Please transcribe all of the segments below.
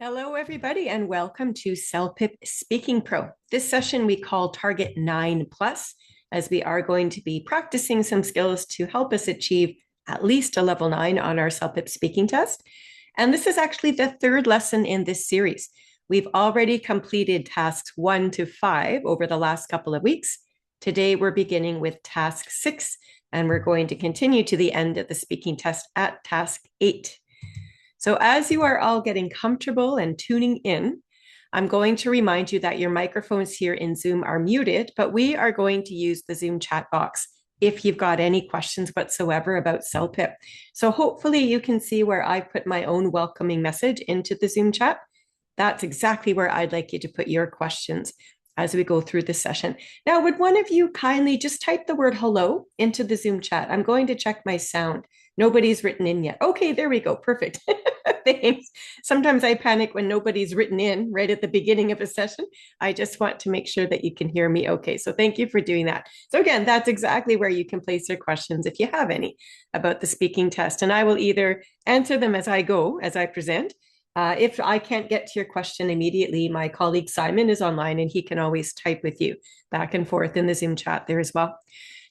Hello, everybody, and welcome to CELPIP Speaking Pro. This session we call Target 9 Plus, as we are going to be practicing some skills to help us achieve at least a level 9 on our CELPIP speaking test. And this is actually the third lesson in this series. We've already completed tasks 1 to 5 over the last couple of weeks. Today, we're beginning with task 6, and we're going to continue to the end of the speaking test at task 8. So as you are all getting comfortable and tuning in, I'm going to remind you that your microphones here in Zoom are muted, but we are going to use the Zoom chat box if you've got any questions whatsoever about CELPIP. So hopefully you can see where I put my own welcoming message into the Zoom chat. That's exactly where I'd like you to put your questions as we go through the session. Now, would one of you kindly just type the word hello into the Zoom chat? I'm going to check my sound. Nobody's written in yet. Okay, there we go. Perfect. Thanks. Sometimes I panic when nobody's written in right at the beginning of a session. I just want to make sure that you can hear me okay. So thank you for doing that. So again, that's exactly where you can place your questions if you have any about the speaking test. And I will either answer them as I go, as I present. If I can't get to your question immediately, my colleague Simon is online and he can always type with you back and forth in the Zoom chat there as well.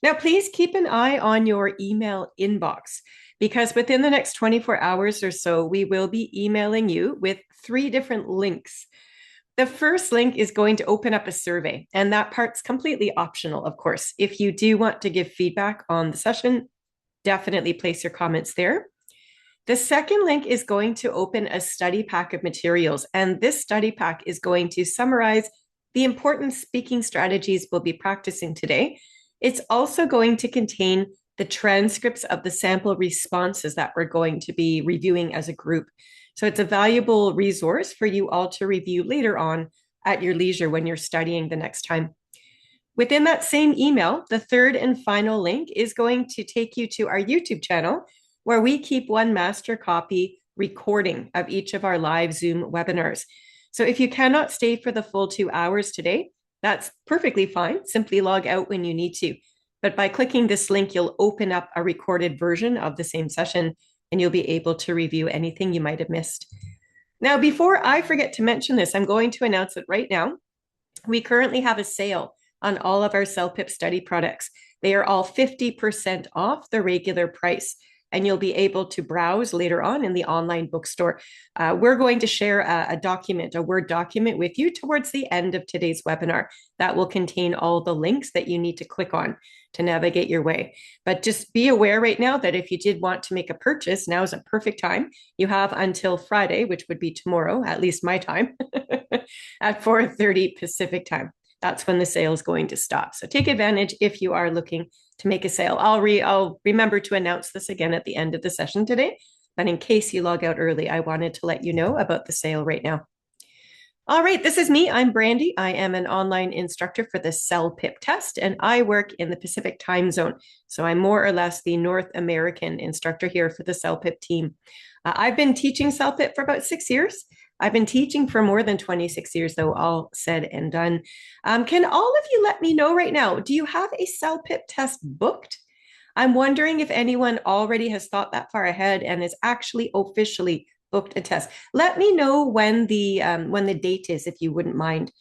Now, please keep an eye on your email inbox because within the next 24 hours or so, we will be emailing you with 3 different links. The first link is going to open up a survey, and that part's completely optional, of course. If you do want to give feedback on the session, definitely place your comments there. The second link is going to open a study pack of materials, and this study pack is going to summarize the important speaking strategies we'll be practicing today. It's also going to contain the transcripts of the sample responses that we're going to be reviewing as a group. So it's a valuable resource for you all to review later on at your leisure when you're studying the next time. Within that same email, the third and final link is going to take you to our YouTube channel, where we keep one master copy recording of each of our live Zoom webinars. So if you cannot stay for the full 2 hours today, that's perfectly fine. Simply log out when you need to. But by clicking this link, you'll open up a recorded version of the same session and you'll be able to review anything you might have missed. Now, before I forget to mention this, I'm going to announce it right now. We currently have a sale on all of our CELPIP study products. They are all 50% off the regular price, and you'll be able to browse later on in the online bookstore. We're going to share a Word document with you towards the end of today's webinar that will contain all the links that you need to click on to navigate your way. But just be aware right now that if you did want to make a purchase, now is a perfect time. You have until Friday, which would be tomorrow, at least my time, at 4:30 Pacific time. That's when the sale is going to stop. So take advantage if you are looking to make a sale. I'll remember to announce this again at the end of the session today. But in case you log out early, I wanted to let you know about the sale right now. All right, this is me. I'm Brandy. I am an online instructor for the CELPIP test, and I work in the Pacific time zone. So I'm more or less the North American instructor here for the CELPIP team. I've been teaching CELPIP for about 6 years. I've been teaching for more than 26 years, though, all said and done. Can all of you let me know right now, do you have a CELPIP test booked? I'm wondering if anyone already has thought that far ahead and is actually officially booked a test. Let me know when the date is, if you wouldn't mind.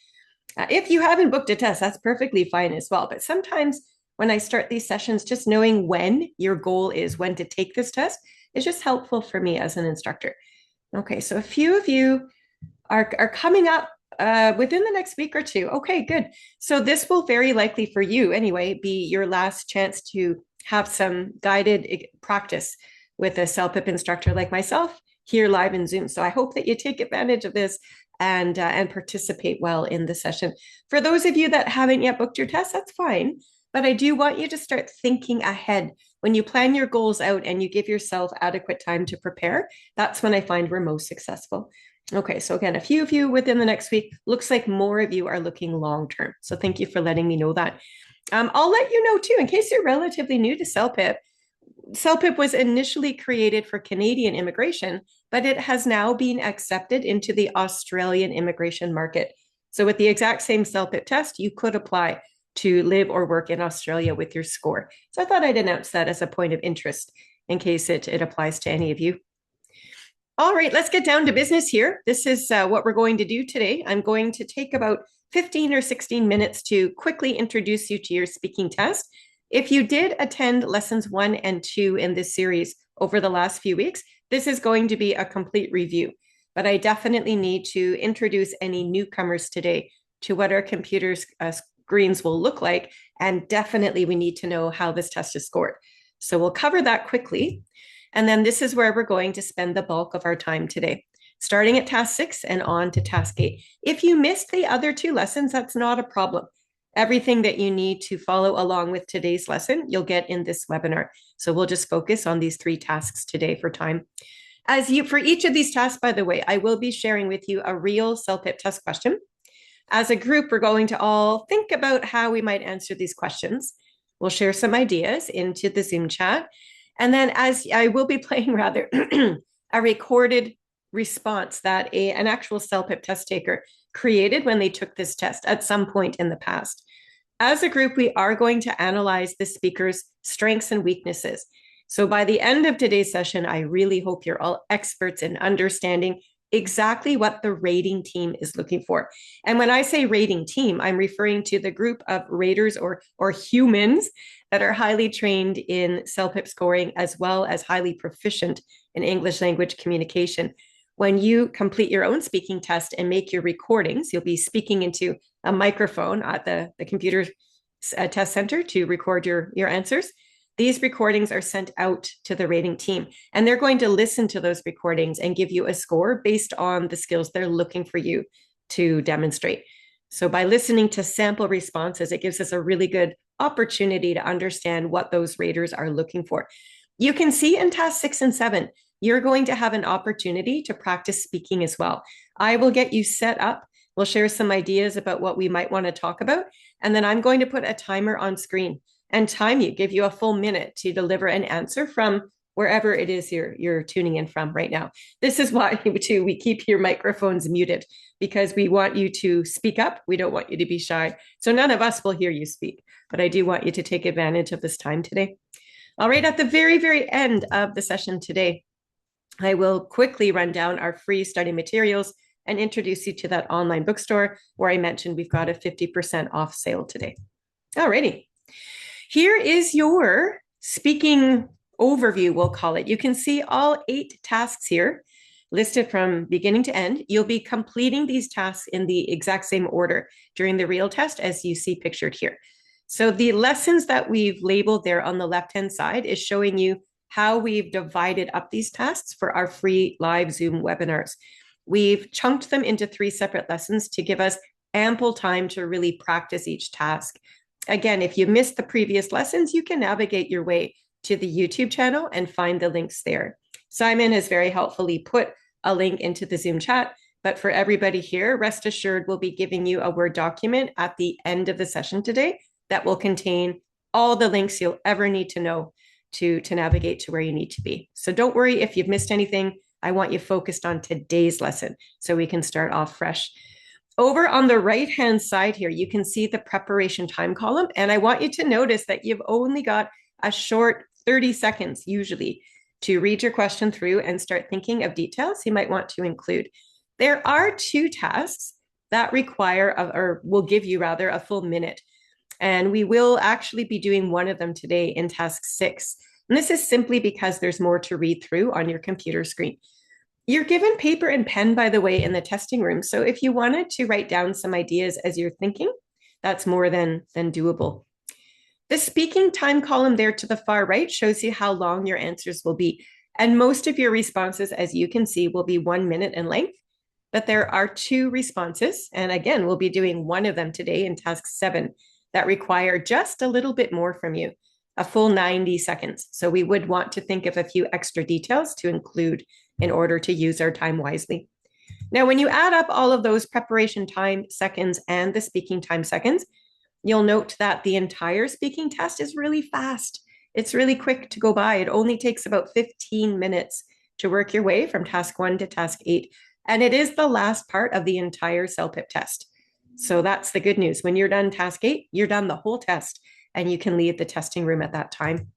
If you haven't booked a test, that's perfectly fine as well. But sometimes when I start these sessions, just knowing when your goal is, when to take this test, is just helpful for me as an instructor. Okay, so a few of you are coming up within the next week or two. Okay, good. So this will very likely for you anyway be your last chance to have some guided practice with a CELPIP instructor like myself here live in Zoom. So I hope that you take advantage of this and participate well in the session. For those of you that haven't yet booked your test, that's fine. But I do want you to start thinking ahead. When you plan your goals out and you give yourself adequate time to prepare, that's when I find we're most successful. Okay, so again, a few of you within the next week. Looks like more of you are looking long-term. So thank you for letting me know that. I'll let you know too, in case you're relatively new to CELPIP, CELPIP was initially created for Canadian immigration, but it has now been accepted into the Australian immigration market. So with the exact same CELPIP test, you could apply to live or work in Australia with your score. So I thought I'd announce that as a point of interest in case it applies to any of you. All right, let's get down to business here. This is what we're going to do today. I'm going to take about 15 or 16 minutes to quickly introduce you to your speaking test. If you did attend lessons 1 and 2 in this series over the last few weeks, this is going to be a complete review. But I definitely need to introduce any newcomers today to what our computer screens will look like. And definitely we need to know how this test is scored. So we'll cover that quickly. And then this is where we're going to spend the bulk of our time today, starting at task 6 and on to task 8. If you missed the other 2 lessons, that's not a problem. Everything that you need to follow along with today's lesson, you'll get in this webinar. So we'll just focus on these 3 tasks today for time. For each of these tasks, by the way, I will be sharing with you a real CELPIP test question. As a group, we're going to all think about how we might answer these questions. We'll share some ideas into the Zoom chat. And then as I will be playing rather a recorded response that an actual CELPIP test taker created when they took this test at some point in the past. As a group, we are going to analyze the speaker's strengths and weaknesses. So by the end of today's session, I really hope you're all experts in understanding exactly what the rating team is looking for. And when I say rating team, I'm referring to the group of raters or humans that are highly trained in CELPIP scoring, as well as highly proficient in English language communication. When you complete your own speaking test and make your recordings, you'll be speaking into a microphone at the computer test center to record your answers. These recordings are sent out to the rating team, and they're going to listen to those recordings and give you a score based on the skills they're looking for you to demonstrate. So by listening to sample responses, it gives us a really good opportunity to understand what those raters are looking for. You can see in task 6 and 7, you're going to have an opportunity to practice speaking as well. I will get you set up. We'll share some ideas about what we might want to talk about. And then I'm going to put a timer on screen and time you, give you a full minute to deliver an answer from wherever it is you're tuning in from right now. This is why too, we keep your microphones muted, because we want you to speak up. We don't want you to be shy. So none of us will hear you speak, but I do want you to take advantage of this time today. All right, at the very, very end of the session today, I will quickly run down our free study materials and introduce you to that online bookstore where I mentioned we've got a 50% off sale today. All righty. Here is your speaking overview, we'll call it. You can see all 8 tasks here listed from beginning to end. You'll be completing these tasks in the exact same order during the real test as you see pictured here. So the lessons that we've labeled there on the left-hand side is showing you how we've divided up these tasks for our free live Zoom webinars. We've chunked them into 3 separate lessons to give us ample time to really practice each task. Again, if you missed the previous lessons, you can navigate your way to the YouTube channel and find the links there. Simon has very helpfully put a link into the Zoom chat, but for everybody here, rest assured we'll be giving you a Word document at the end of the session today that will contain all the links you'll ever need to know to navigate to where you need to be. So don't worry if you've missed anything. I want you focused on today's lesson so we can start off fresh. Over on the right-hand side here, you can see the preparation time column, and I want you to notice that you've only got a short 30 seconds usually to read your question through and start thinking of details you might want to include. There are 2 tasks that require, or will give you rather, a full minute, and we will actually be doing one of them today in task 6. And this is simply because there's more to read through on your computer screen. You're given paper and pen, by the way, in the testing room. So if you wanted to write down some ideas as you're thinking, that's more than doable. The speaking time column there to the far right shows you how long your answers will be. And most of your responses, as you can see, will be 1 minute in length. But there are 2 responses. And again, we'll be doing one of them today in task 7 that require just a little bit more from you, a full 90 seconds. So we would want to think of a few extra details to include in order to use our time wisely. Now, when you add up all of those preparation time seconds and the speaking time seconds, you'll note that the entire speaking test is really fast. It's really quick to go by. It only takes about 15 minutes to work your way from task 1 to task 8. And it is the last part of the entire CELPIP test. So that's the good news. When you're done task 8, you're done the whole test and you can leave the testing room at that time.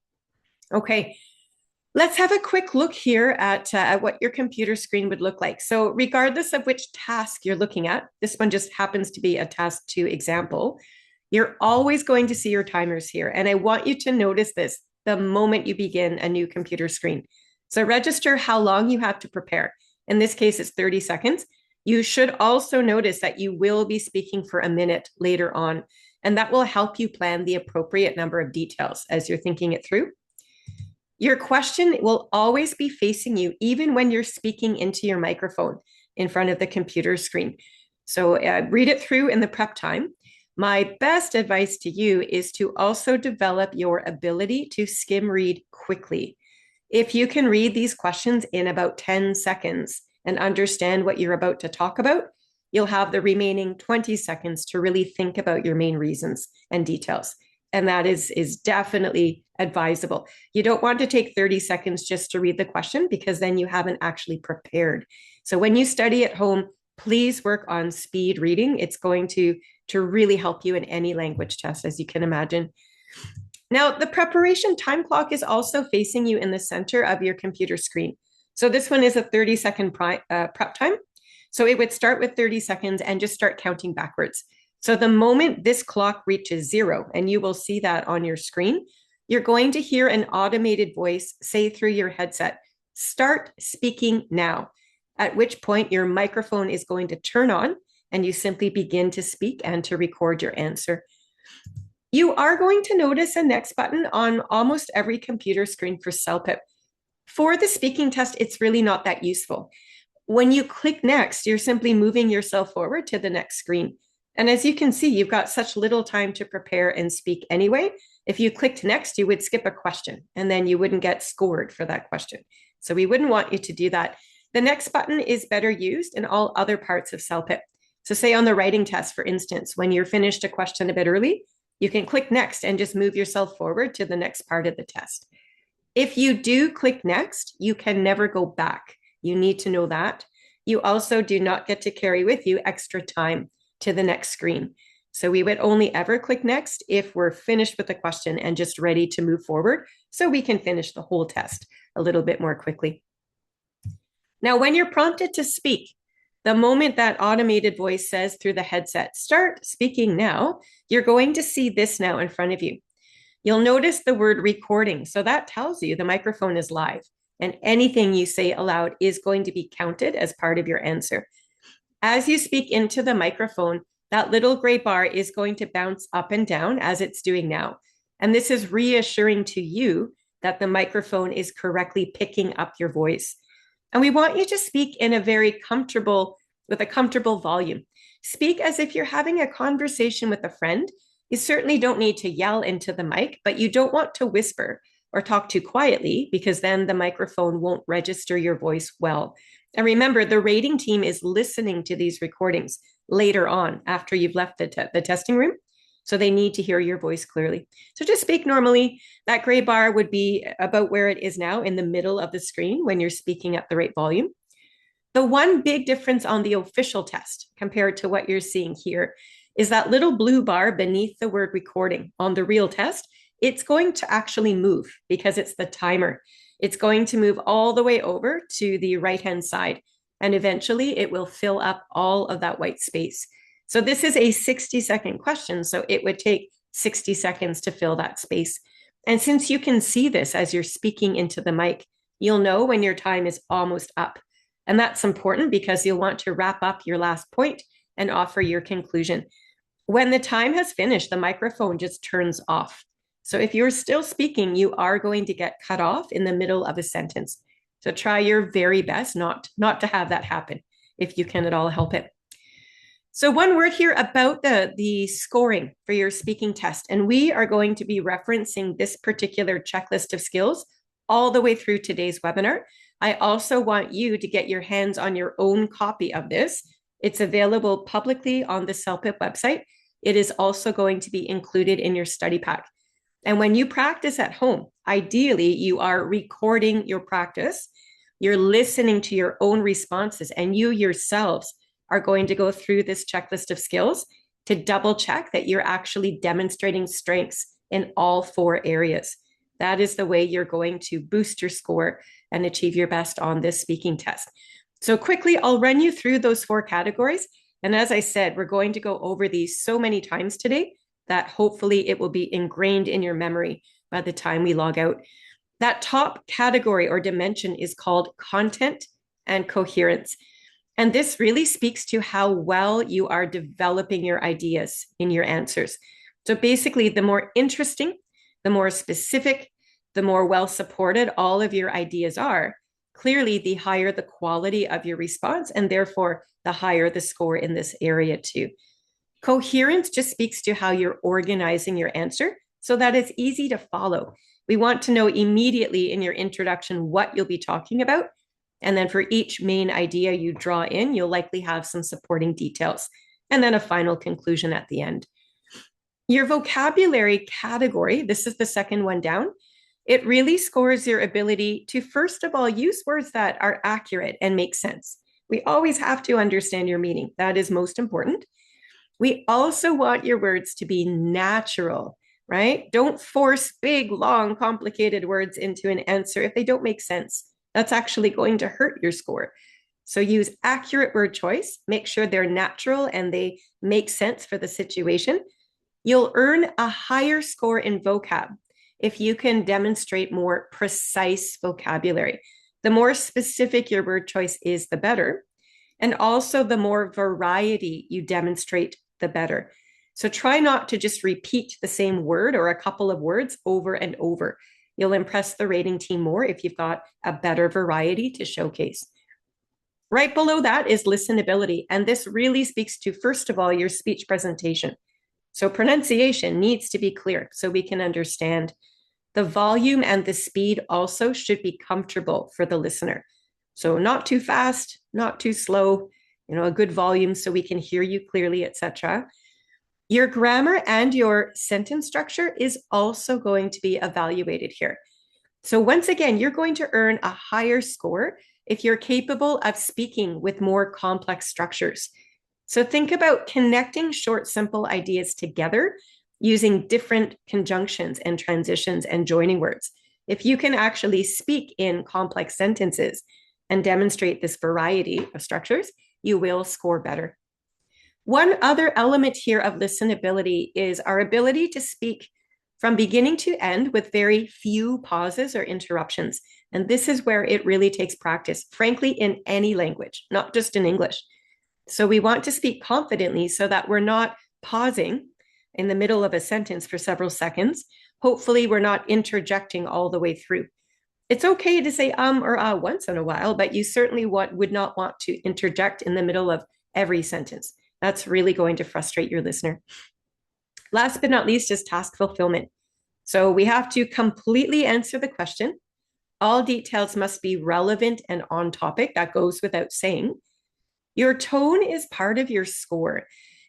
Okay. Let's have a quick look here at what your computer screen would look like. So regardless of which task you're looking at, this one just happens to be a task 2 example, you're always going to see your timers here. And I want you to notice this the moment you begin a new computer screen. So register how long you have to prepare. In this case, it's 30 seconds. You should also notice that you will be speaking for a minute later on, and that will help you plan the appropriate number of details as you're thinking it through. Your question will always be facing you, even when you're speaking into your microphone in front of the computer screen. So read it through in the prep time. My best advice to you is to also develop your ability to skim read quickly. If you can read these questions in about 10 seconds and understand what you're about to talk about, you'll have the remaining 20 seconds to really think about your main reasons and details. And that is definitely advisable. You don't want to take 30 seconds just to read the question, because then you haven't actually prepared. So when you study at home, please work on speed reading. It's going to really help you in any language test, as you can imagine. Now, the preparation time clock is also facing you in the center of your computer screen. So this one is a 30-second prep time. So it would start with 30 seconds and just start counting backwards. So the moment this clock reaches 0, and you will see that on your screen, you're going to hear an automated voice say through your headset, "Start speaking now," at which point your microphone is going to turn on and you simply begin to speak and to record your answer. You are going to notice a next button on almost every computer screen for CELPIP. For the speaking test, it's really not that useful. When you click next, you're simply moving yourself forward to the next screen. And as you can see, you've got such little time to prepare and speak anyway. If you clicked next, you would skip a question and then you wouldn't get scored for that question. So we wouldn't want you to do that. The next button is better used in all other parts of CELPIP. So say on the writing test, for instance, when you're finished a question a bit early, you can click next and just move yourself forward to the next part of the test. If you do click next, you can never go back. You need to know that. You also do not get to carry with you extra time to the next screen. So we would only ever click next if we're finished with the question and just ready to move forward, so we can finish the whole test a little bit more quickly. Now, when you're prompted to speak, the moment that automated voice says through the headset, "Start speaking now," you're going to see this now in front of you. You'll notice the word recording. So that tells you the microphone is live, and anything you say aloud is going to be counted as part of your answer. As you speak into the microphone, that little gray bar is going to bounce up and down as it's doing now. And this is reassuring to you that the microphone is correctly picking up your voice. And we want you to speak in a with a comfortable volume. Speak as if you're having a conversation with a friend. You certainly don't need to yell into the mic, but you don't want to whisper or talk too quietly, because then the microphone won't register your voice well. And remember, the rating team is listening to these recordings later on after you've left the testing room. So they need to hear your voice clearly. So just speak normally. That gray bar would be about where it is now, in the middle of the screen, when you're speaking at the right volume. The one big difference on the official test compared to what you're seeing here is that little blue bar beneath the word recording. On the real test, it's going to actually move because it's the timer. It's going to move all the way over to the right-hand side, and eventually it will fill up all of that white space. So this is a 60-second question, so it would take 60 seconds to fill that space. And since you can see this as you're speaking into the mic, you'll know when your time is almost up. And that's important because you'll want to wrap up your last point and offer your conclusion. When the time has finished, the microphone just turns off. So if you're still speaking, you are going to get cut off in the middle of a sentence. So try your very best not to have that happen if you can at all help it. So one word here about the scoring for your speaking test. And we are going to be referencing this particular checklist of skills all the way through today's webinar. I also want you to get your hands on your own copy of this. It's available publicly on the CELPIP website. It is also going to be included in your study pack. And when you practice at home, ideally, you are recording your practice. You're listening to your own responses, and you yourselves are going to go through this checklist of skills to double check that you're actually demonstrating strengths in all 4 areas. that is the way you're going to boost your score and achieve your best on this speaking test. So quickly, I'll run you through those 4 categories. And as I said, we're going to go over these so many times today that hopefully it will be ingrained in your memory by the time we log out. That top category or dimension is called content and coherence. And this really speaks to how well you are developing your ideas in your answers. So basically, the more interesting, the more specific, the more well supported all of your ideas are, clearly the higher the quality of your response, and therefore the higher the score in this area too. Coherence just speaks to how you're organizing your answer so that it's easy to follow. We want to know immediately in your introduction what you'll be talking about. And then for each main idea you draw in, you'll likely have some supporting details, and then a final conclusion at the end. Your vocabulary category, this is the second one down, it really scores your ability to, first of all, use words that are accurate and make sense. We always have to understand your meaning. That is most important. We also want your words to be natural, right? Don't force big, long, complicated words into an answer if they don't make sense. That's actually going to hurt your score. So use accurate word choice, make sure they're natural and they make sense for the situation. You'll earn a higher score in vocab if you can demonstrate more precise vocabulary. The more specific your word choice is, the better. And also the more variety you demonstrate, the better. So try not to just repeat the same word or a couple of words over and over. You'll impress the rating team more if you've got a better variety to showcase. Right below that is listenability. And this really speaks to, first of all, your speech presentation. So pronunciation needs to be clear so we can understand. The volume and the speed also should be comfortable for the listener. So not too fast, not too slow, a good volume so we can hear you clearly, etc. Your grammar and your sentence structure is also going to be evaluated here. So once again, you're going to earn a higher score if you're capable of speaking with more complex structures. So think about connecting short, simple ideas together using different conjunctions and transitions and joining words. If you can actually speak in complex sentences and demonstrate this variety of structures, you will score better. One other element here of listenability is our ability to speak from beginning to end with very few pauses or interruptions. And this is where it really takes practice, frankly, in any language, not just in English. So we want to speak confidently so that we're not pausing in the middle of a sentence for several seconds. Hopefully, we're not interjecting all the way through. It's okay to say or once in a while, but you certainly would not want to interject in the middle of every sentence. That's really going to frustrate your listener. Last but not least is task fulfillment. So we have to completely answer the question. All details must be relevant and on topic. That goes without saying. Your tone is part of your score,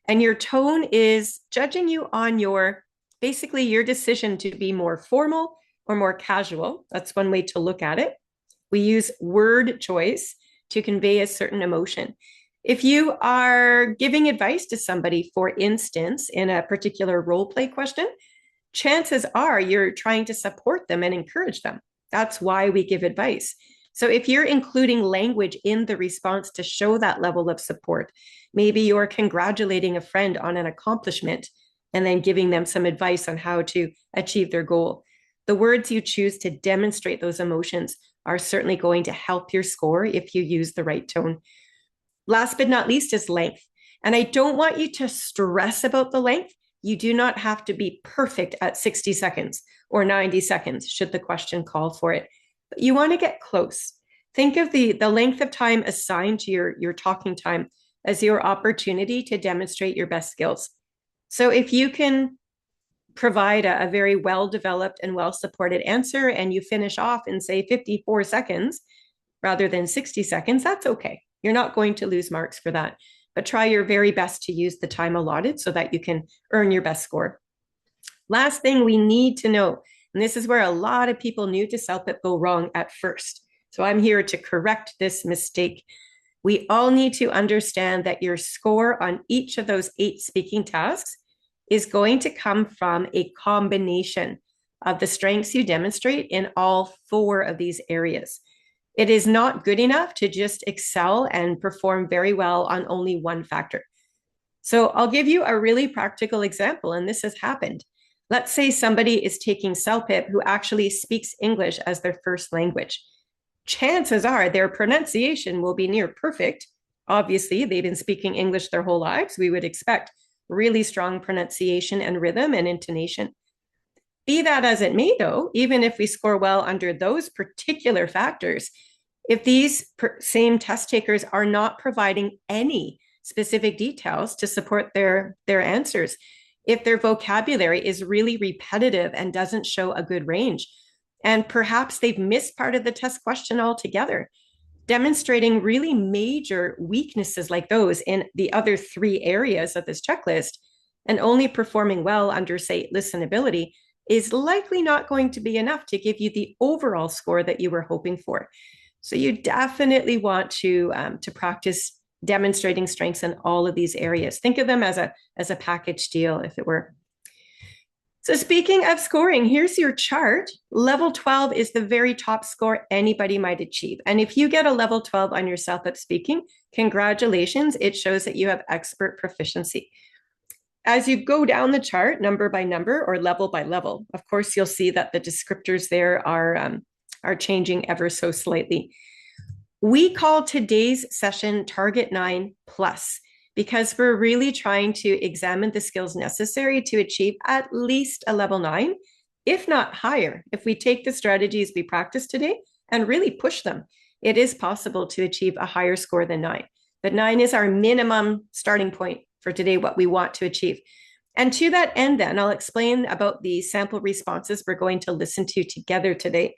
and your tone is judging you on basically your decision to be more formal or more casual. That's one way to look at it. We use word choice to convey a certain emotion. If you are giving advice to somebody, for instance, in a particular role play question, chances are you're trying to support them and encourage them. That's why we give advice. So if you're including language in the response to show that level of support, maybe you're congratulating a friend on an accomplishment and then giving them some advice on how to achieve their goal. The words you choose to demonstrate those emotions are certainly going to help your score if you use the right tone. Last but not least is length. And I don't want you to stress about the length. You do not have to be perfect at 60 seconds or 90 seconds should the question call for it. But you want to get close. Think of the length of time assigned to your talking time as your opportunity to demonstrate your best skills. So if you can provide a very well-developed and well-supported answer and you finish off in, say, 54 seconds rather than 60 seconds, that's okay. You're not going to lose marks for that, but try your very best to use the time allotted so that you can earn your best score. Last thing we need to know, and this is where a lot of people new to CELPIP go wrong at first. So I'm here to correct this mistake. We all need to understand that your score on each of those 8 speaking tasks is going to come from a combination of the strengths you demonstrate in all 4 of these areas. It is not good enough to just excel and perform very well on only one factor. So I'll give you a really practical example, and this has happened. Let's say somebody is taking CELPIP who actually speaks English as their first language. Chances are their pronunciation will be near perfect. Obviously, they've been speaking English their whole lives. We would expect really strong pronunciation and rhythm and intonation. Be that as it may, though, even if we score well under those particular factors, if these same test takers are not providing any specific details to support their answers, if their vocabulary is really repetitive and doesn't show a good range, and perhaps they've missed part of the test question altogether, demonstrating really major weaknesses like those in the other 3 areas of this checklist, and only performing well under, say, listenability, is likely not going to be enough to give you the overall score that you were hoping for. So you definitely want to practice demonstrating strengths in all of these areas. Think of them as a package deal, if it were. So speaking of scoring, here's your chart. Level 12 is the very top score anybody might achieve. And if you get a level 12 on your CELPIP speaking, congratulations, it shows that you have expert proficiency. As you go down the chart, number by number or level by level, of course, you'll see that the descriptors there are changing ever so slightly. We call today's session Target 9 Plus because we're really trying to examine the skills necessary to achieve at least a level 9, if not higher. If we take the strategies we practiced today and really push them, it is possible to achieve a higher score than 9. But 9 is our minimum starting point for today, what we want to achieve. And to that end, then, I'll explain about the sample responses we're going to listen to together today.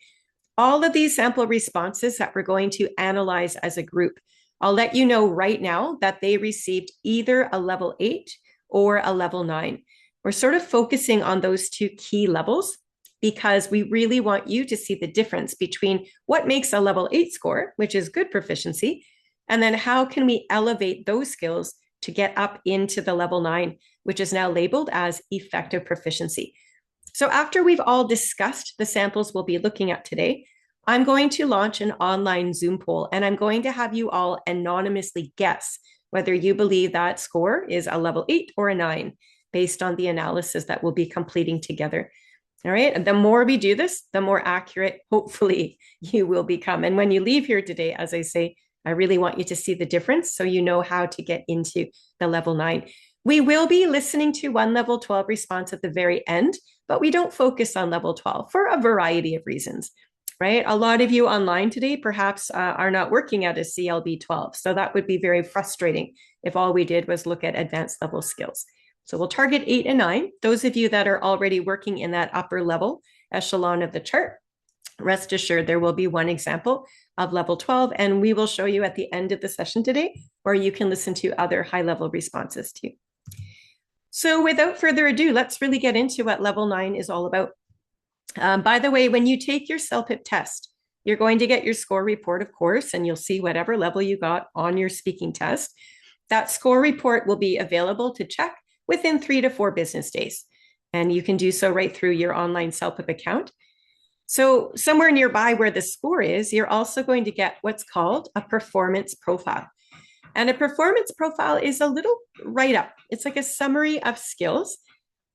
All of these sample responses that we're going to analyze as a group, I'll let you know right now that they received either a level 8 or a level 9. We're sort of focusing on those 2 key levels because we really want you to see the difference between what makes a level 8 score, which is good proficiency, and then how can we elevate those skills to get up into the level 9, which is now labeled as effective proficiency. So after we've all discussed the samples we'll be looking at today, I'm going to launch an online Zoom poll, and I'm going to have you all anonymously guess whether you believe that score is a level 8 or a 9 based on the analysis that we'll be completing together. All right. And the more we do this, the more accurate, hopefully, you will become. And when you leave here today, as I say, I really want you to see the difference so you know how to get into the level 9. We will be listening to one level 12 response at the very end, but we don't focus on level 12 for a variety of reasons, right? A lot of you online today perhaps are not working at a CLB 12. So that would be very frustrating if all we did was look at advanced level skills. So we'll target 8 and 9. Those of you that are already working in that upper level echelon of the chart, rest assured there will be one example of level 12, and we will show you at the end of the session today where you can listen to other high-level responses too. So without further ado, let's really get into what level 9 is all about. By the way, when you take your CELPIP test, you're going to get your score report, of course, and you'll see whatever level you got on your speaking test. That score report will be available to check within 3 to 4 business days, and you can do so right through your online CELPIP account. So somewhere nearby where the score is, you're also going to get what's called a performance profile. And a performance profile is a little write-up. It's like a summary of skills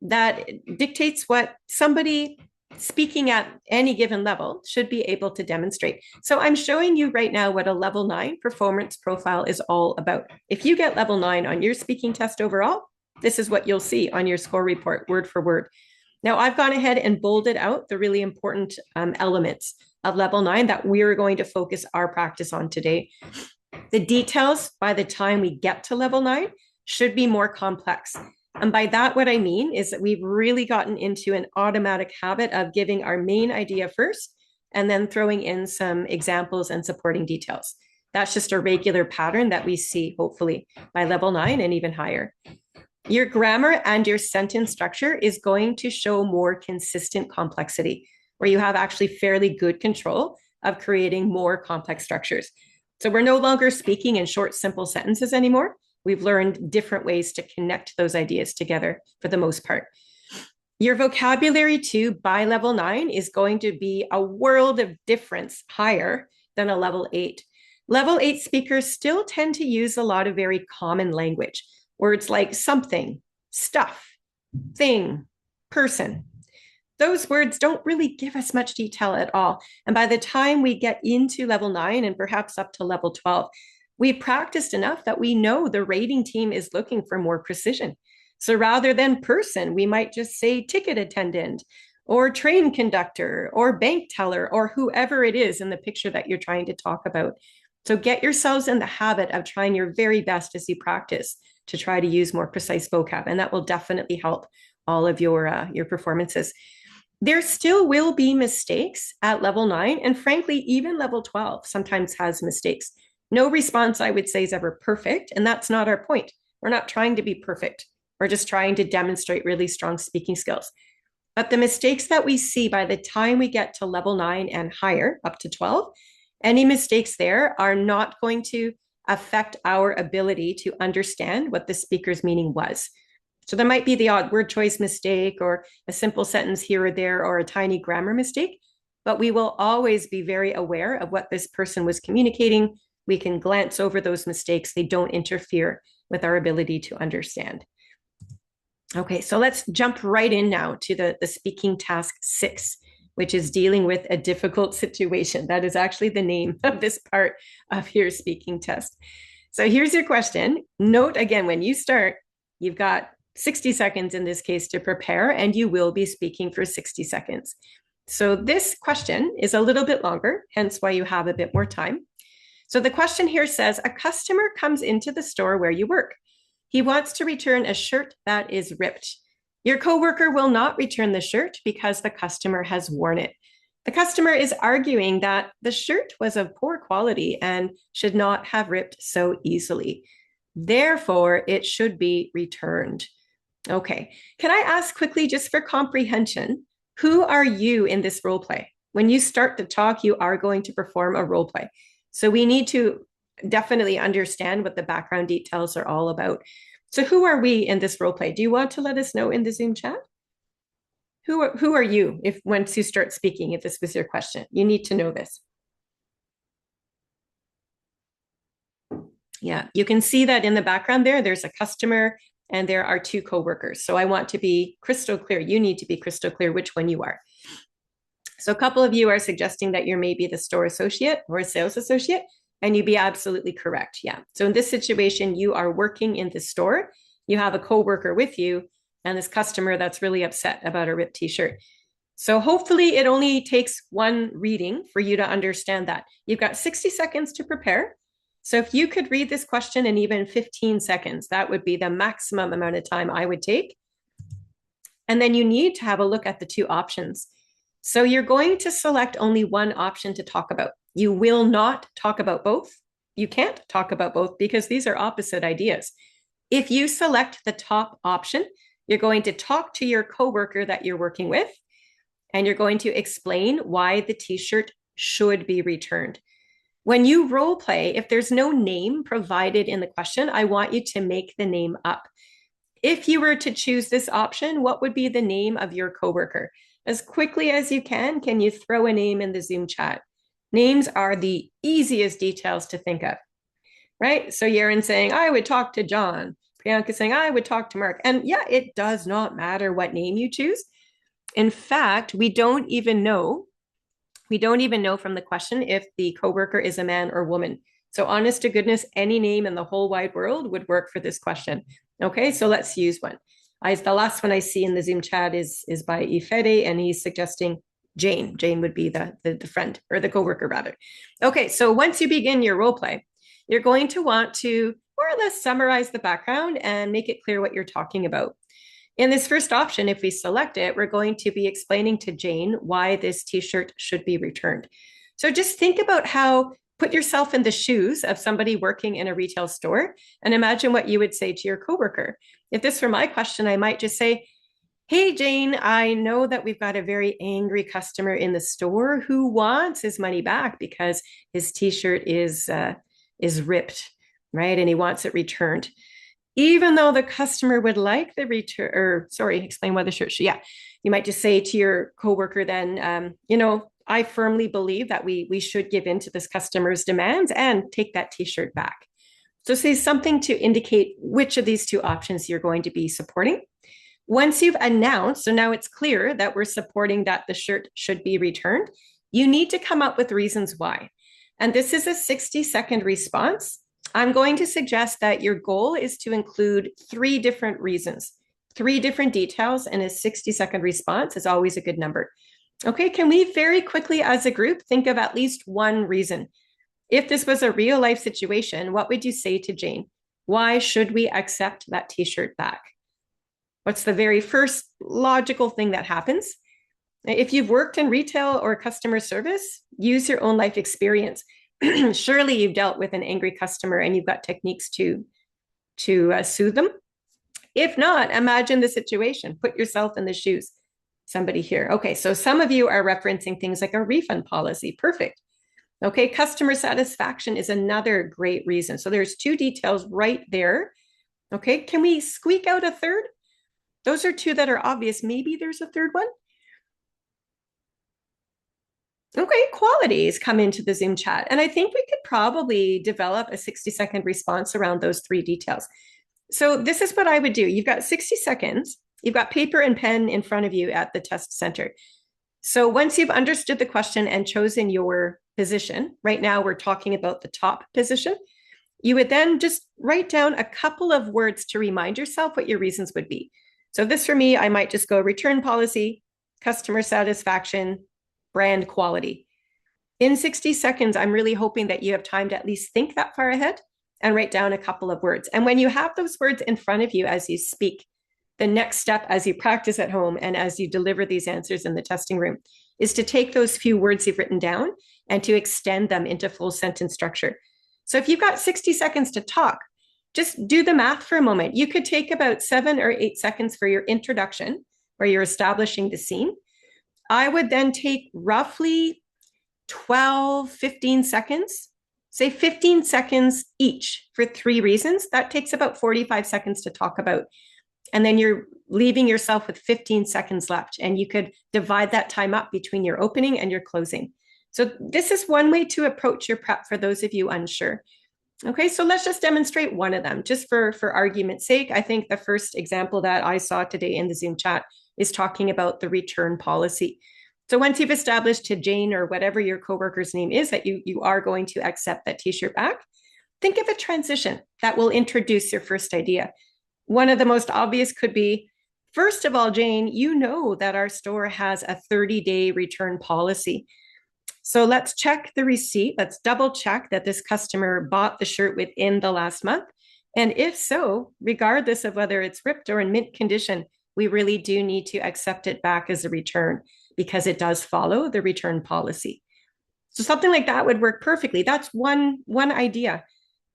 that dictates what somebody speaking at any given level should be able to demonstrate. So I'm showing you right now what a level 9 performance profile is all about. If you get level 9 on your speaking test overall, this is what you'll see on your score report, word for word. Now, I've gone ahead and bolded out the really important elements of level 9 that we're going to focus our practice on today. The details by the time we get to level 9 should be more complex. And by that, what I mean is that we've really gotten into an automatic habit of giving our main idea first and then throwing in some examples and supporting details. That's just a regular pattern that we see, hopefully, by level 9 and even higher. Your grammar and your sentence structure is going to show more consistent complexity, where you have actually fairly good control of creating more complex structures. So we're no longer speaking in short, simple sentences anymore. We've learned different ways to connect those ideas together for the most part. Your vocabulary too by level 9 is going to be a world of difference higher than a level 8. Level 8 speakers still tend to use a lot of very common language, words like something, stuff, thing, person. Those words don't really give us much detail at all. And by the time we get into level 9 and perhaps up to level 12, we've practiced enough that we know the rating team is looking for more precision. So rather than person, we might just say ticket attendant or train conductor or bank teller or whoever it is in the picture that you're trying to talk about. So get yourselves in the habit of trying your very best as you practice to try to use more precise vocab, and that will definitely help all of your performances. There still will be mistakes at level 9, and frankly, even level 12 sometimes has mistakes. No response, I would say, is ever perfect, and that's not our point. We're not trying to be perfect. We're just trying to demonstrate really strong speaking skills. But the mistakes that we see by the time we get to level 9 and higher, up to 12, any mistakes there are not going to affect our ability to understand what the speaker's meaning was. So there might be the odd word choice mistake or a simple sentence here or there or a tiny grammar mistake, but we will always be very aware of what this person was communicating. We can glance over those mistakes. They don't interfere with our ability to understand. Okay, so let's jump right in now to the speaking task 6, which is dealing with a difficult situation. That is actually the name of this part of your speaking test. So here's your question. Note again, when you start, you've got 60 seconds in this case to prepare, and you will be speaking for 60 seconds. So this question is a little bit longer, hence why you have a bit more time. So the question here says, a customer comes into the store where you work. He wants to return a shirt that is ripped. Your coworker will not return the shirt because the customer has worn it. The customer is arguing that the shirt was of poor quality and should not have ripped so easily. Therefore, it should be returned. Okay, can I ask quickly, just for comprehension, who are you in this role play? When you start to talk, you are going to perform a role play. So we need to definitely understand what the background details are all about. So who are we in this role play? Do you want to let us know in the Zoom chat? Who are you if once you start speaking, if this was your question? You need to know this. Yeah, you can see that in the background there, there's a customer and there are 2 coworkers. So I want to be crystal clear. You need to be crystal clear which one you are. So a couple of you are suggesting that you're maybe the store associate or a sales associate, and you'd be absolutely correct. Yeah. So in this situation, you are working in the store. You have a coworker with you and this customer that's really upset about a ripped t-shirt. So hopefully it only takes one reading for you to understand that. You've got 60 seconds to prepare. So if you could read this question in even 15 seconds, that would be the maximum amount of time I would take. And then you need to have a look at the 2 options. So you're going to select only one option to talk about. You will not talk about both. You can't talk about both because these are opposite ideas. If you select the top option, you're going to talk to your coworker that you're working with, and you're going to explain why the t-shirt should be returned. When you role play, if there's no name provided in the question, I want you to make the name up. If you were to choose this option, what would be the name of your coworker? As quickly as you can you throw a name in the Zoom chat? Names are the easiest details to think of, right? So Yaron saying, I would talk to John. Priyanka saying, I would talk to Mark. And yeah, it does not matter what name you choose. In fact, we don't even know from the question if the coworker is a man or woman. So honest to goodness, any name in the whole wide world would work for this question. Okay, so let's use one. The last one I see in the Zoom chat is by Ifede, and he's suggesting Jane. Jane would be the friend or the coworker rather. Okay, so once you begin your role play, you're going to want to more or less summarize the background and make it clear what you're talking about. In this first option, if we select it, we're going to be explaining to Jane why this t-shirt should be returned. So just think about put yourself in the shoes of somebody working in a retail store and imagine what you would say to your coworker. If this were my question, I might just say, hey, Jane, I know that we've got a very angry customer in the store who wants his money back because his t-shirt is ripped, right? And he wants it returned. Even though the customer would like the return, explain why the shirt should, You might just say to your coworker then, I firmly believe that we should give in to this customer's demands and take that t-shirt back. So say something to indicate which of these two options you're going to be supporting. Once you've announced, so now it's clear that we're supporting that the shirt should be returned, you need to come up with reasons why. And this is a 60-second response. I'm going to suggest that your goal is to include 3 different reasons, 3 different details, and a 60-second response is always a good number. Okay, can we very quickly as a group think of at least one reason? If this was a real life situation, what would you say to Jane? Why should we accept that t-shirt back? What's the very first logical thing that happens? If you've worked in retail or customer service, use your own life experience. Surely you've dealt with an angry customer and you've got techniques to soothe them. If not, imagine the situation. Put yourself in the shoes. Somebody here. Okay, so some of you are referencing things like a refund policy. Perfect. Okay, customer satisfaction is another great reason. So there's 2 details right there. Okay, can we squeak out a third? Those are 2 that are obvious. Maybe there's a third one. Okay, qualities come into the Zoom chat. And I think we could probably develop a 60-second response around those 3 details. So this is what I would do. You've got 60 seconds. You've got paper and pen in front of you at the test center. So once you've understood the question and chosen your position, right now we're talking about the top position, you would then just write down a couple of words to remind yourself what your reasons would be. So this for me, I might just go return policy, customer satisfaction, brand quality. In 60 seconds, I'm really hoping that you have time to at least think that far ahead and write down a couple of words. And when you have those words in front of you as you speak, the next step as you practice at home and as you deliver these answers in the testing room is to take those few words you've written down and to extend them into full sentence structure. So if you've got 60 seconds to talk, just do the math for a moment. You could take about 7 or 8 seconds for your introduction, where you're establishing the scene. I would then take roughly 12, 15 seconds, say 15 seconds each for 3 reasons. That takes about 45 seconds to talk about. And then you're leaving yourself with 15 seconds left. And you could divide that time up between your opening and your closing. So this is one way to approach your prep for those of you unsure. Okay, so let's just demonstrate one of them, just for argument's sake. I think the first example that I saw today in the Zoom chat is talking about the return policy. So once you've established to Jane or whatever your coworker's name is that you are going to accept that t-shirt back, think of a transition that will introduce your first idea. One of the most obvious could be, first of all, Jane, you know that our store has a 30-day return policy. So let's check the receipt. Let's double check that this customer bought the shirt within the last month. And if so, regardless of whether it's ripped or in mint condition, we really do need to accept it back as a return because it does follow the return policy. So something like that would work perfectly. That's one idea.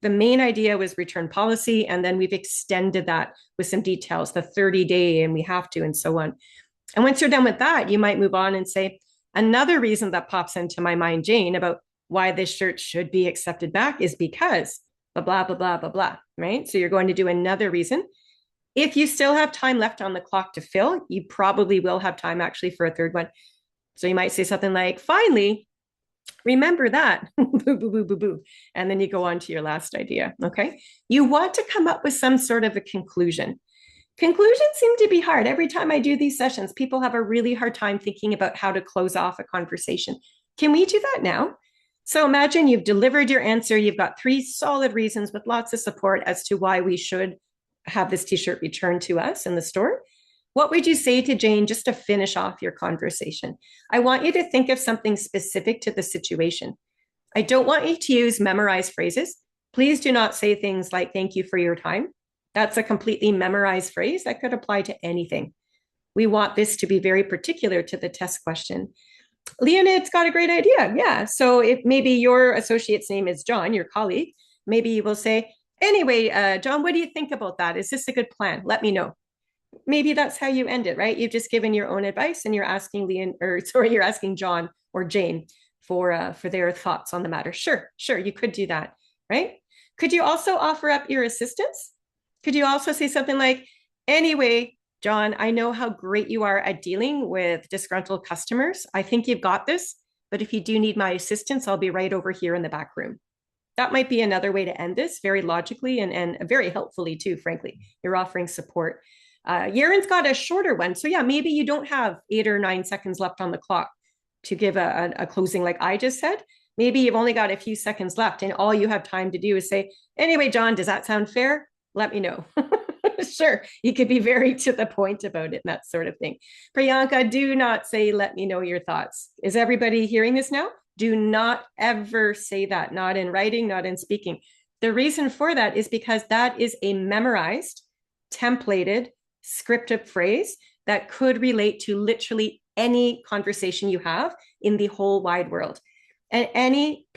The main idea was return policy, and then we've extended that with some details, the 30-day, and we have to, and so on. And once you're done with that, you might move on and say, another reason that pops into my mind, Jane, about why this shirt should be accepted back is because blah, blah, blah, blah, blah, blah, right? So you're going to do another reason. If you still have time left on the clock to fill, you probably will have time actually for a third one. So you might say something like, finally, remember that, boo, boo, boo, boo, boo. And then you go on to your last idea, okay? You want to come up with some sort of a conclusion. Conclusions seem to be hard. Every time I do these sessions, people have a really hard time thinking about how to close off a conversation. Can we do that now? So imagine you've delivered your answer. You've got 3 solid reasons with lots of support as to why we should have this t-shirt returned to us in the store. What would you say to Jane just to finish off your conversation? I want you to think of something specific to the situation. I don't want you to use memorized phrases. Please do not say things like, thank you for your time. That's a completely memorized phrase that could apply to anything. We want this to be very particular to the test question. Leonid's got a great idea. Yeah. So if maybe your associate's name is John, your colleague, maybe you will say, anyway, John, what do you think about that? Is this a good plan? Let me know. Maybe that's how you end it, right? You've just given your own advice and you're asking you're asking John or Jane for their thoughts on the matter. Sure, you could do that, right? Could you also offer up your assistance? Could you also say something like, anyway, John, I know how great you are at dealing with disgruntled customers. I think you've got this, but if you do need my assistance, I'll be right over here in the back room. That might be another way to end this very logically and very helpfully too, frankly. You're offering support. Yaren's got a shorter one. So yeah, maybe you don't have 8 or 9 seconds left on the clock to give a closing like I just said. Maybe you've only got a few seconds left and all you have time to do is say, anyway, John, does that sound fair? Let me know. Sure, you could be very to the point about it and that sort of thing. Priyanka, do not say, let me know your thoughts. Is everybody hearing this now? Do not ever say that, not in writing, not in speaking. The reason for that is because that is a memorized, templated, scripted phrase that could relate to literally any conversation you have in the whole wide world. And any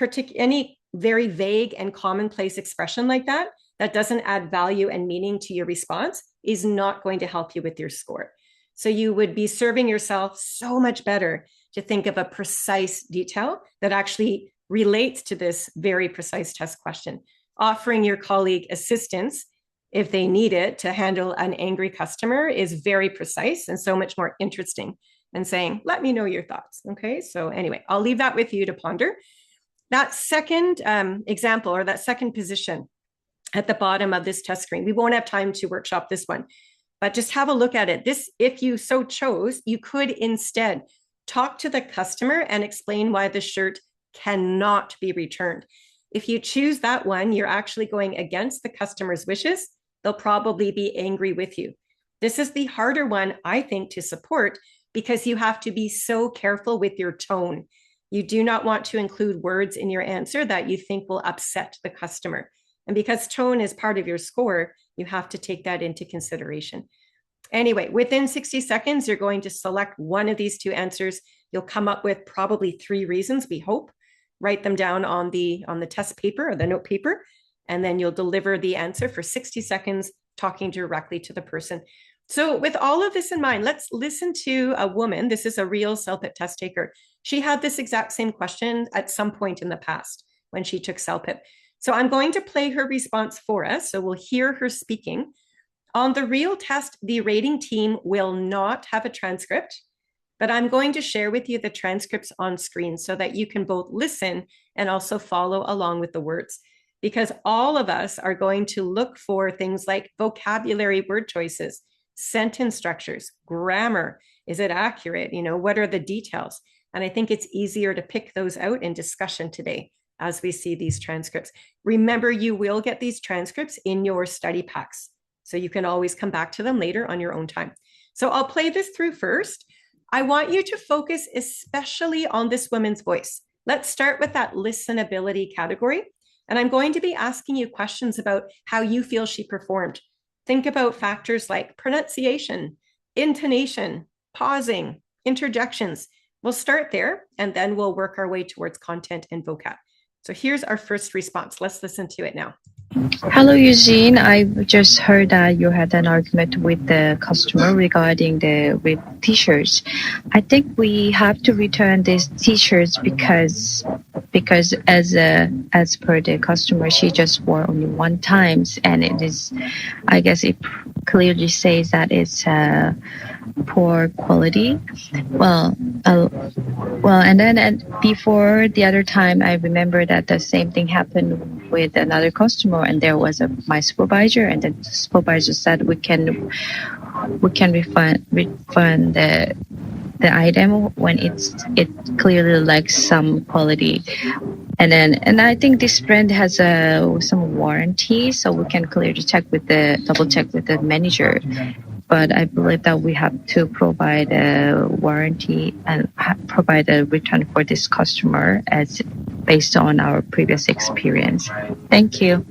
very vague and commonplace expression like that doesn't add value and meaning to your response is not going to help you with your score. So you would be serving yourself so much better to think of a precise detail that actually relates to this very precise test question. Offering your colleague assistance if they need it to handle an angry customer is very precise and so much more interesting than saying, let me know your thoughts. Okay, so anyway, I'll leave that with you to ponder. That second example or that second position at the bottom of this test screen, we won't have time to workshop this one, but just have a look at it. This, if you so chose, you could instead talk to the customer and explain why the shirt cannot be returned. If you choose that one, you're actually going against the customer's wishes. They'll probably be angry with you. This is the harder one, I think, to support because you have to be so careful with your tone. You do not want to include words in your answer that you think will upset the customer. And because tone is part of your score, you have to take that into consideration. Anyway, within 60 seconds, you're going to select one of these two answers. You'll come up with probably 3 reasons, we hope. Write them down on the test paper or the note paper, and then you'll deliver the answer for 60 seconds, talking directly to the person. So with all of this in mind, let's listen to a woman. This is a real CELPIP test taker. She had this exact same question at some point in the past when she took CELPIP. So I'm going to play her response for us. So we'll hear her speaking. On the real test, the rating team will not have a transcript, but I'm going to share with you the transcripts on screen so that you can both listen and also follow along with the words, because all of us are going to look for things like vocabulary word choices, sentence structures, grammar. Is it accurate? What are the details? And I think it's easier to pick those out in discussion today as we see these transcripts. Remember, you will get these transcripts in your study packs, so you can always come back to them later on your own time. So I'll play this through first. I want you to focus especially on this woman's voice. Let's start with that listenability category. And I'm going to be asking you questions about how you feel she performed. Think about factors like pronunciation, intonation, pausing, interjections. We'll start there, and then we'll work our way towards content and vocab. So here's our first response. Let's listen to it now. Hello, Eugene. I just heard that you had an argument with the customer regarding with t-shirts. I think we have to return these t-shirts because as per the customer, she just wore only one times, and it is, I guess it clearly says that it's poor quality. And before the other time, I remember that the same thing happened with another customer, and there was my supervisor, and the supervisor said we can refund the item when it clearly lacks some quality. And I think this brand has some warranty, so we can clearly double check with the manager. But I believe that we have to provide a warranty and provide a return for this customer as based on our previous experience. Thank you.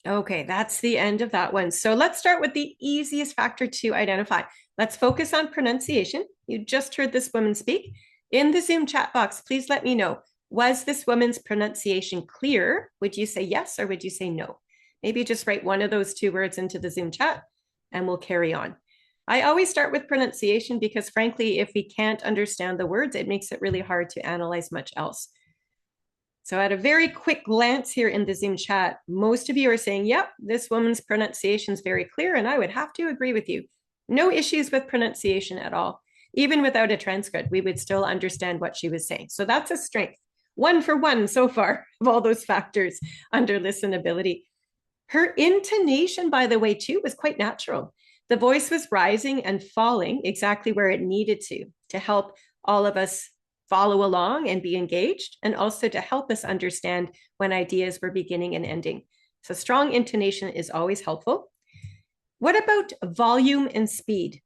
Okay, that's the end of that one. So let's start with the easiest factor to identify. Let's focus on pronunciation. You just heard this woman speak. In the Zoom chat box, please let me know, was this woman's pronunciation clear? Would you say yes or would you say no? Maybe just write one of those 2 words into the Zoom chat and we'll carry on. I always start with pronunciation because frankly, if we can't understand the words, it makes it really hard to analyze much else. So at a very quick glance here in the Zoom chat, most of you are saying, yep, this woman's pronunciation is very clear, and I would have to agree with you. No issues with pronunciation at all. Even without a transcript, we would still understand what she was saying. So that's a strength. 1 for 1 so far of all those factors under listenability. Her intonation, by the way, too, was quite natural. The voice was rising and falling exactly where it needed to help all of us follow along and be engaged, and also to help us understand when ideas were beginning and ending. So strong intonation is always helpful. What about volume and speed?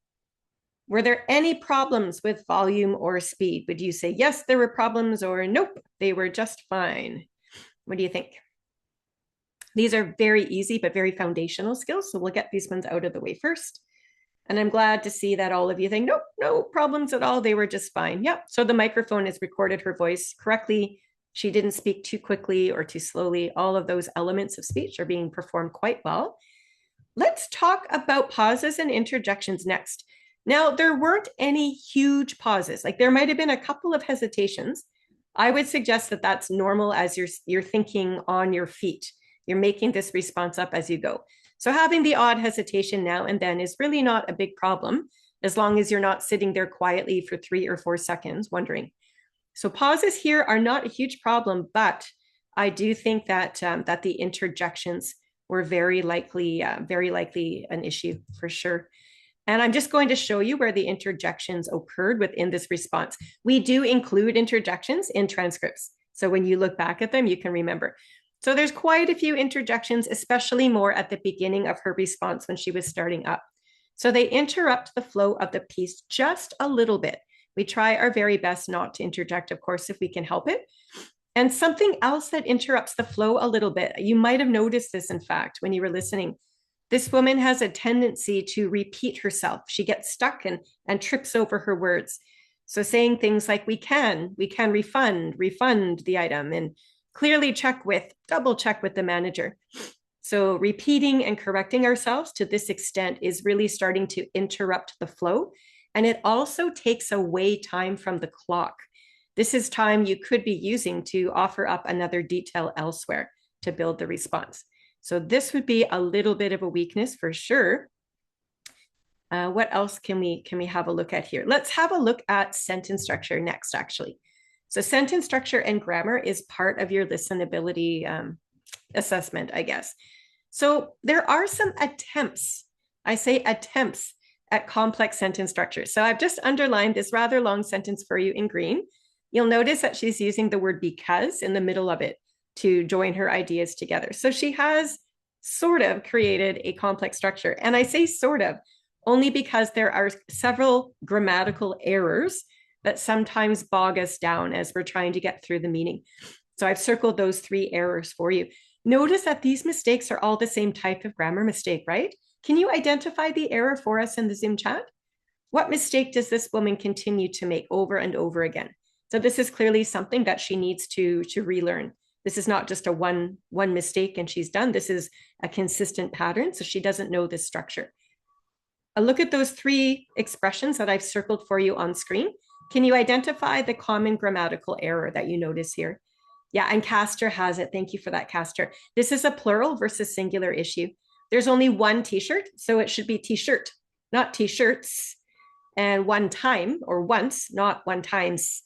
Were there any problems with volume or speed? Would you say, yes, there were problems, or nope, they were just fine? What do you think? These are very easy, but very foundational skills. So we'll get these ones out of the way first. And I'm glad to see that all of you think, nope, no problems at all. They were just fine. Yep. So the microphone has recorded her voice correctly. She didn't speak too quickly or too slowly. All of those elements of speech are being performed quite well. Let's talk about pauses and interjections next. Now, there weren't any huge pauses. Like there might have been a couple of hesitations. I would suggest that that's normal as you're thinking on your feet. You're making this response up as you go. So having the odd hesitation now and then is really not a big problem, as long as you're not sitting there quietly for 3 or 4 seconds wondering. So pauses here are not a huge problem, but I do think that that the interjections were very likely an issue for sure. And I'm just going to show you where the interjections occurred within this response. We do include interjections in transcripts. So when you look back at them, you can remember. So there's quite a few interjections, especially more at the beginning of her response when she was starting up. So they interrupt the flow of the piece just a little bit. We try our very best not to interject, of course, if we can help it. And something else that interrupts the flow a little bit, you might have noticed this, in fact, when you were listening. This woman has a tendency to repeat herself. She gets stuck and trips over her words. So saying things like, we can refund the item, and clearly double check with the manager. So repeating and correcting ourselves to this extent is really starting to interrupt the flow. And it also takes away time from the clock. This is time you could be using to offer up another detail elsewhere to build the response. So this would be a little bit of a weakness for sure. What else can we have a look at here? Let's have a look at sentence structure next, actually. So sentence structure and grammar is part of your listenability assessment, I guess. So there are some attempts, I say attempts, at complex sentence structure. So I've just underlined this rather long sentence for you in green. You'll notice that she's using the word because in the middle of it to join her ideas together. So she has sort of created a complex structure. And I say sort of only because there are several grammatical errors that sometimes bog us down as we're trying to get through the meaning. So I've circled those 3 errors for you. Notice that these mistakes are all the same type of grammar mistake, right? Can you identify the error for us in the Zoom chat? What mistake does this woman continue to make over and over again? So this is clearly something that she needs to relearn. This is not just a one mistake and she's done. This is a consistent pattern, so she doesn't know this structure. A look at those 3 expressions that I've circled for you on screen. Can you identify the common grammatical error that you notice here? Yeah, and Castor has it. Thank you for that, Castor. This is a plural versus singular issue. There's only one t-shirt, so it should be t-shirt, not t-shirts. And one time or once, not one times.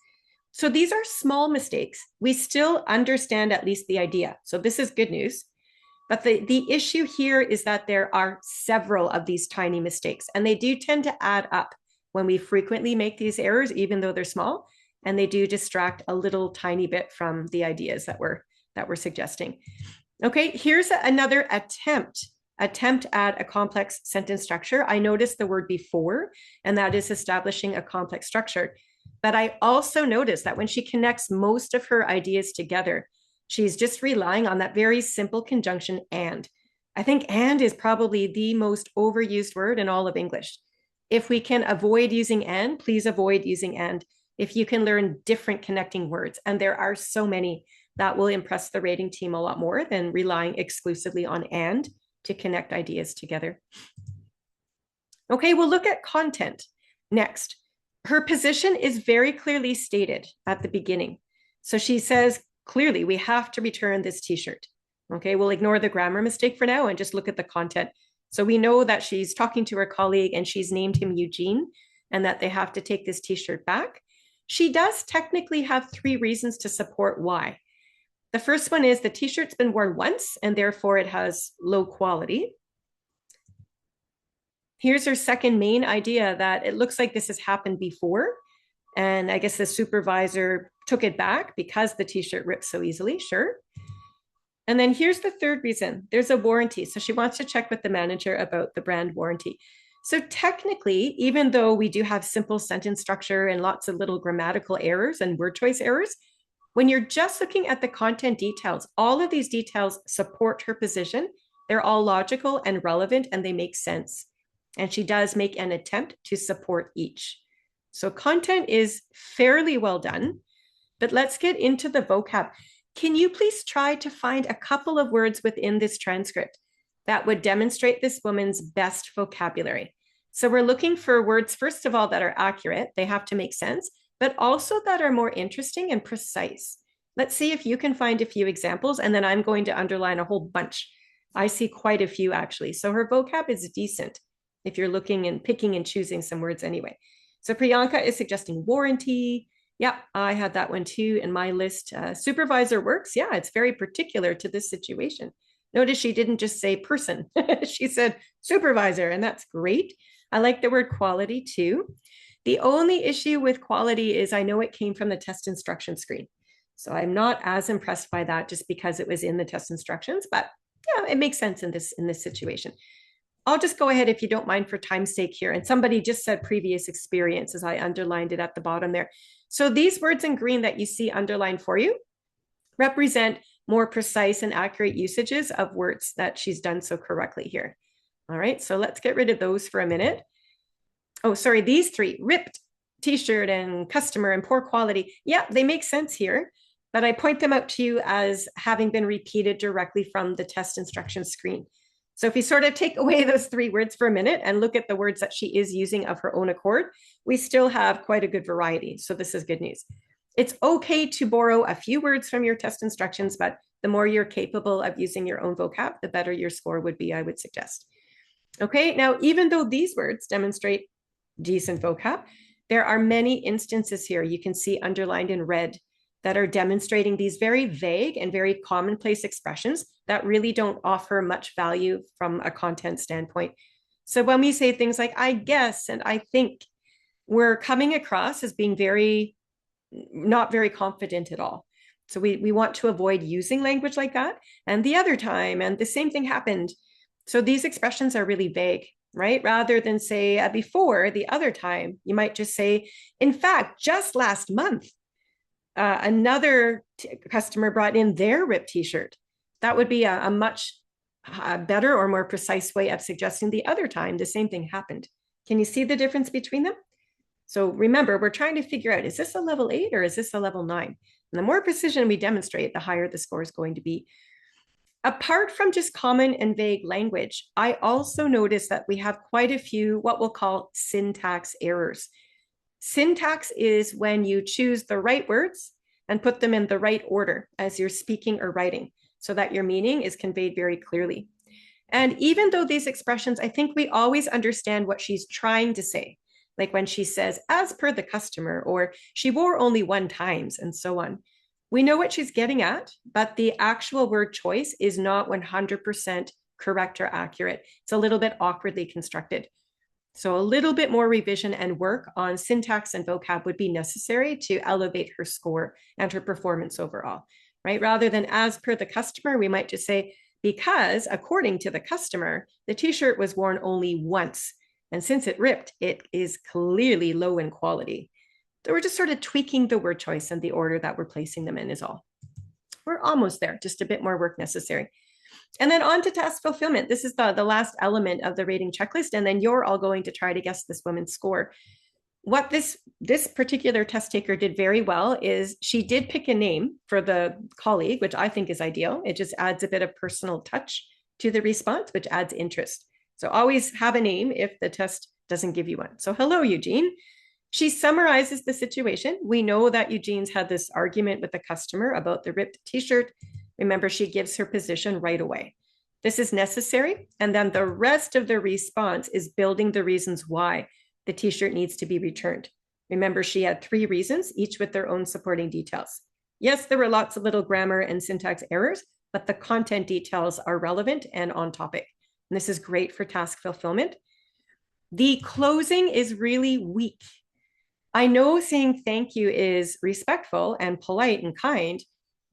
So these are small mistakes. We still understand at least the idea. So this is good news. But the issue here is that there are several of these tiny mistakes, and they do tend to add up when we frequently make these errors, even though they're small, and they do distract a little tiny bit from the ideas that we're suggesting. Okay, here's another attempt at a complex sentence structure. I noticed the word before, and that is establishing a complex structure. But I also noticed that when she connects most of her ideas together, she's just relying on that very simple conjunction and. I think and is probably the most overused word in all of English. If we can avoid using and, please avoid using and. If you can learn different connecting words, and there are so many, that will impress the rating team a lot more than relying exclusively on and to connect ideas together. Okay, we'll look at content next. Her position is very clearly stated at the beginning. So she says, clearly, we have to return this t-shirt. Okay, we'll ignore the grammar mistake for now and just look at the content. So we know that she's talking to her colleague and she's named him Eugene and that they have to take this t-shirt back. She does technically have 3 reasons to support why. The first one is the t-shirt's been worn once and therefore it has low quality. Here's her second main idea, that it looks like this has happened before. And I guess the supervisor took it back because the t-shirt rips so easily, sure. And then here's the third reason. There's a warranty. So she wants to check with the manager about the brand warranty. So technically, even though we do have simple sentence structure and lots of little grammatical errors and word choice errors, when you're just looking at the content details, all of these details support her position. They're all logical and relevant and they make sense. And she does make an attempt to support each. So content is fairly well done, but let's get into the vocab. Can you please try to find a couple of words within this transcript that would demonstrate this woman's best vocabulary? So we're looking for words, first of all, that are accurate. They have to make sense, but also that are more interesting and precise. Let's see if you can find a few examples, and then I'm going to underline a whole bunch. I see quite a few actually. So her vocab is decent if you're looking and picking and choosing some words anyway. So Priyanka is suggesting warranty. Yeah, I had that one too in my list. Supervisor works. Yeah, it's very particular to this situation. Notice she didn't just say person. She said supervisor, and that's great. I like the word quality too. The only issue with quality is I know it came from the test instruction screen. So I'm not as impressed by that just because it was in the test instructions, but yeah, it makes sense in this situation. I'll just go ahead if you don't mind for time's sake here. And somebody just said previous experience as I underlined it at the bottom there. So these words in green that you see underlined for you represent more precise and accurate usages of words that she's done so correctly here. All right, so let's get rid of those for a minute. Oh, sorry, these 3, ripped, t-shirt and customer and poor quality. Yeah, they make sense here, but I point them out to you as having been repeated directly from the test instruction screen. So if you sort of take away those 3 words for a minute and look at the words that she is using of her own accord, we still have quite a good variety. So this is good news. It's okay to borrow a few words from your test instructions, but the more you're capable of using your own vocab, the better your score would be, I would suggest. Okay, now, even though these words demonstrate decent vocab, there are many instances here you can see underlined in red that are demonstrating these very vague and very commonplace expressions that really don't offer much value from a content standpoint. So when we say things like I guess and I think, we're coming across as being not very confident at all. So we want to avoid using language like that. And the other time, and the same thing happened. So these expressions are really vague, right? Rather than say before, the other time, you might just say, in fact, just last month, another customer brought in their ripped t-shirt. That would be a much better or more precise way of suggesting the other time the same thing happened. Can you see the difference between them? So remember, we're trying to figure out, is this a level 8 or is this a level 9? And the more precision we demonstrate, the higher the score is going to be. Apart from just common and vague language, I also noticed that we have quite a few what we'll call syntax errors. Syntax is when you choose the right words and put them in the right order as you're speaking or writing so that your meaning is conveyed very clearly. And even though these expressions, I think we always understand what she's trying to say, like when she says, as per the customer, or she wore only 1 times, and so on. We know what she's getting at, but the actual word choice is not 100% correct or accurate. It's a little bit awkwardly constructed. So a little bit more revision and work on syntax and vocab would be necessary to elevate her score and her performance overall, right? Rather than as per the customer, we might just say, because according to the customer, the t-shirt was worn only once. And since it ripped, it is clearly low in quality. So we're just sort of tweaking the word choice and the order that we're placing them in is all. We're almost there, just a bit more work necessary. And then on to task fulfillment. This is the last element of the rating checklist. And then you're all going to try to guess this woman's score. What this particular test taker did very well is she did pick a name for the colleague, which I think is ideal. It just adds a bit of personal touch to the response, which adds interest. So always have a name if the test doesn't give you one. So hello, Eugene. She summarizes the situation. We know that Eugene's had this argument with the customer about the ripped t-shirt. Remember, she gives her position right away. This is necessary. And then the rest of the response is building the reasons why the t-shirt needs to be returned. Remember, she had 3 reasons, each with their own supporting details. Yes, there were lots of little grammar and syntax errors, but the content details are relevant and on topic. And this is great for task fulfillment. The closing is really weak. I know saying thank you is respectful and polite and kind,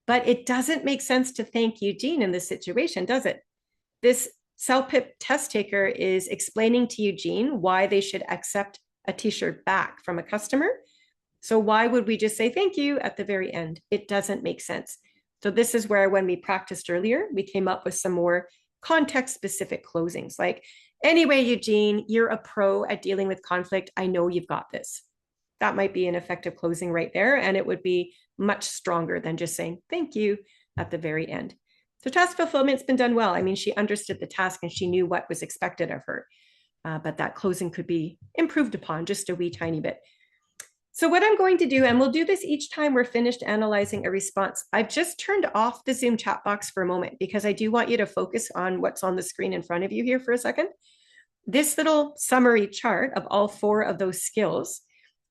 but it doesn't make sense to thank Eugene in this situation, does it? This CELPIP test taker is explaining to Eugene why they should accept a t-shirt back from a customer. So why would we just say thank you at the very end? It doesn't make sense. So this is where, when we practiced earlier, we came up with some more context-specific closings, like, anyway, Eugene, you're a pro at dealing with conflict. I know you've got this. That might be an effective closing right there, and it would be much stronger than just saying thank you at the very end. So task fulfillment's been done well. I mean, she understood the task and she knew what was expected of her, but that closing could be improved upon just a wee tiny bit. So what I'm going to do, and we'll do this each time we're finished analyzing a response, I've just turned off the Zoom chat box for a moment because I do want you to focus on what's on the screen in front of you here for a second. This little summary chart of all 4 of those skills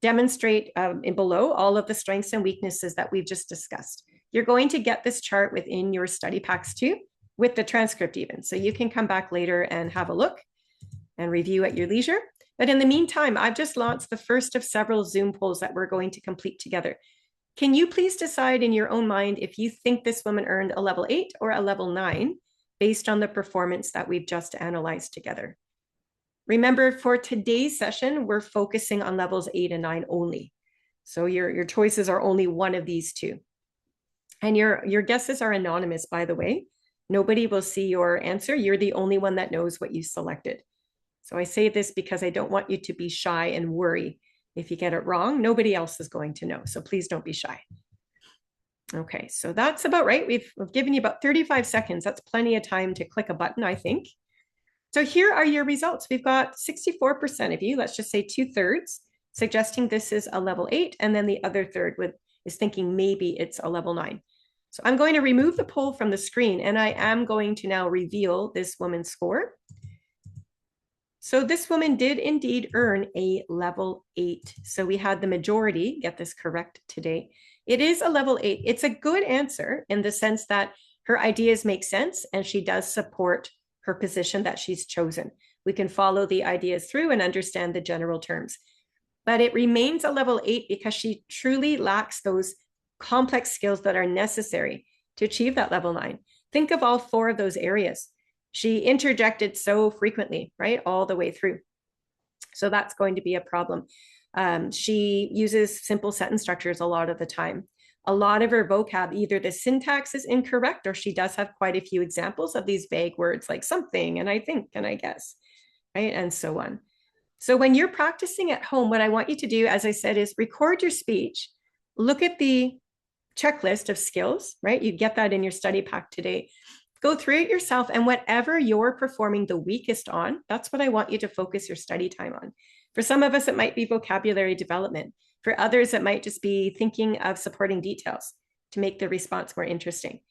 demonstrate in below all of the strengths and weaknesses that we've just discussed. You're going to get this chart within your study packs too, with the transcript even. So you can come back later and have a look and review at your leisure. But in the meantime, I've just launched the first of several Zoom polls that we're going to complete together. Can you please decide in your own mind if you think this woman earned a level 8 or a level 9 based on the performance that we've just analyzed together? Remember, for today's session, we're focusing on levels 8 and 9 only. So your choices are only one of these 2. And your guesses are anonymous, by the way. Nobody will see your answer. You're the only one that knows what you selected. So I say this because I don't want you to be shy and worry. If you get it wrong, nobody else is going to know. So please don't be shy. Okay, so that's about right. We've given you about 35 seconds. That's plenty of time to click a button, I think. So here are your results. We've got 64% of you, let's just say 2/3, suggesting this is a level 8, and then the other third is thinking maybe it's a level 9. So I'm going to remove the poll from the screen, and I am going to now reveal this woman's score. So this woman did indeed earn a level 8. So we had the majority get this correct today. It is a level 8. It's a good answer in the sense that her ideas make sense and she does support her position that she's chosen. We can follow the ideas through and understand the general terms. But it remains a level 8 because she truly lacks those complex skills that are necessary to achieve that level 9. Think of all 4 of those areas. She interjected so frequently, right, all the way through. So that's going to be a problem. She uses simple sentence structures a lot of the time. A lot of her vocab, either the syntax is incorrect or she does have quite a few examples of these vague words like something and I think and I guess, right, and so on. So when you're practicing at home, what I want you to do, as I said, is record your speech, look at the checklist of skills, right? You get that in your study pack today. Go through it yourself, and whatever you're performing the weakest on, that's what I want you to focus your study time on. For some of us, it might be vocabulary development. For others, it might just be thinking of supporting details to make the response more interesting.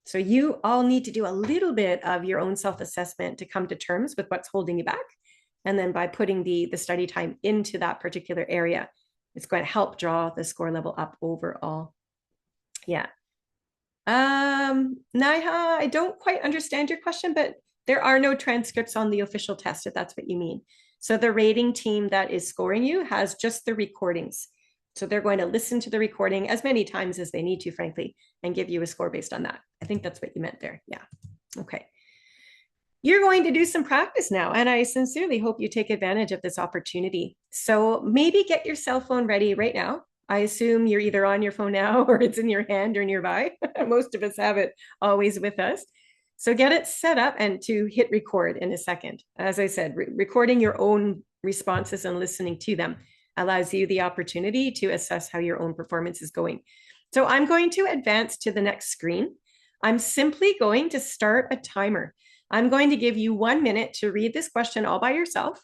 So you all need to do a little bit of your own self-assessment to come to terms with what's holding you back. And then by putting the study time into that particular area, it's going to help draw the score level up overall. Yeah. Naiha, I don't quite understand your question, but there are no transcripts on the official test, if that's what you mean. So the rating team that is scoring you has just the recordings. So they're going to listen to the recording as many times as they need to, frankly, and give you a score based on that. I think that's what you meant there. Yeah. Okay. You're going to do some practice now, and I sincerely hope you take advantage of this opportunity. So maybe get your cell phone ready right now. I assume you're either on your phone now or it's in your hand or nearby. Most of us have it always with us. So get it set up and to hit record in a second. As I said, recording your own responses and listening to them allows you the opportunity to assess how your own performance is going. So I'm going to advance to the next screen. I'm simply going to start a timer. I'm going to give you 1 minute to read this question all by yourself.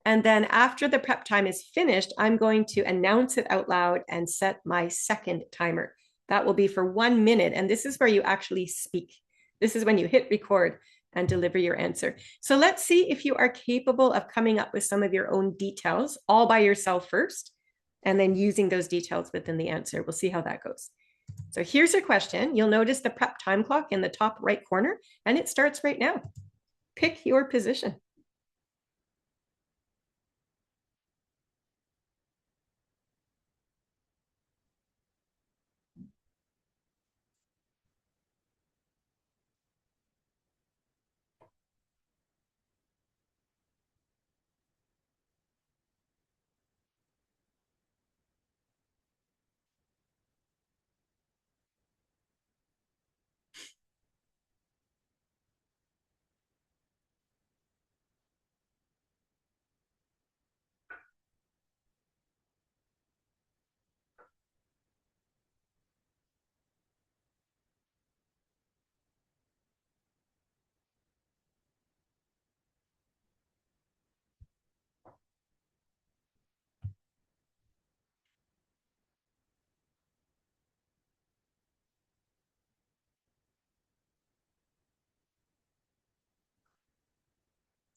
And then after the prep time is finished, I'm going to announce it out loud and set my second timer. That will be for 1 minute. And this is where you actually speak. This is when you hit record. and deliver your answer. So let's see if you are capable of coming up with some of your own details all by yourself first, and then using those details within the answer. We'll see how that goes. So here's a question. You'll notice the prep time clock in the top right corner, and it starts right now. Pick your position.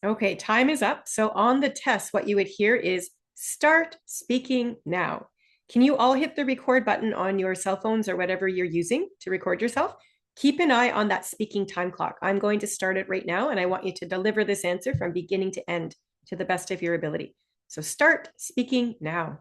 Okay, time is up. So on the test, what you would hear is start speaking now. Can you all hit the record button on your cell phones or whatever you're using to record yourself? Keep an eye on that speaking time clock. I'm going to start it right now, and I want you to deliver this answer from beginning to end to the best of your ability. So start speaking now.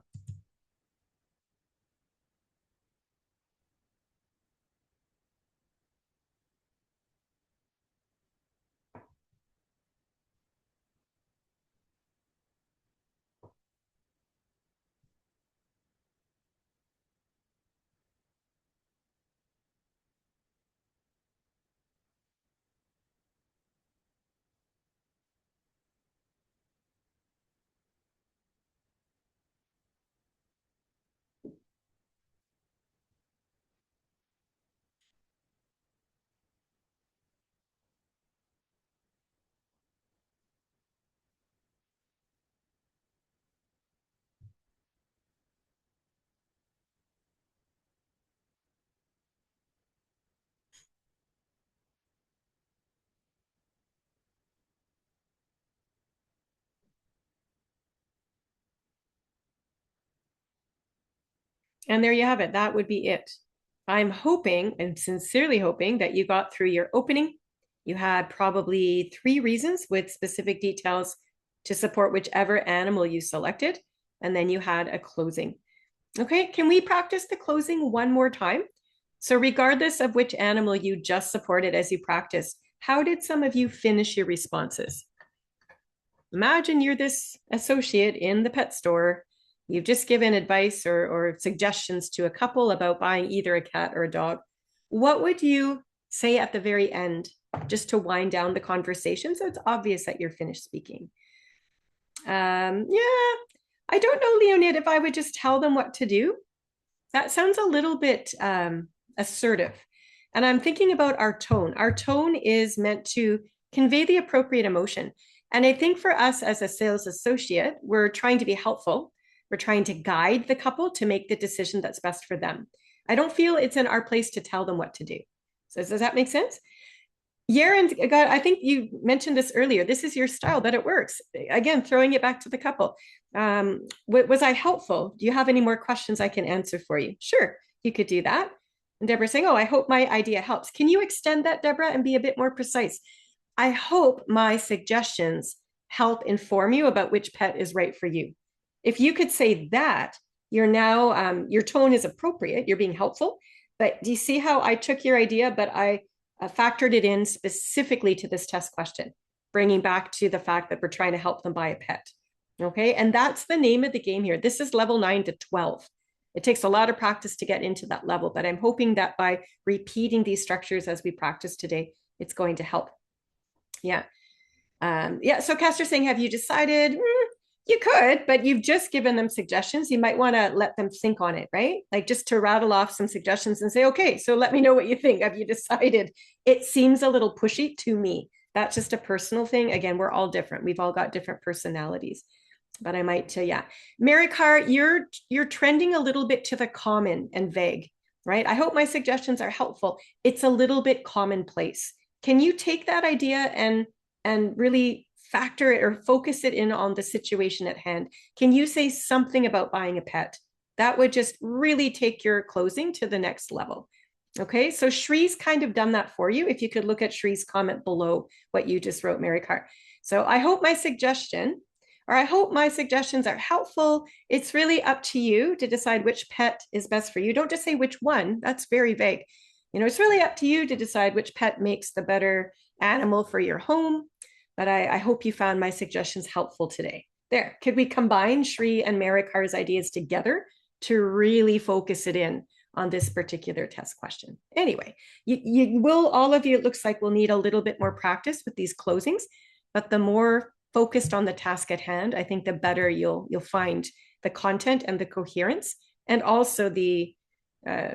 And there you have it. That would be it. I'm hoping and sincerely hoping that you got through your opening. You had probably 3 reasons with specific details to support whichever animal you selected. And then you had a closing. Okay, can we practice the closing one more time? So regardless of which animal you just supported as you practice, how did some of you finish your responses? Imagine you're this associate in the pet store. You've just given advice or suggestions to a couple about buying either a cat or a dog. What would you say at the very end, just to wind down the conversation so it's obvious that you're finished speaking? Yeah, I don't know, Leonid, if I would just tell them what to do. That sounds a little bit assertive. And I'm thinking about our tone. Our tone is meant to convey the appropriate emotion. And I think for us as a sales associate, we're trying to be helpful. We're trying to guide the couple to make the decision that's best for them. I don't feel it's in our place to tell them what to do. So does that make sense? Yaron, I think you mentioned this earlier. This is your style, but it works. Again, throwing it back to the couple. Was I helpful? Do you have any more questions I can answer for you? Sure, you could do that. And Deborah saying, oh, I hope my idea helps. Can you extend that, Deborah, and be a bit more precise? I hope my suggestions help inform you about which pet is right for you. If you could say that, you're now, your tone is appropriate. You're being helpful. But do you see how I took your idea, but I factored it in specifically to this test question, bringing back to the fact that we're trying to help them buy a pet. Okay, and that's the name of the game here. This is level 9 to 12. It takes a lot of practice to get into that level, but I'm hoping that by repeating these structures as we practice today, it's going to help. Yeah. So Caster saying, have you decided? You could, but you've just given them suggestions. You might want to let them think on it, right? Like just to rattle off some suggestions and say, okay, so let me know what you think. Have you decided? It seems a little pushy to me. That's just a personal thing. Again, we're all different. We've all got different personalities. But I might, yeah. Mary Carr, you're trending a little bit to the common and vague, right? I hope my suggestions are helpful. It's a little bit commonplace. can you take that idea and really factor it or focus it in on the situation at hand? Can you say something about buying a pet? That would just really take your closing to the next level. Okay, so Shree's kind of done that for you. If you could look at Shree's comment below what you just wrote, Mary Carr. So I hope my suggestions are helpful. It's really up to you to decide which pet is best for you. Don't just say which one. That's very vague. It's really up to you to decide which pet makes the better animal for your home. But I hope you found my suggestions helpful today. There, could we combine Shree and Mary Carr's ideas together to really focus it in on this particular test question? Anyway, all of you, it looks like, will need a little bit more practice with these closings, but the more focused on the task at hand, I think the better you'll find the content and the coherence, and also the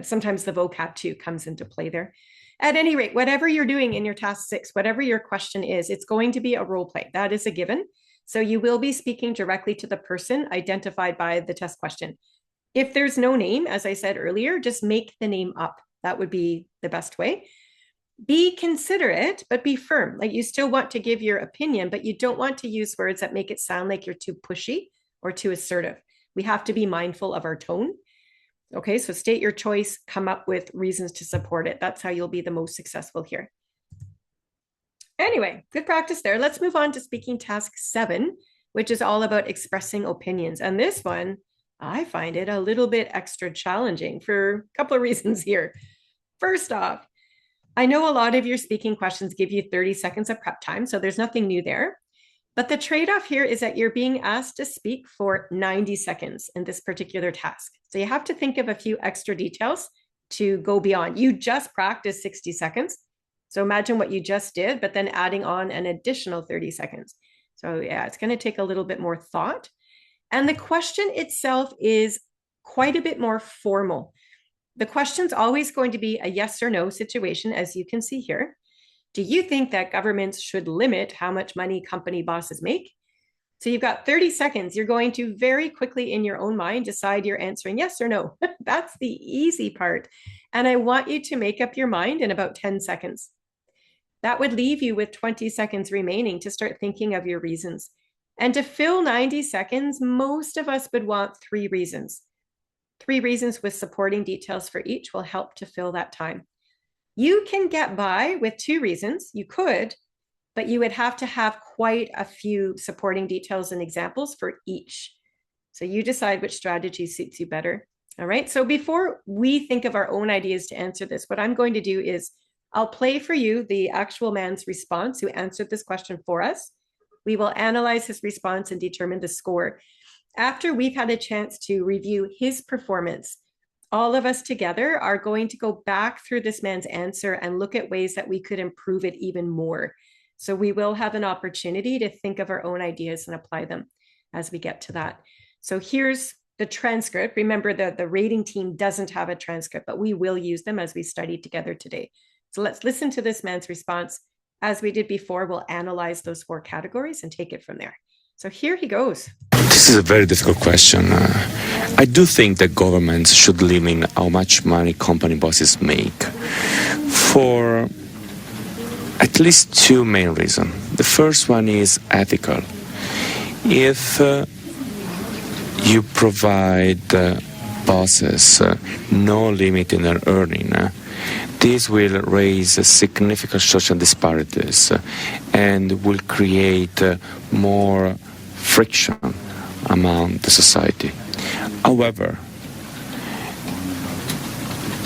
sometimes the vocab too comes into play there. At any rate, whatever you're doing in your task 6, whatever your question is, it's going to be a role play. That is a given. So you will be speaking directly to the person identified by the test question. If there's no name, as I said earlier, just make the name up. That would be the best way. Be considerate, but be firm. Like, you still want to give your opinion, but you don't want to use words that make it sound like you're too pushy or too assertive. We have to be mindful of our tone. Okay, so state your choice, come up with reasons to support it. That's how you'll be the most successful here. Anyway, good practice there. Let's move on to speaking task 7, which is all about expressing opinions. And this one, I find it a little bit extra challenging for a couple of reasons here. First off, I know a lot of your speaking questions give you 30 seconds of prep time, so there's nothing new there. But the trade-off here is that you're being asked to speak for 90 seconds in this particular task. So you have to think of a few extra details to go beyond. You just practiced 60 seconds. So imagine what you just did, but then adding on an additional 30 seconds. So yeah, it's going to take a little bit more thought. And the question itself is quite a bit more formal. The question's always going to be a yes or no situation, as you can see here. Do you think that governments should limit how much money company bosses make? So you've got 30 seconds. You're going to very quickly in your own mind decide you're answering yes or no. That's the easy part. And I want you to make up your mind in about 10 seconds. That would leave you with 20 seconds remaining to start thinking of your reasons. And to fill 90 seconds, most of us would want 3 reasons. 3 reasons with supporting details for each will help to fill that time. You can get by with 2 reasons. You could, but you would have to have quite a few supporting details and examples for each. So you decide which strategy suits you better. All right. So before we think of our own ideas to answer this, what I'm going to do is I'll play for you the actual man's response who answered this question for us. We will analyze his response and determine the score. After we've had a chance to review his performance, all of us together are going to go back through this man's answer and look at ways that we could improve it even more. So we will have an opportunity to think of our own ideas and apply them as we get to that. So here's the transcript. Remember that the rating team doesn't have a transcript, but we will use them as we study together today. So let's listen to this man's response. As we did before, we'll analyze those 4 categories and take it from there. So here he goes. This is a very difficult question. I do think that governments should limit how much money company bosses make for at least 2 main reasons. The first one is ethical. If you provide bosses no limit in their earning, this will raise significant social disparities and will create more friction among the society. However,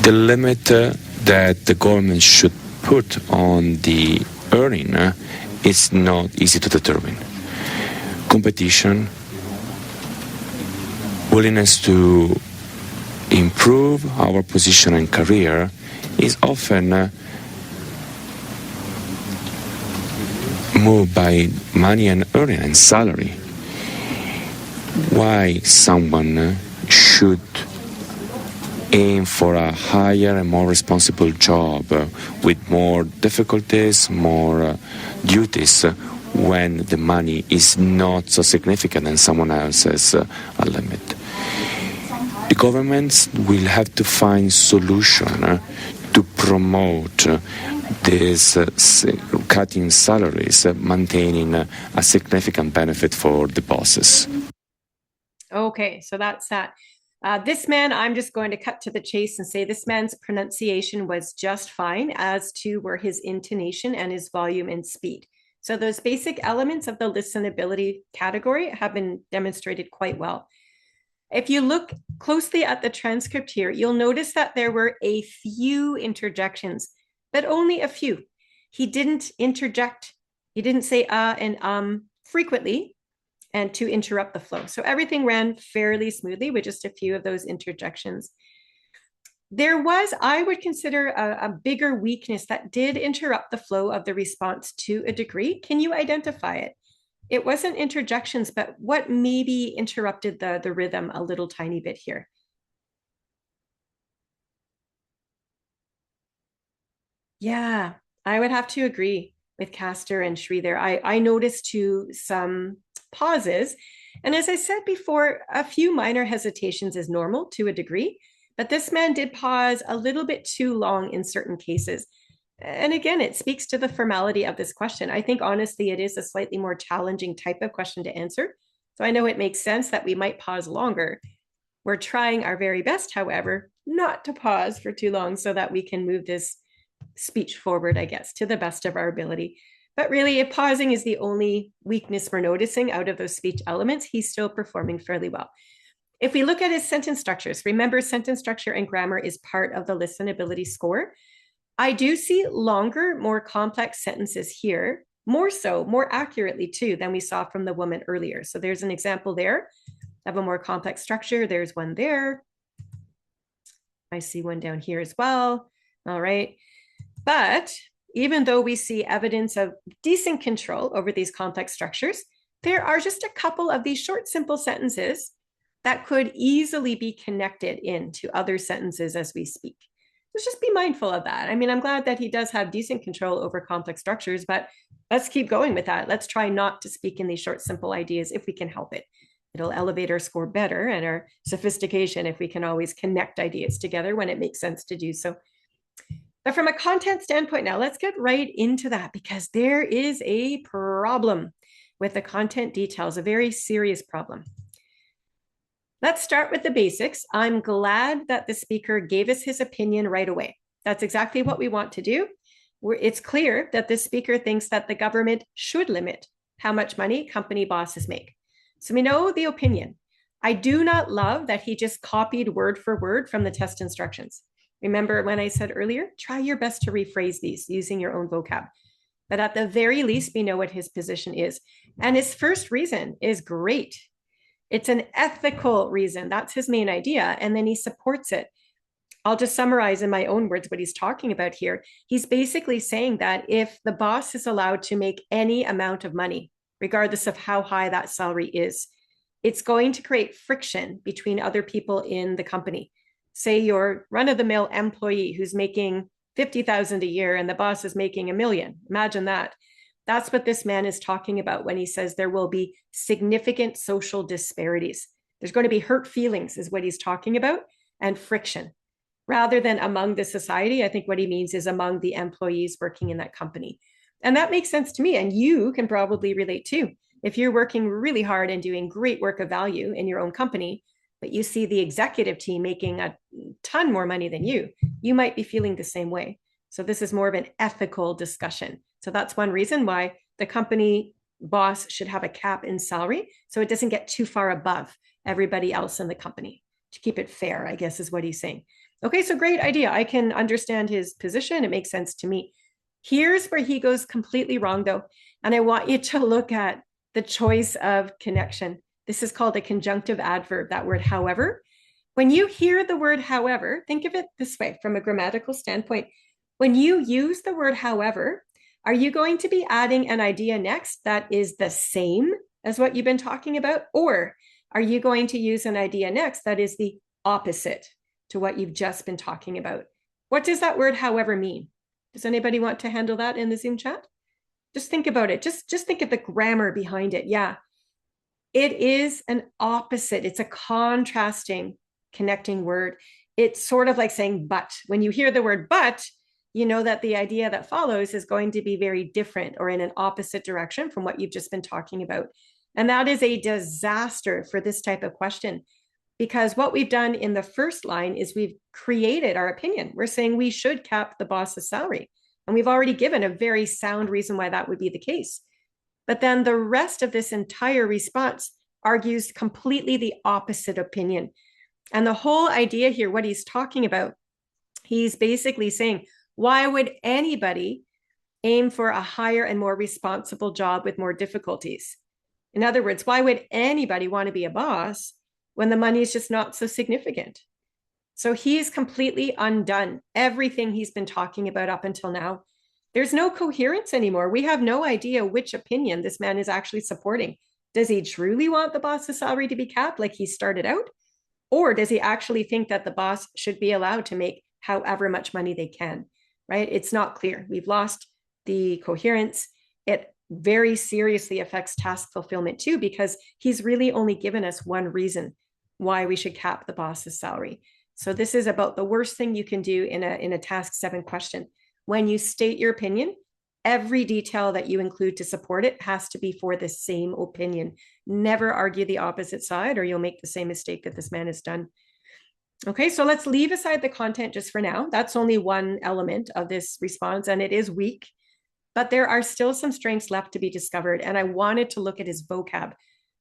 the limit that the government should put on the earning is not easy to determine. Competition, willingness to improve our position and career is often moved by money and earning and salary. Why someone should aim for a higher and more responsible job with more difficulties, more duties, when the money is not so significant and someone else has a limit. The governments will have to find solution to promote this cutting salaries, maintaining a significant benefit for the bosses. Okay, so that's that. This man, I'm just going to cut to the chase and say this man's pronunciation was just fine, as to were his intonation and his volume and speed. So those basic elements of the listenability category have been demonstrated quite well. If you look closely at the transcript here, you'll notice that there were a few interjections, but only a few. He didn't interject. He didn't say and frequently and to interrupt the flow. So everything ran fairly smoothly with just a few of those interjections. There was, I would consider, a bigger weakness that did interrupt the flow of the response to a degree. Can you identify it? It wasn't interjections, but what maybe interrupted the rhythm a little tiny bit here? Yeah, I would have to agree with Castor and Shri there. I noticed too some pauses. And as I said before, a few minor hesitations is normal to a degree, but this man did pause a little bit too long in certain cases. And again, it speaks to the formality of this question. I think honestly, it is a slightly more challenging type of question to answer. So I know it makes sense that we might pause longer. We're trying our very best, however, not to pause for too long so that we can move this speech forward, I guess, to the best of our ability. But really, if pausing is the only weakness we're noticing out of those speech elements, he's still performing fairly well. If we look at his sentence structures, remember sentence structure and grammar is part of the listenability score. I do see longer, more complex sentences here, more so, more accurately too, than we saw from the woman earlier. So there's an example there of a more complex structure. There's one there. I see one down here as well. All right. But even though we see evidence of decent control over these complex structures, there are just a couple of these short, simple sentences that could easily be connected into other sentences as we speak. Let's just be mindful of that. I mean, I'm glad that he does have decent control over complex structures, but let's keep going with that. Let's try not to speak in these short, simple ideas if we can help it. It'll elevate our score better and our sophistication if we can always connect ideas together when it makes sense to do so. But from a content standpoint now, let's get right into that because there is a problem with the content details, a very serious problem. Let's start with the basics. I'm glad that the speaker gave us his opinion right away. That's exactly what we want to do. It's clear that the speaker thinks that the government should limit how much money company bosses make. So we know the opinion. I do not love that he just copied word for word from the test instructions. Remember when I said earlier, try your best to rephrase these using your own vocab. But at the very least, we know what his position is. And his first reason is great. It's an ethical reason. That's his main idea. And then he supports it. I'll just summarize in my own words what he's talking about here. He's basically saying that if the boss is allowed to make any amount of money, regardless of how high that salary is, it's going to create friction between other people in the company. Say your run-of-the-mill employee who's making $50,000 a year and the boss is making $1 million. Imagine that. That's what this man is talking about when he says there will be significant social disparities. There's going to be hurt feelings is what he's talking about, and friction. Rather than among the society, I think what he means is among the employees working in that company. And that makes sense to me. And you can probably relate too. If you're working really hard and doing great work of value in your own company, but you see the executive team making a ton more money than you might be feeling the same way. So this is more of an ethical discussion. So that's one reason why the company boss should have a cap in salary, so it doesn't get too far above everybody else in the company. To keep it fair, I guess is what he's saying. Okay, so great idea. I can understand his position. It makes sense to me. Here's where he goes completely wrong though. And I want you to look at the choice of connection. This is called a conjunctive adverb, that word, however. When you hear the word however, think of it this way from a grammatical standpoint. When you use the word however, are you going to be adding an idea next that is the same as what you've been talking about? Or are you going to use an idea next that is the opposite to what you've just been talking about? What does that word however mean? Does anybody want to handle that in the Zoom chat? Just think about it. Just think of the grammar behind it. Yeah. It is an opposite. It's a contrasting, connecting word. It's sort of like saying but. When you hear the word but, you know that the idea that follows is going to be very different or in an opposite direction from what you've just been talking about. And that is a disaster for this type of question, because what we've done in the first line is we've created our opinion. We're saying we should cap the boss's salary. And we've already given a very sound reason why that would be the case. But then the rest of this entire response argues completely the opposite opinion. And the whole idea here, what he's talking about, he's basically saying, why would anybody aim for a higher and more responsible job with more difficulties? In other words, why would anybody want to be a boss when the money is just not so significant? So he's completely undone everything he's been talking about up until now. There's no coherence anymore. We have no idea which opinion this man is actually supporting. Does he truly want the boss's salary to be capped like he started out? Or does he actually think that the boss should be allowed to make however much money they can, right? It's not clear. We've lost the coherence. It very seriously affects task fulfillment too, because he's really only given us one reason why we should cap the boss's salary. So this is about the worst thing you can do in a task 7 question. When you state your opinion, every detail that you include to support it has to be for the same opinion. Never argue the opposite side or you'll make the same mistake that this man has done. Okay, so let's leave aside the content just for now. That's only one element of this response and it is weak, but there are still some strengths left to be discovered. And I wanted to look at his vocab.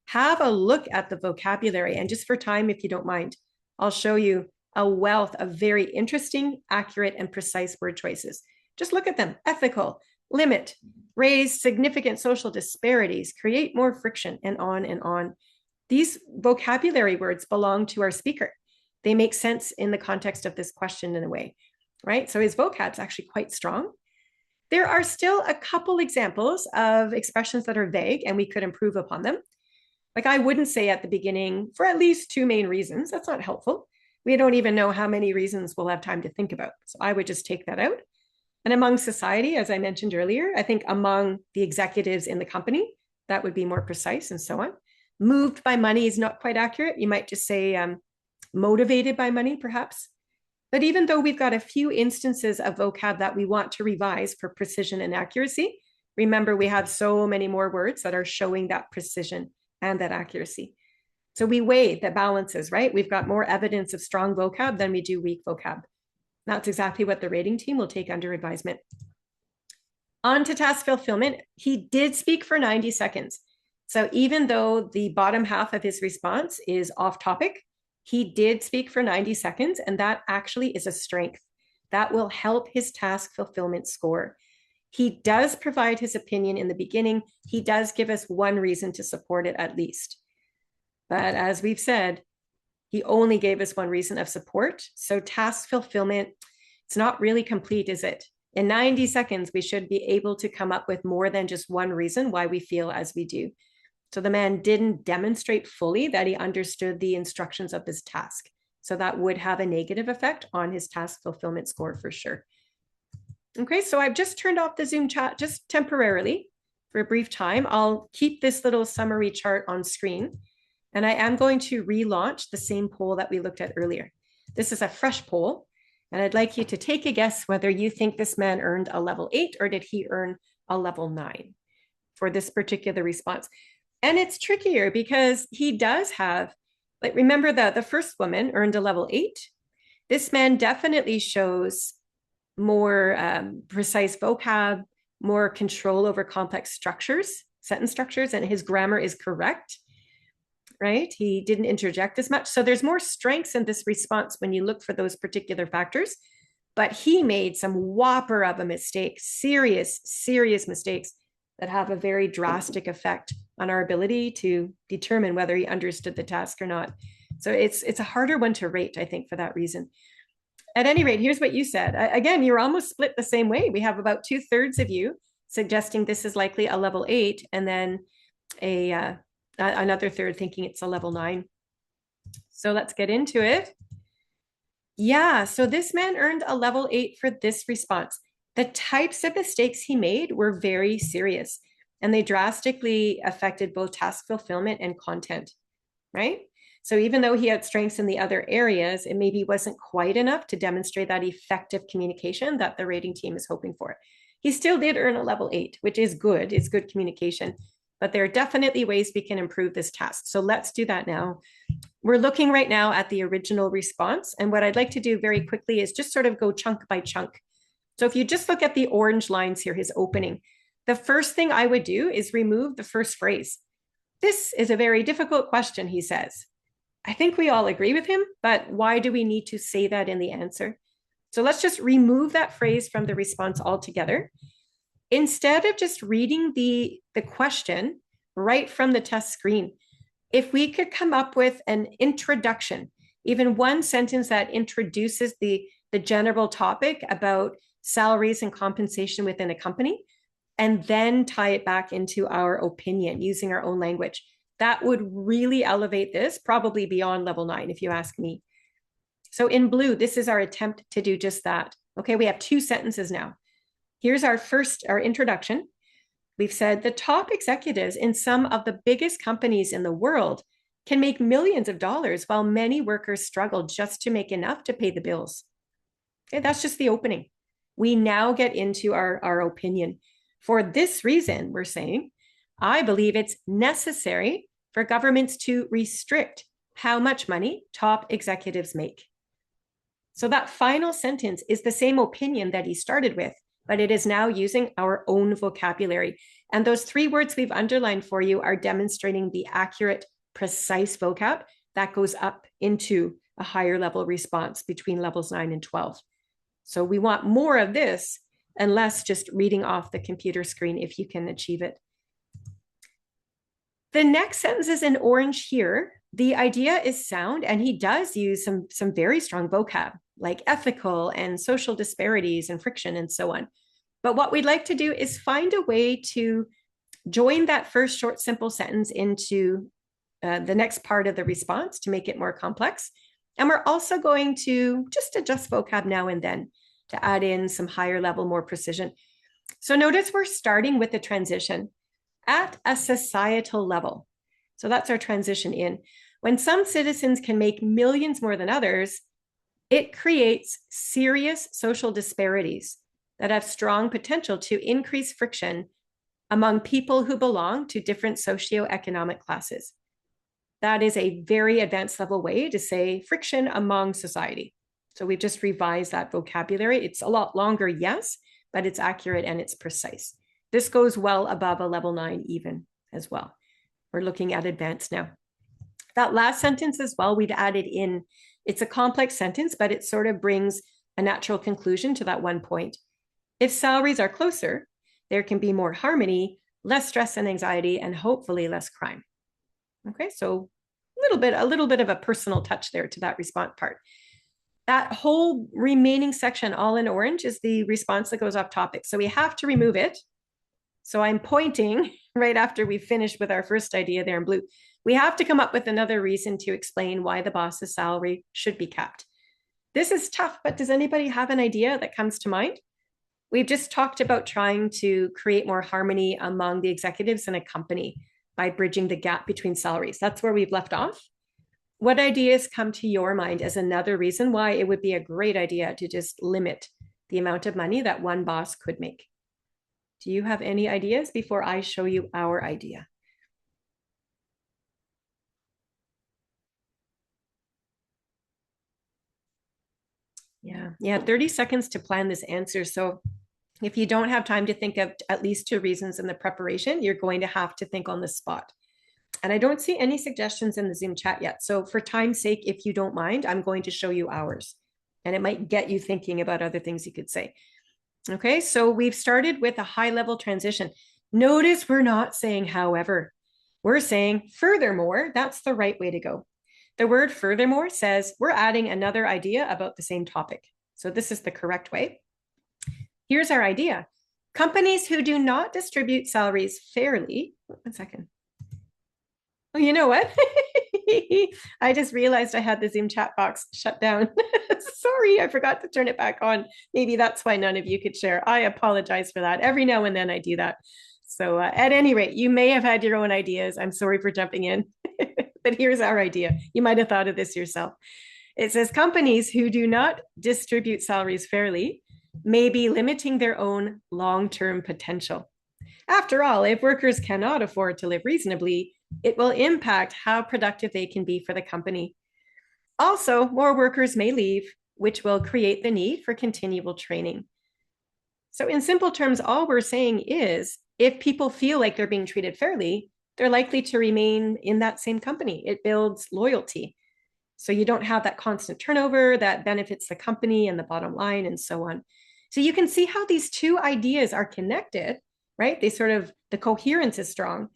Have a look at the vocabulary. And just for time, if you don't mind, I'll show you a wealth of very interesting, accurate, and precise word choices. Just look at them. Ethical, limit, raise significant social disparities, create more friction, and on and on. These vocabulary words belong to our speaker. They make sense in the context of this question in a way, right? So his vocab is actually quite strong. There are still a couple examples of expressions that are vague and we could improve upon them. Like I wouldn't say at the beginning for at least 2 main reasons. That's not helpful. We don't even know how many reasons we'll have time to think about. So I would just take that out. And among society, as I mentioned earlier, I think among the executives in the company, that would be more precise and so on. Moved by money is not quite accurate. You might just say motivated by money, perhaps. But even though we've got a few instances of vocab that we want to revise for precision and accuracy, remember we have so many more words that are showing that precision and that accuracy. So we weigh the balances, right? We've got more evidence of strong vocab than we do weak vocab. That's exactly what the rating team will take under advisement. On to task fulfillment. He did speak for 90 seconds. So even though the bottom half of his response is off topic, he did speak for 90 seconds, and that actually is a strength. That will help his task fulfillment score. He does provide his opinion in the beginning. He does give us one reason to support it at least. But as we've said, he only gave us one reason of support. So task fulfillment, it's not really complete, is it? In 90 seconds, we should be able to come up with more than just one reason why we feel as we do. So the man didn't demonstrate fully that he understood the instructions of his task. So that would have a negative effect on his task fulfillment score for sure. Okay, so I've just turned off the Zoom chat just temporarily for a brief time. I'll keep this little summary chart on screen. And I am going to relaunch the same poll that we looked at earlier. This is a fresh poll. And I'd like you to take a guess whether you think this man earned a level 8 or did he earn a level 9 for this particular response. And it's trickier because he does have, like, remember that the first woman earned a level 8. This man definitely shows more precise vocab, more control over complex structures, sentence structures, and his grammar is correct, right? He didn't interject as much. So there's more strengths in this response when you look for those particular factors. But he made some whopper of a mistake, serious mistakes that have a very drastic effect on our ability to determine whether he understood the task or not. So it's a harder one to rate, I think, for that reason. At any rate, here's what you said. Again, you're almost split the same way. We have about 2/3 of you suggesting this is likely a level 8, and then another third thinking it's a level 9. So let's get into it. Yeah, so this man earned a level 8 for this response. The types of mistakes he made were very serious, and they drastically affected both task fulfillment and content, right? So even though he had strengths in the other areas, it maybe wasn't quite enough to demonstrate that effective communication that the rating team is hoping for. He still did earn a level 8, which is good. It's good communication, but there are definitely ways we can improve this task. So let's do that now. We're looking right now at the original response. And what I'd like to do very quickly is just sort of go chunk by chunk. So if you just look at the orange lines here, his opening, the first thing I would do is remove the first phrase. This is a very difficult question, he says. I think we all agree with him, but why do we need to say that in the answer? So let's just remove that phrase from the response altogether. Instead of just reading the question right from the test screen, if we could come up with an introduction, even one sentence that introduces the general topic about salaries and compensation within a company, and then tie it back into our opinion using our own language, that would really elevate this, probably beyond level 9, if you ask me. So in blue, this is our attempt to do just that. Okay, we have 2 sentences now. Here's our introduction. We've said the top executives in some of the biggest companies in the world can make millions of dollars while many workers struggle just to make enough to pay the bills. Okay, that's just the opening. We now get into our opinion. For this reason, we're saying, I believe it's necessary for governments to restrict how much money top executives make. So that final sentence is the same opinion that he started with, but it is now using our own vocabulary. And those 3 words we've underlined for you are demonstrating the accurate, precise vocab that goes up into a higher level response between levels 9 and 12. So we want more of this and less just reading off the computer screen if you can achieve it. The next sentence is in orange here. The idea is sound, and he does use some very strong vocab, like ethical and social disparities and friction and so on. But what we'd like to do is find a way to join that first short, simple sentence into the next part of the response to make it more complex. And we're also going to just adjust vocab now and then to add in some higher level, more precision. So notice we're starting with the transition at a societal level. So that's our transition in. When some citizens can make millions more than others, it creates serious social disparities that have strong potential to increase friction among people who belong to different socioeconomic classes. That is a very advanced level way to say friction among society. So we've just revised that vocabulary. It's a lot longer, yes, but it's accurate and it's precise. This goes well above a level 9 even as well. We're looking at advanced now. That last sentence as well, we'd added in. It's a complex sentence, but it sort of brings a natural conclusion to that one point. If salaries are closer, there can be more harmony, less stress and anxiety, and hopefully less crime. Okay, so a little bit of a personal touch there to that response part. That whole remaining section, all in orange, is the response that goes off topic. So we have to remove it. So I'm pointing right after we finished with our first idea there in blue. We have to come up with another reason to explain why the boss's salary should be capped. This is tough, but does anybody have an idea that comes to mind? We've just talked about trying to create more harmony among the executives in a company by bridging the gap between salaries. That's where we've left off. What ideas come to your mind as another reason why it would be a great idea to just limit the amount of money that one boss could make? Do you have any ideas before I show you our idea? Yeah, 30 seconds to plan this answer. So if you don't have time to think of at least 2 reasons in the preparation, you're going to have to think on the spot. And I don't see any suggestions in the Zoom chat yet. So for time's sake, if you don't mind, I'm going to show you ours. And it might get you thinking about other things you could say. Okay, so we've started with a high-level transition. Notice we're not saying however. We're saying furthermore. That's the right way to go. The word furthermore says we're adding another idea about the same topic. So this is the correct way. Here's our idea. Companies who do not distribute salaries fairly. One second. Oh, you know what? I just realized I had the Zoom chat box shut down. Sorry, I forgot to turn it back on. Maybe that's why none of you could share. I apologize for that. Every now and then I do that. So at any rate, you may have had your own ideas. I'm sorry for jumping in. But here's our idea. You might have thought of this yourself. It says companies who do not distribute salaries fairly may be limiting their own long-term potential. After all, if workers cannot afford to live reasonably, it will impact how productive they can be for the company. Also, more workers may leave, which will create the need for continual training. So, in simple terms, all we're saying is if people feel like they're being treated fairly, they're likely to remain in that same company. It builds loyalty. So, you don't have that constant turnover that benefits the company and the bottom line and so on. So, you can see how these two ideas are connected, right? The coherence is strong.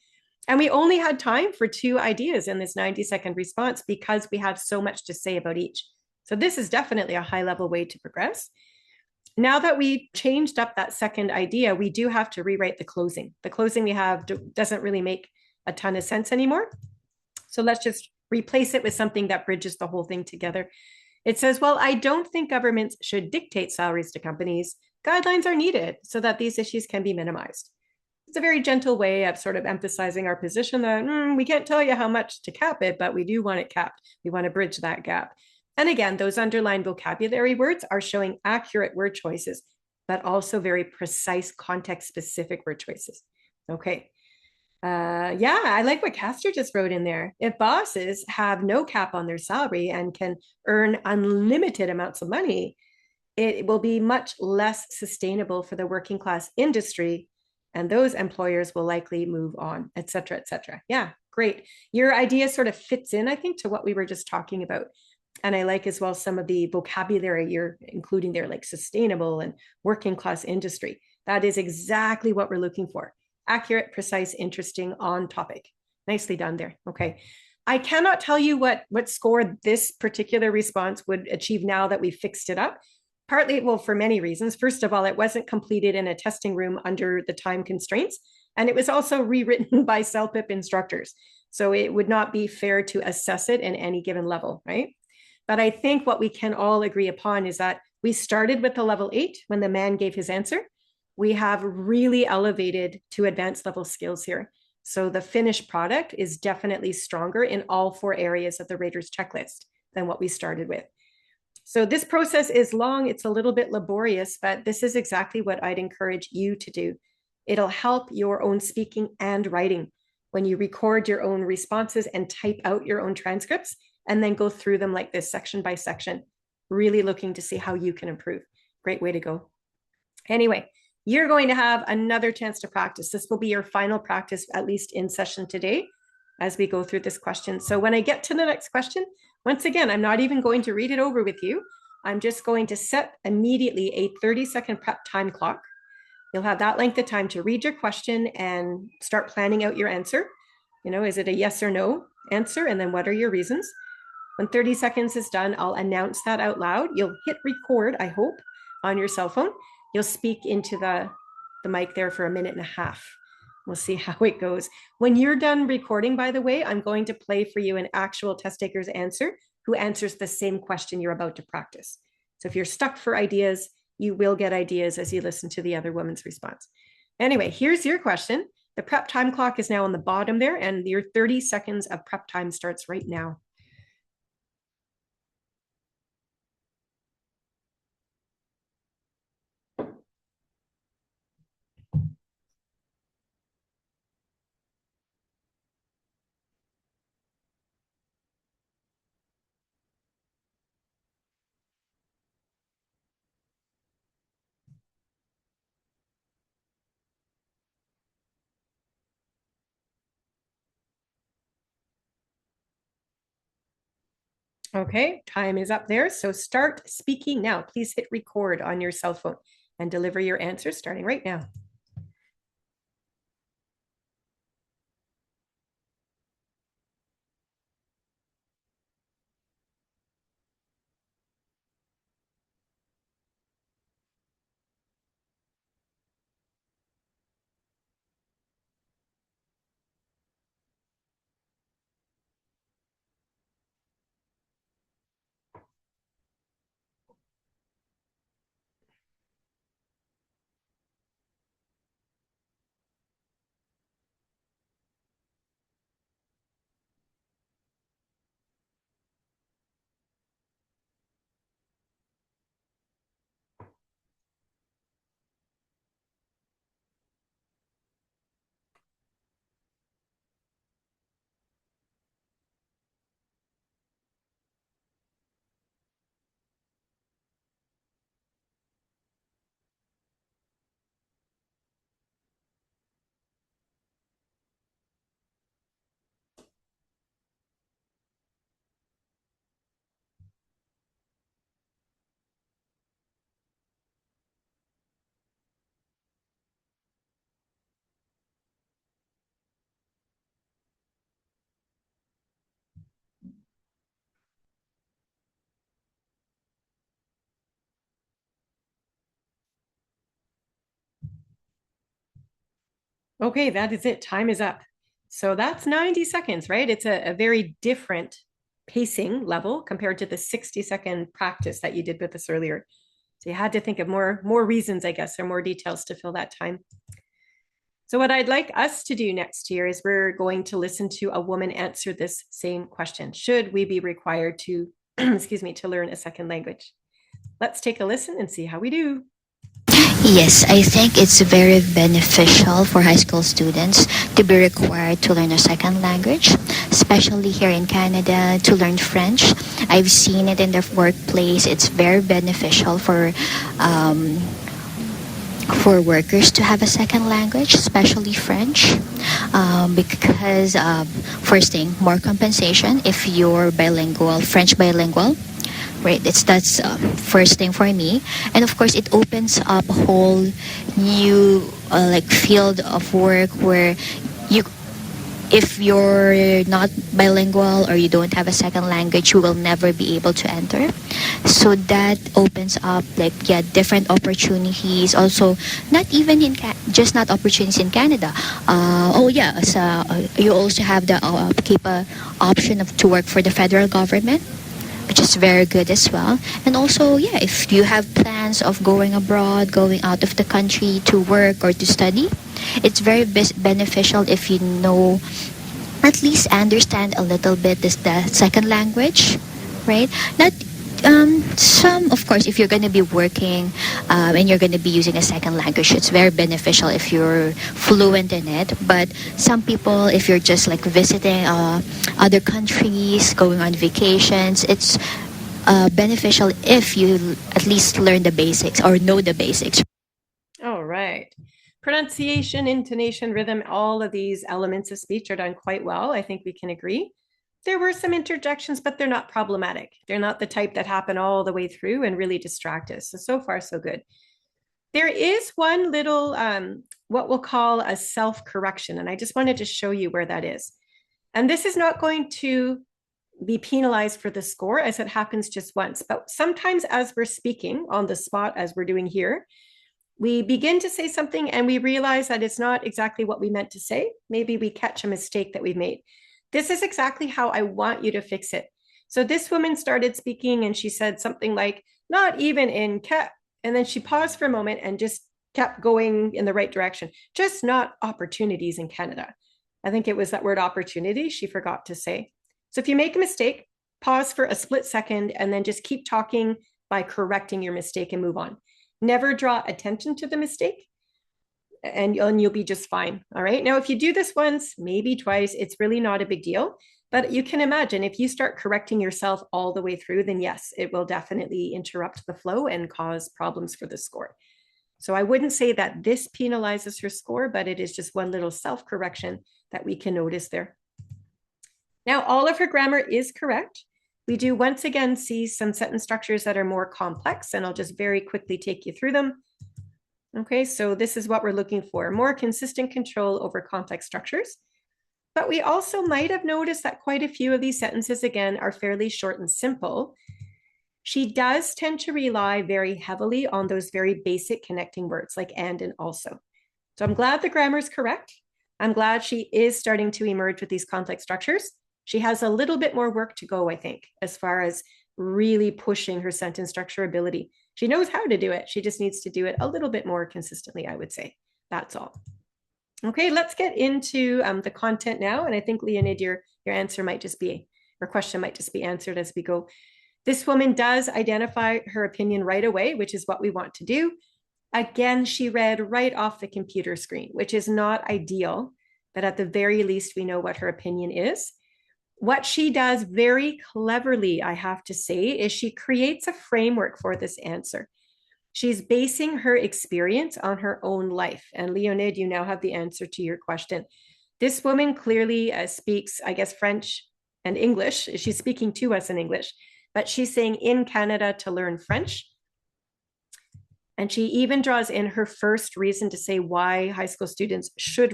And we only had time for two ideas in this 90-second response because we have so much to say about each. So, this is definitely a high level way to progress. Now that we've changed up that second idea, we do have to rewrite the closing. The closing we have doesn't really make a ton of sense anymore. So let's just replace it with something that bridges the whole thing together. It says, well, I don't think governments should dictate salaries to companies. Guidelines are needed so that these issues can be minimized. It's a very gentle way of sort of emphasizing our position that we can't tell you how much to cap it, but we do want it capped. We want to bridge that gap. And again, those underlined vocabulary words are showing accurate word choices, but also very precise context-specific word choices. Okay. Yeah, I like what Castor just wrote in there. If bosses have no cap on their salary and can earn unlimited amounts of money, it will be much less sustainable for the working class industry, and those employers will likely move on, et cetera, et cetera. Yeah, great. Your idea sort of fits in, I think, to what we were just talking about. And I like as well some of the vocabulary you're including there, like sustainable and working class industry. That is exactly what we're looking for. Accurate, precise, interesting, on topic. Nicely done there. Okay. I cannot tell you what score this particular response would achieve now that we fixed it up. Partly, well, for many reasons. First of all, it wasn't completed in a testing room under the time constraints, and it was also rewritten by CELPIP instructors. So it would not be fair to assess it in any given level, right? But I think what we can all agree upon is that we started with the level 8 when the man gave his answer. We have really elevated to advanced level skills here. So the finished product is definitely stronger in all 4 areas of the rater's checklist than what we started with. So this process is long, it's a little bit laborious, but this is exactly what I'd encourage you to do. It'll help your own speaking and writing when you record your own responses and type out your own transcripts and then go through them like this section by section, really looking to see how you can improve. Great way to go. Anyway, you're going to have another chance to practice. This will be your final practice, at least in session today, as we go through this question. So when I get to the next question, once again, I'm not even going to read it over with you. I'm just going to set immediately a 30-second prep time clock. You'll have that length of time to read your question and start planning out your answer. You know, is it a yes or no answer? And then what are your reasons? When 30 seconds is done, I'll announce that out loud. You'll hit record, I hope, on your cell phone. You'll speak into the mic there for a minute and a half. We'll see how it goes. When you're done recording, by the way, I'm going to play for you an actual test taker's answer who answers the same question you're about to practice. So if you're stuck for ideas, you will get ideas as you listen to the other woman's response. Anyway, here's your question. The prep time clock is now on the bottom there, and your 30 seconds of prep time starts right now. Okay, time is up there. So start speaking now. Please hit record on your cell phone and deliver your answer starting right now. Okay, that is it. Time is up. So that's 90 seconds, right? It's a very different pacing level compared to the 60-second practice that you did with us earlier. So you had to think of more reasons, I guess, or more details to fill that time. So what I'd like us to do next year is we're going to listen to a woman answer this same question. Should we be required to, excuse me, to learn a second language? Let's take a listen and see how we do. Yes, I think it's very beneficial for high school students to be required to learn a second language, especially here in Canada to learn French. I've seen it in the workplace. It's very beneficial for workers to have a second language, especially French, because first thing, more compensation if you're bilingual, French bilingual. Right, that's first thing for me, and of course it opens up a whole new like field of work where you, if you're not bilingual or you don't have a second language, you will never be able to enter. So that opens up like different opportunities. Also, not even in just not opportunities in Canada. You also have the option of to work for the federal government, which is very good as well. And also, if you have plans of going abroad, going out of the country to work or to study, it's very beneficial if you know, at least understand a little bit the second language, right? Not some, of course, if you're going to be working and you're going to be using a second language, it's very beneficial if you're fluent in it. But some people, if you're just like visiting other countries, going on vacations, it's beneficial if you at least learn the basics or know the basics. All right. Pronunciation, intonation, rhythm, all of these elements of speech are done quite well. I think we can agree. There were some interjections, but they're not problematic. They're not the type that happen all the way through and really distract us. So far, so good. There is one little, what we'll call a self-correction, and I just wanted to show you where that is. And this is not going to be penalized for the score as it happens just once, but sometimes as we're speaking on the spot, as we're doing here, we begin to say something and we realize that it's not exactly what we meant to say. Maybe we catch a mistake that we've made. This is exactly how I want you to fix it. So this woman started speaking and she said something like, not even in Cap. And then she paused for a moment and just kept going in the right direction. Just not opportunities in Canada. I think it was that word opportunity she forgot to say. So if you make a mistake, pause for a split second and then just keep talking by correcting your mistake and move on. Never draw attention to the mistake and you'll be just fine. All right. Now, if you do this once, maybe twice, it's really not a big deal. But you can imagine if you start correcting yourself all the way through, then yes, it will definitely interrupt the flow and cause problems for the score. So I wouldn't say that this penalizes her score, but it is just one little self-correction that we can notice there. Now, all of her grammar is correct. We do once again see some sentence structures that are more complex, and I'll just very quickly take you through them. Okay, so this is what we're looking for, more consistent control over complex structures. But we also might have noticed that quite a few of these sentences, again, are fairly short and simple. She does tend to rely very heavily on those very basic connecting words like and also. So I'm glad the grammar is correct. I'm glad she is starting to emerge with these complex structures. She has a little bit more work to go, I think, as far as really pushing her sentence structure ability. She knows how to do it. She just needs to do it a little bit more consistently, I would say. That's all. Okay, let's get into the content now. And I think, Leonid, your answer might just be, your question might just be answered as we go. This woman does identify her opinion right away, which is what we want to do. Again, she read right off the computer screen, which is not ideal, but at the very least, we know what her opinion is. What she does very cleverly, I have to say, is she creates a framework for this answer. She's basing her experience on her own life. And Leonid, you now have the answer to your question. This woman clearly speaks, I guess, French and English. She's speaking to us in English, but she's saying in Canada to learn French. And she even draws in her first reason to say why high school students should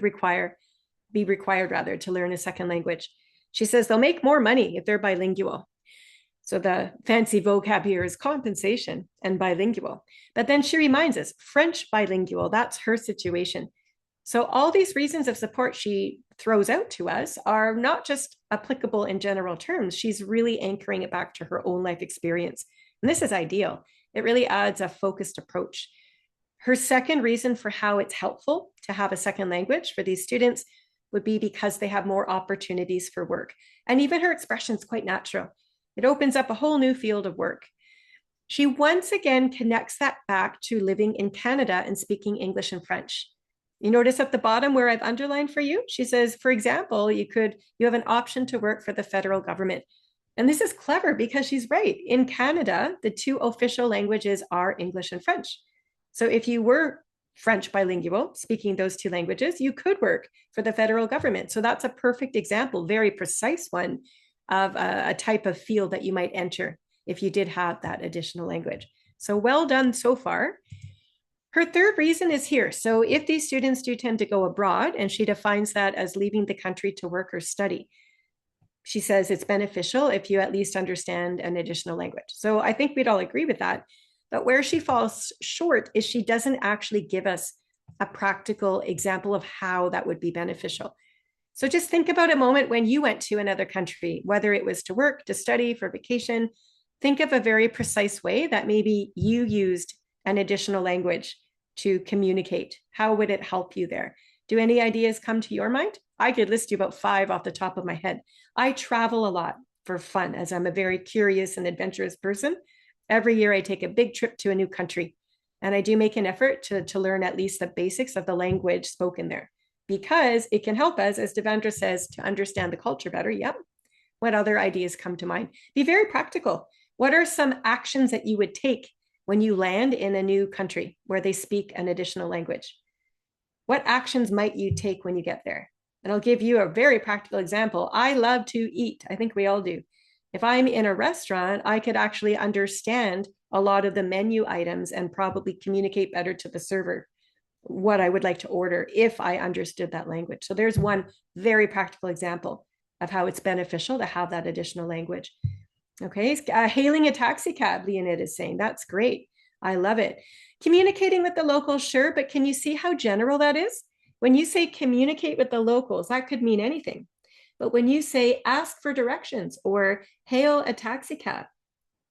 be required to learn a second language. She says they'll make more money if they're bilingual. So the fancy vocab here is compensation and bilingual. But then she reminds us, French bilingual, that's her situation. So all these reasons of support she throws out to us are not just applicable in general terms. She's really anchoring it back to her own life experience. And this is ideal. It really adds a focused approach. Her second reason for how it's helpful to have a second language for these students would be because they have more opportunities for work. And even her expression is quite natural. It opens up a whole new field of work. She once again connects that back to living in Canada and speaking English and French. You notice at the bottom where I've underlined for you, she says, for example, you have an option to work for the federal government. And this is clever because she's right. In Canada, the two official languages are English and French. So if you were French bilingual, speaking those two languages, you could work for the federal government. So that's a perfect example, very precise one of a type of field that you might enter if you did have that additional language. So well done so far. Her third reason is here. So if these students do tend to go abroad, and she defines that as leaving the country to work or study, she says it's beneficial if you at least understand an additional language. So I think we'd all agree with that. But where she falls short is she doesn't actually give us a practical example of how that would be beneficial. So just think about a moment when you went to another country, whether it was to work, to study, for vacation. Think of a very precise way that maybe you used an additional language to communicate. How would it help you there? Do any ideas come to your mind? I could list you about 5 off the top of my head. I travel a lot for fun, as I'm a very curious and adventurous person. Every year I take a big trip to a new country, and I do make an effort to learn at least the basics of the language spoken there, because it can help us, as Devendra says, to understand the culture better. Yep. What other ideas come to mind? Be very practical. What are some actions that you would take when you land in a new country where they speak an additional language? What actions might you take when you get there? And I'll give you a very practical example. I love to eat. I think we all do. If I'm in a restaurant, I could actually understand a lot of the menu items and probably communicate better to the server what I would like to order if I understood that language. So there's one very practical example of how it's beneficial to have that additional language. Okay, hailing a taxi cab, Leonid is saying, that's great. I love it. Communicating with the locals, sure, but can you see how general that is? When you say communicate with the locals, that could mean anything. But when you say ask for directions or hail a taxi cab,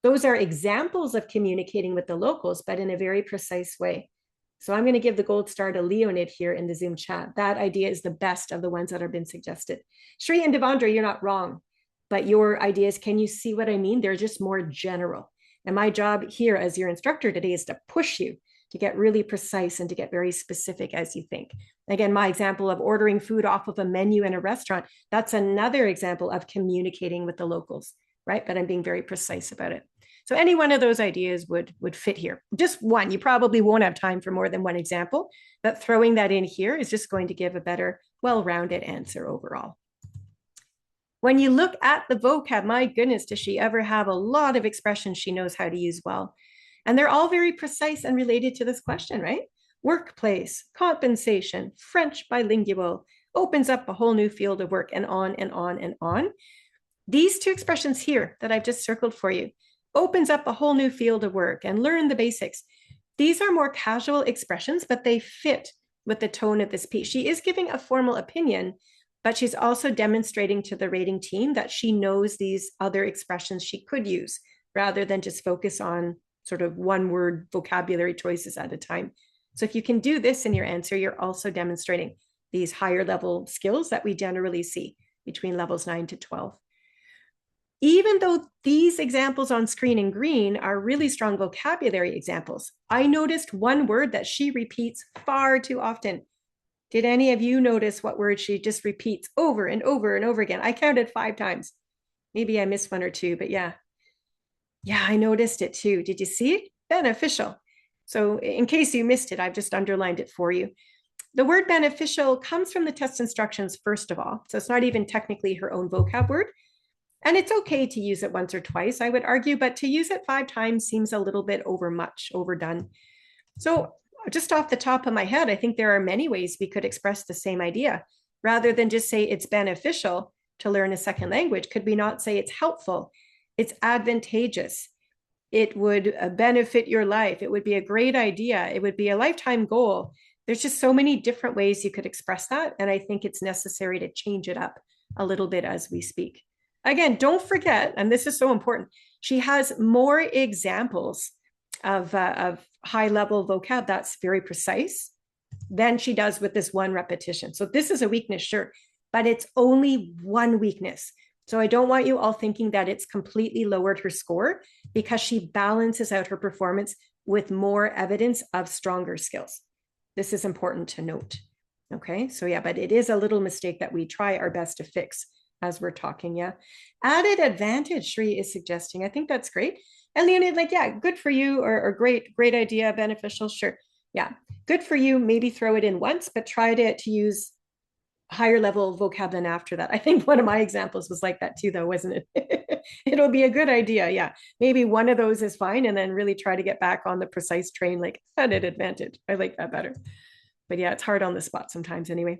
those are examples of communicating with the locals, but in a very precise way. So I'm going to give the gold star to Leonid here in the Zoom chat. That idea is the best of the ones that have been suggested. Shri and Devendra, you're not wrong, but your ideas, can you see what I mean? They're just more general. And my job here as your instructor today is to push you to get really precise and to get very specific as you think. Again, my example of ordering food off of a menu in a restaurant, that's another example of communicating with the locals, right? But I'm being very precise about it. So any one of those ideas would fit here. Just one, you probably won't have time for more than one example, but throwing that in here is just going to give a better, well-rounded answer overall. When you look at the vocab, my goodness, does she ever have a lot of expressions she knows how to use well. And they're all very precise and related to this question, right? Workplace, compensation, French bilingual, opens up a whole new field of work, and on and on and on. These two expressions here that I've just circled for you, opens up a whole new field of work and learn the basics. These are more casual expressions, but they fit with the tone of this piece. She is giving a formal opinion, but she's also demonstrating to the rating team that she knows these other expressions she could use rather than just focus on sort of one word vocabulary choices at a time. So if you can do this in your answer, you're also demonstrating these higher level skills that we generally see between levels 9 to 12. Even though these examples on screen in green are really strong vocabulary examples, I noticed one word that she repeats far too often. Did any of you notice what word she just repeats over and over and over again? I counted 5 times. Maybe I missed one or two, but yeah. Yeah, I noticed it too. Did you see it? Beneficial. So in case you missed it, I've just underlined it for you. The word beneficial comes from the test instructions, first of all. So it's not even technically her own vocab word. And it's okay to use it once or twice, I would argue, but to use it 5 times seems a little bit overdone. So just off the top of my head, I think there are many ways we could express the same idea. Rather than just say it's beneficial to learn a second language, could we not say it's helpful, it's advantageous, it would benefit your life, it would be a great idea, it would be a lifetime goal, There's just so many different ways you could express that. And I think it's necessary to change it up a little bit as we speak. Again, don't forget, and this is so important, she has more examples of high-level vocab that's very precise than she does with this one repetition. So this is a weakness, sure, but it's only one weakness. So I don't want you all thinking that it's completely lowered her score, because she balances out her performance with more evidence of stronger skills. This is important to note. Okay, so yeah, but it is a little mistake that we try our best to fix as we're talking. Yeah, added advantage, Shri is suggesting. I think that's great. And Leonid, like, yeah, good for you, or great idea, beneficial, sure. Yeah, good for you. Maybe throw it in once, but try to use higher level vocab than after that. I think one of my examples was like that too, though, wasn't it? It'll be a good idea. Yeah, maybe one of those is fine, and then really try to get back on the precise train, like added advantage. I like that better. But yeah, it's hard on the spot sometimes anyway.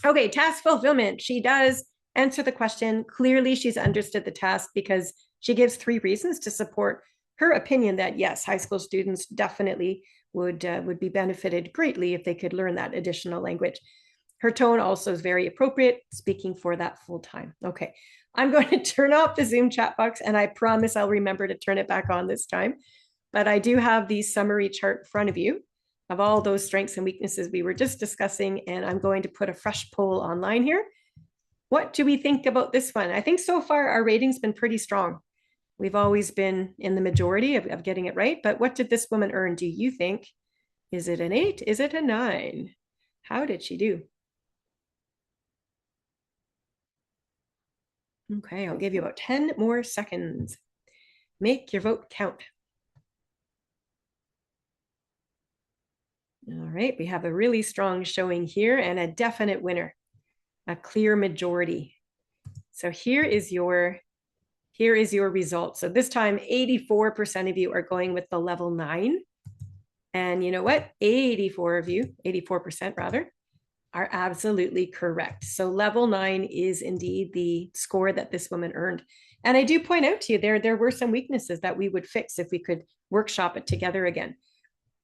Okay, task fulfillment. She does answer the question. Clearly, she's understood the task, because she gives 3 reasons to support her opinion that yes, high school students definitely would be benefited greatly if they could learn that additional language. Her tone also is very appropriate, speaking for that full time. Okay, I'm going to turn off the Zoom chat box, and I promise I'll remember to turn it back on this time. But I do have the summary chart in front of you of all those strengths and weaknesses we were just discussing, and I'm going to put a fresh poll online here. What do we think about this one? I think so far our rating's been pretty strong. We've always been in the majority of getting it right, but what did this woman earn, do you think? Is it an 8? Is it a 9? How did she do? Okay, I'll give you about 10 more seconds. Make your vote count. All right, we have a really strong showing here and a definite winner, a clear majority. So here is your result. So this time, 84% of you are going with the level 9. And you know what? 84% rather, are absolutely correct. So level 9 is indeed the score that this woman earned. And I do point out to you there were some weaknesses that we would fix if we could workshop it together again.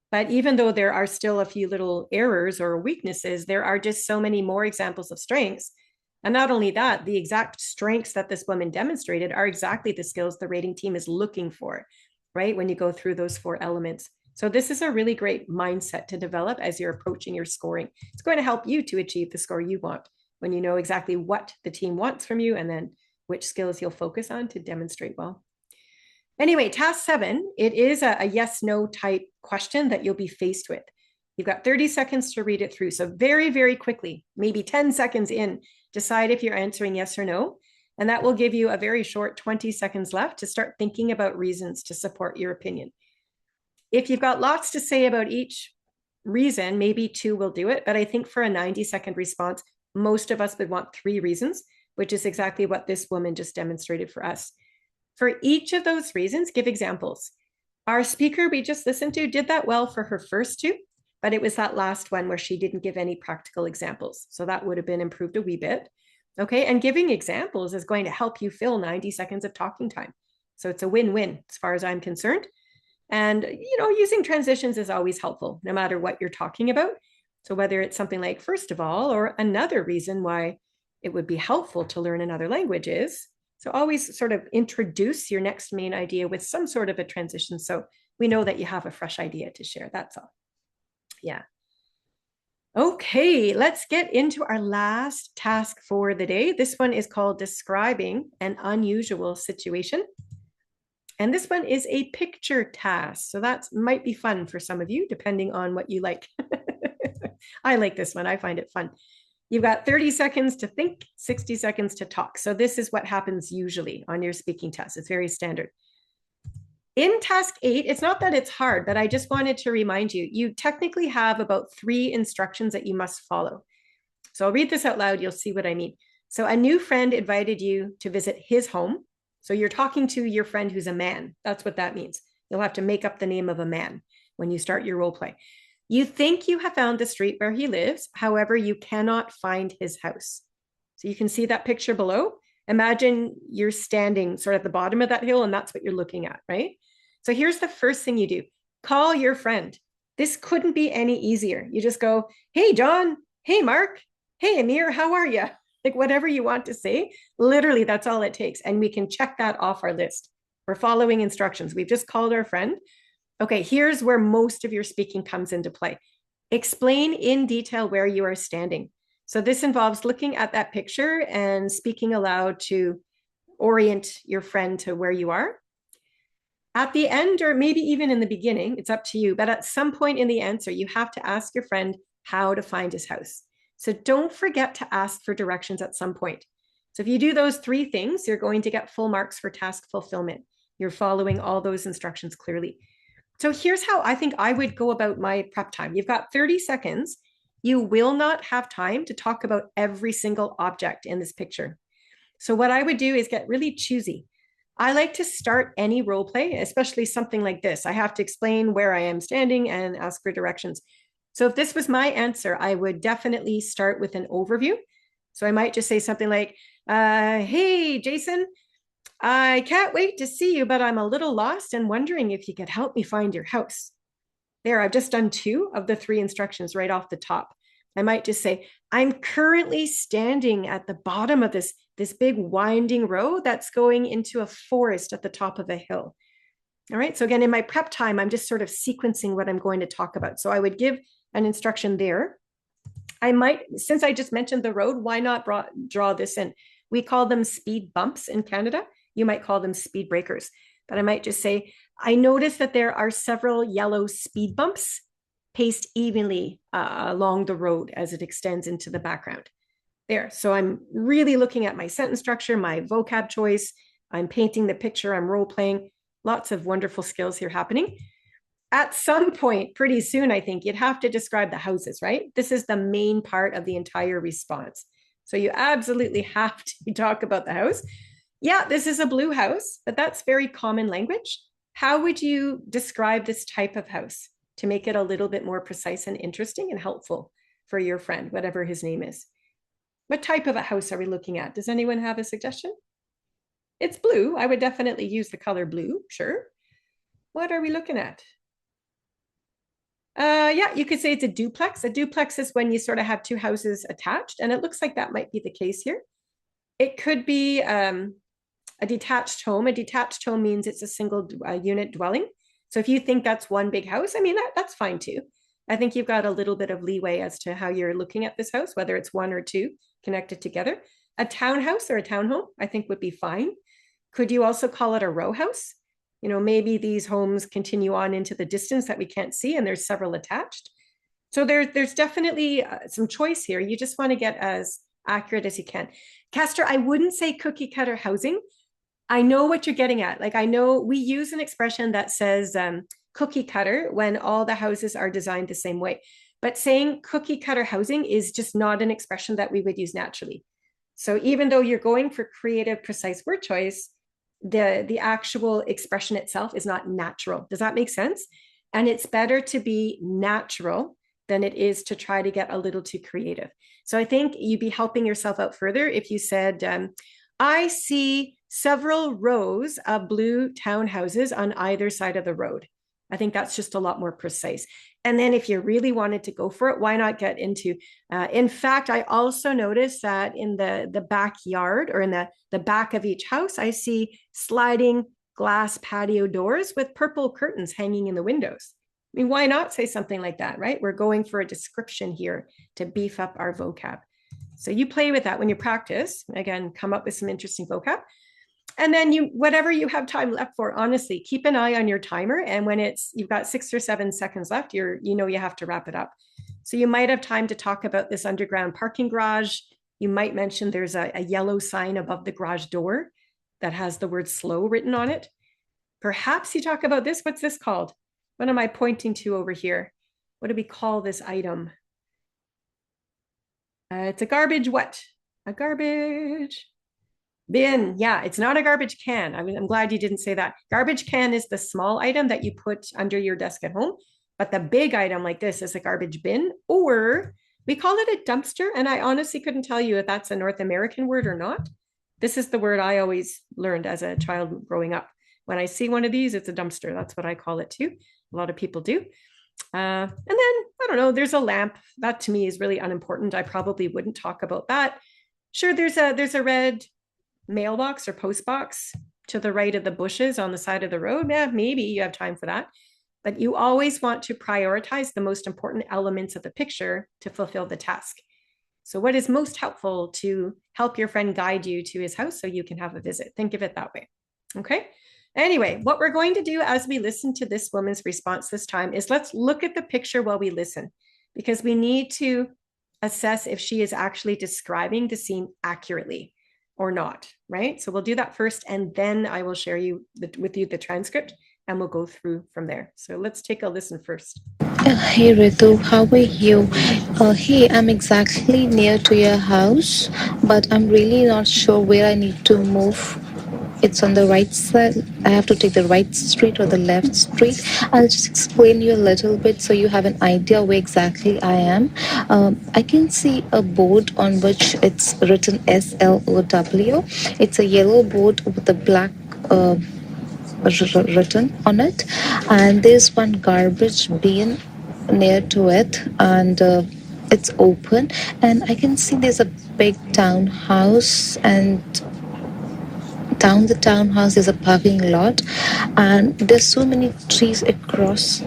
But even though there are still a few little errors or weaknesses, there are just so many more examples of strengths. And not only that, the exact strengths that this woman demonstrated are exactly the skills the rating team is looking for, right? When you go through those 4 elements. So this is a really great mindset to develop as you're approaching your scoring. It's going to help you to achieve the score you want when you know exactly what the team wants from you, and then which skills you'll focus on to demonstrate well. Anyway, task 7, it is a yes-no type question that you'll be faced with. You've got 30 seconds to read it through. So very, very quickly, maybe 10 seconds in, decide if you're answering yes or no. And that will give you a very short 20 seconds left to start thinking about reasons to support your opinion. If you've got lots to say about each reason, maybe 2 will do it. But I think for a 90-second response, most of us would want 3 reasons, which is exactly what this woman just demonstrated for us. For each of those reasons, give examples. Our speaker we just listened to did that well for her first 2, but it was that last one where she didn't give any practical examples. So that would have been improved a wee bit. Okay, and giving examples is going to help you fill 90 seconds of talking time. So it's a win-win as far as I'm concerned. And, using transitions is always helpful, no matter what you're talking about. So whether it's something like, first of all, or another reason why it would be helpful to learn another language is, so always sort of introduce your next main idea with some sort of a transition, so we know that you have a fresh idea to share. That's all. Yeah. Okay, let's get into our last task for the day. This one is called describing an unusual situation. And this one is a picture task. So that might be fun for some of you, depending on what you like. I like this one. I find it fun. You've got 30 seconds to think, 60 seconds to talk. So this is what happens usually on your speaking test. It's very standard. In task 8, it's not that it's hard, but I just wanted to remind you, you technically have about 3 instructions that you must follow. So I'll read this out loud. You'll see what I mean. So a new friend invited you to visit his home. So you're talking to your friend who's a man. That's what that means. You'll have to make up the name of a man when you start your role play. You think you have found the street where he lives. However, you cannot find his house. So you can see that picture below. Imagine you're standing sort of at the bottom of that hill, and that's what you're looking at, right? So here's the first thing you do. Call your friend. This couldn't be any easier. You just go, hey, John, hey, Mark, hey, Amir, how are you? Like whatever you want to say, literally that's all it takes. And we can check that off our list. We're following instructions. We've just called our friend. Okay, here's where most of your speaking comes into play. Explain in detail where you are standing. So this involves looking at that picture and speaking aloud to orient your friend to where you are. At the end, or maybe even in the beginning, it's up to you, but at some point in the answer, you have to ask your friend how to find his house. So don't forget to ask for directions at some point. So if you do those 3 things, you're going to get full marks for task fulfillment. You're following all those instructions clearly. So here's how I think I would go about my prep time. You've got 30 seconds. You will not have time to talk about every single object in this picture. So what I would do is get really choosy. I like to start any role play, especially something like this. I have to explain where I am standing and ask for directions. So if this was my answer, I would definitely start with an overview. So I might just say something like, hey, Jason, I can't wait to see you, but I'm a little lost and wondering if you could help me find your house. There, I've just done 2 of the 3 instructions right off the top. I might just say, I'm currently standing at the bottom of this big winding road that's going into a forest at the top of a hill. All right, so again, in my prep time, I'm just sort of sequencing what I'm going to talk about. So I would give an instruction there. I might, since I just mentioned the road, why not draw this in? We call them speed bumps in Canada. You might call them speed breakers. But I might just say, I noticed that there are several yellow speed bumps paced evenly along the road as it extends into the background. There, so I'm really looking at my sentence structure, my vocab choice. I'm painting the picture, I'm role playing. Lots of wonderful skills here happening. At some point, pretty soon, I think you'd have to describe the houses, right? This is the main part of the entire response. So you absolutely have to talk about the house. Yeah, this is a blue house, but that's very common language. How would you describe this type of house to make it a little bit more precise and interesting and helpful for your friend, whatever his name is? What type of a house are we looking at? Does anyone have a suggestion? It's blue. I would definitely use the color blue, sure. What are we looking at? Yeah, you could say it's a duplex. A duplex is when you sort of have 2 houses attached, and it looks like that might be the case here. It could be a detached home. A detached home means it's a single unit dwelling. So if you think that's one big house, I mean, that's fine too. I think you've got a little bit of leeway as to how you're looking at this house, whether it's 1 or 2 connected together. A townhouse or a townhome, I think would be fine. Could you also call it a row house? You know, maybe these homes continue on into the distance that we can't see, and there's several attached. So there's definitely some choice here. You just want to get as accurate as you can. Castor, I wouldn't say cookie cutter housing. I know what you're getting at. Like, I know we use an expression that says cookie cutter when all the houses are designed the same way. But saying cookie cutter housing is just not an expression that we would use naturally. So even though you're going for creative, precise word choice, the actual expression itself is not natural. Does that make sense? And it's better to be natural than it is to try to get a little too creative. So I think you'd be helping yourself out further if you said, I see several rows of blue townhouses on either side of the road. I think that's just a lot more precise. And then if you really wanted to go for it, why not get into, in fact, I also noticed that in the backyard or in the back of each house, I see sliding glass patio doors with purple curtains hanging in the windows. I mean, why not say something like that, right? We're going for a description here to beef up our vocab. So you play with that when you practice. Again, come up with some interesting vocab. And then whatever you have time left for, honestly, keep an eye on your timer. And when you've got 6 or 7 seconds left, you have to wrap it up. So you might have time to talk about this underground parking garage. You might mention there's a yellow sign above the garage door that has the word slow written on it. Perhaps you talk about this. What's this called? What am I pointing to over here? What do we call this item? It's a garbage what? A garbage bin. Yeah, it's not a garbage can. I mean, I'm glad you didn't say that. Garbage can is the small item that you put under your desk at home. But the big item like this is a garbage bin, or we call it a dumpster. And I honestly couldn't tell you if that's a North American word or not. This is the word I always learned as a child growing up. When I see one of these, it's a dumpster. That's what I call it too. A lot of people do. And then, I don't know, there's a lamp. That to me is really unimportant. I probably wouldn't talk about that. Sure, there's a red mailbox or post box to the right of the bushes on the side of the road. Yeah, maybe you have time for that. But you always want to prioritize the most important elements of the picture to fulfill the task. So, what is most helpful to help your friend guide you to his house so you can have a visit? Think of it that way. Okay. Anyway, what we're going to do as we listen to this woman's response this time is let's look at the picture while we listen, because we need to assess if she is actually describing the scene accurately or not, right? So we'll do that first, and then I will share with you the transcript, and we'll go through from there. So let's take a listen first. Hey Ritu, how are you? Hey, I'm exactly near to your house, but I'm really not sure where I need to move. It's on the right side. I have to take the right street or the left street. I'll just explain you a little bit so you have an idea where exactly I am. I can see a board on which it's written SLOW. It's a yellow board with a black written on it, and there's one garbage bin near to it, and it's open, and I can see there's a big townhouse, and down the townhouse is a parking lot, and there's so many trees across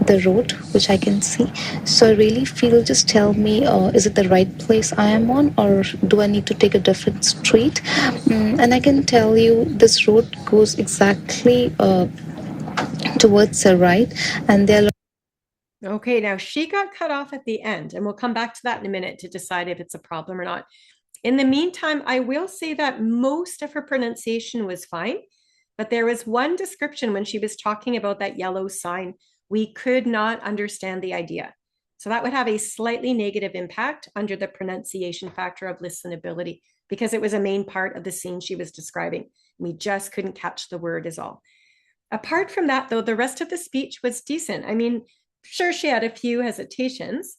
the road which I can see. So I really feel, just tell me, is it the right place I am on, or do I need to take a different street? And I can tell you this road goes exactly towards the right, and there are Okay, now she got cut off at the end, and we'll come back to that in a minute to decide if it's a problem or not. In the meantime, I will say that most of her pronunciation was fine, but there was one description when she was talking about that yellow sign. We could not understand the idea. So that would have a slightly negative impact under the pronunciation factor of listenability, because it was a main part of the scene she was describing. We just couldn't catch the word is all. Apart from that, though, the rest of the speech was decent. I mean, sure, she had a few hesitations,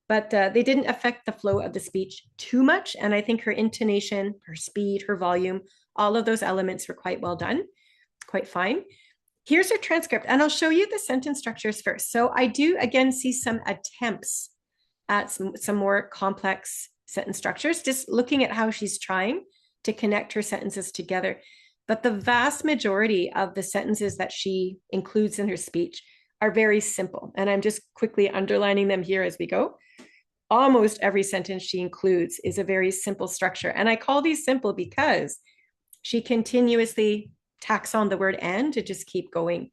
but they didn't affect the flow of the speech too much. And I think her intonation, her speed, her volume, all of those elements were quite well done, quite fine. Here's her transcript, and I'll show you the sentence structures first. So I do, again, see some attempts at some more complex sentence structures, just looking at how she's trying to connect her sentences together. But the vast majority of the sentences that she includes in her speech are very simple. And I'm just quickly underlining them here as we go. Almost every sentence she includes is a very simple structure. And I call these simple because she continuously tacks on the word and to just keep going.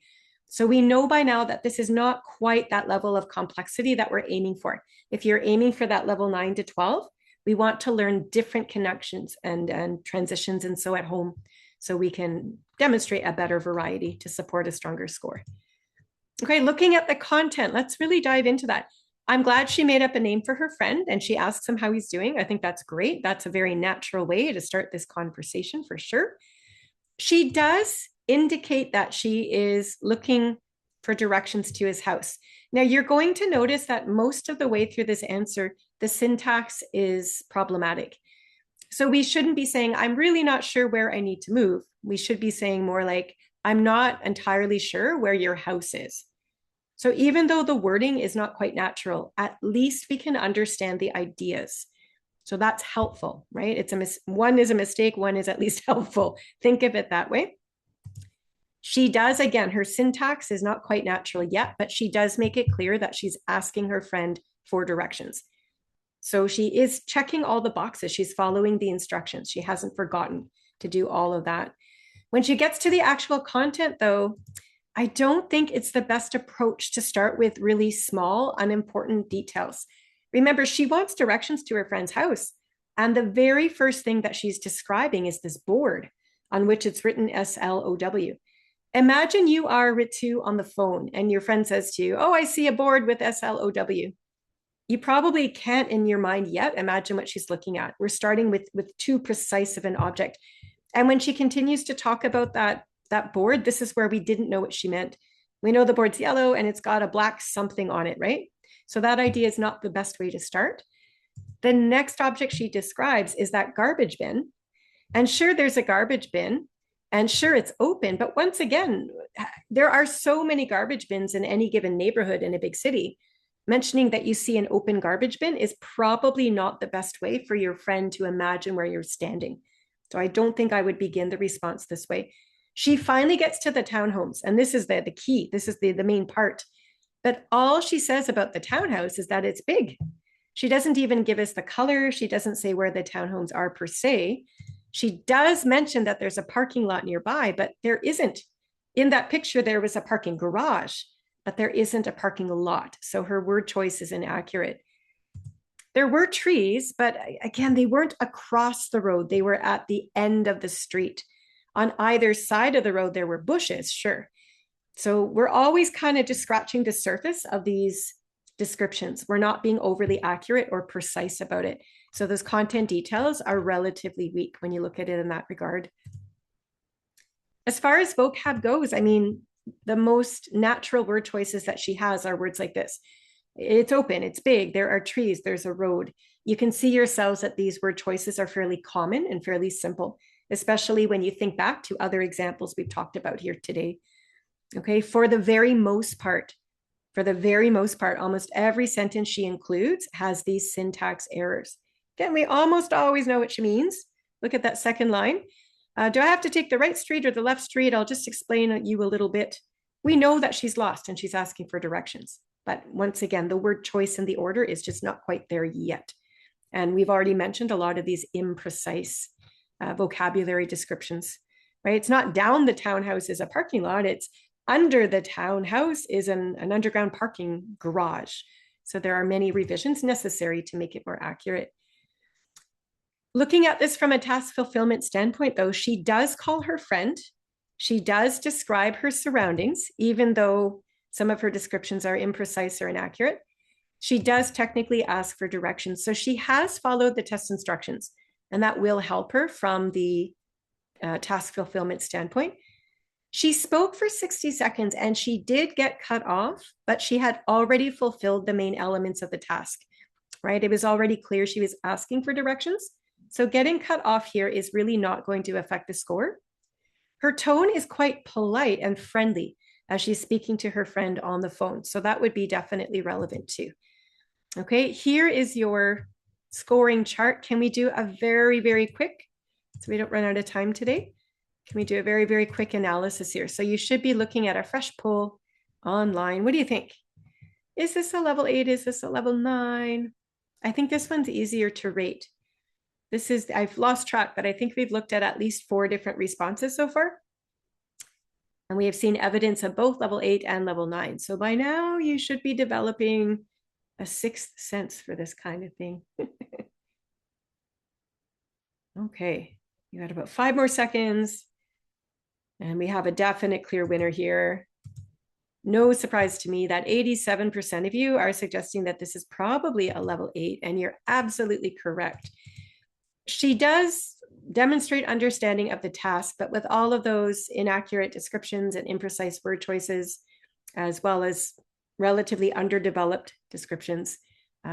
So we know by now that this is not quite that level of complexity that we're aiming for. If you're aiming for that level 9 to 12, we want to learn different connections and transitions and so at home, so we can demonstrate a better variety to support a stronger score. Okay, looking at the content, let's really dive into that. I'm glad she made up a name for her friend and she asks him how he's doing. I think that's great. That's a very natural way to start this conversation for sure. She does indicate that she is looking for directions to his house. Now, you're going to notice that most of the way through this answer, the syntax is problematic. So we shouldn't be saying, I'm really not sure where I need to move. We should be saying more like, I'm not entirely sure where your house is. So even though the wording is not quite natural, at least we can understand the ideas. So that's helpful, right? One is a mistake, one is at least helpful. Think of it that way. She does, again, her syntax is not quite natural yet, but she does make it clear that she's asking her friend for directions. So she is checking all the boxes. She's following the instructions. She hasn't forgotten to do all of that. When she gets to the actual content, though, I don't think it's the best approach to start with really small, unimportant details. Remember, she wants directions to her friend's house. And the very first thing that she's describing is this board on which it's written SLOW. Imagine you are Ritu on the phone and your friend says to you, oh, I see a board with SLOW. You probably can't in your mind yet imagine what she's looking at. We're starting with too precise of an object. And when she continues to talk about that board, this is where we didn't know what she meant. We know the board's yellow and it's got a black something on it, right? So that idea is not the best way to start. The next object she describes is that garbage bin. And sure, there's a garbage bin, And sure, it's open, but once again, there are so many garbage bins in any given neighborhood in a big city. Mentioning that you see an open garbage bin is probably not the best way for your friend to imagine where you're standing. So I don't think I would begin the response this way. She finally gets to the townhomes, and this is the key. This is the main part. But all she says about the townhouse is that it's big. She doesn't even give us the color. She doesn't say where the townhomes are per se. She does mention that there's a parking lot nearby, but there isn't. In that picture, there was a parking garage, but there isn't a parking lot. So her word choice is inaccurate. There were trees, but again, they weren't across the road. They were at the end of the street. On either side of the road, there were bushes, sure. So we're always kind of just scratching the surface of these descriptions. We're not being overly accurate or precise about it. So those content details are relatively weak when you look at it in that regard. As far as vocab goes, I mean, the most natural word choices that she has are words like this. It's open, it's big, there are trees, there's a road. You can see yourselves that these word choices are fairly common and fairly simple, especially when you think back to other examples we've talked about here today. Okay, for the very most part, almost every sentence she includes has these syntax errors. Again, we almost always know what she means. Look at that second line. Do I have to take the right street or the left street? I'll just explain you a little bit. We know that she's lost and she's asking for directions. But once again, the word choice in the order is just not quite there yet. And we've already mentioned a lot of these imprecise vocabulary descriptions, right? It's not down the townhouse is a parking lot. It's under the townhouse is an underground parking garage. So there are many revisions necessary to make it more accurate. Looking at this from a task fulfillment standpoint, though, she does call her friend. She does describe her surroundings, even though some of her descriptions are imprecise or inaccurate. She does technically ask for directions. So she has followed the test instructions, and that will help her from the task fulfillment standpoint. She spoke for 60 seconds and she did get cut off, but she had already fulfilled the main elements of the task, right? It was already clear she was asking for directions. So getting cut off here is really not going to affect the score. Her tone is quite polite and friendly as she's speaking to her friend on the phone. So that would be definitely relevant too. Okay, here is your scoring chart. Can we do a very, very quick, so we don't run out of time today? Can we do a very, very quick analysis here? So you should be looking at a fresh poll online. What do you think? Is this a level 8? Is this a level 9? I think this one's easier to rate. This is, I've lost track, but I think we've looked at least 4 different responses so far. And we have seen evidence of both level 8 and level 9. So by now you should be developing a 6th sense for this kind of thing. Okay, you got about 5 more seconds. And we have a definite clear winner here. No surprise to me that 87% of you are suggesting that this is probably a level 8, and you're absolutely correct. She does demonstrate understanding of the task, but with all of those inaccurate descriptions and imprecise word choices, as well as relatively underdeveloped descriptions,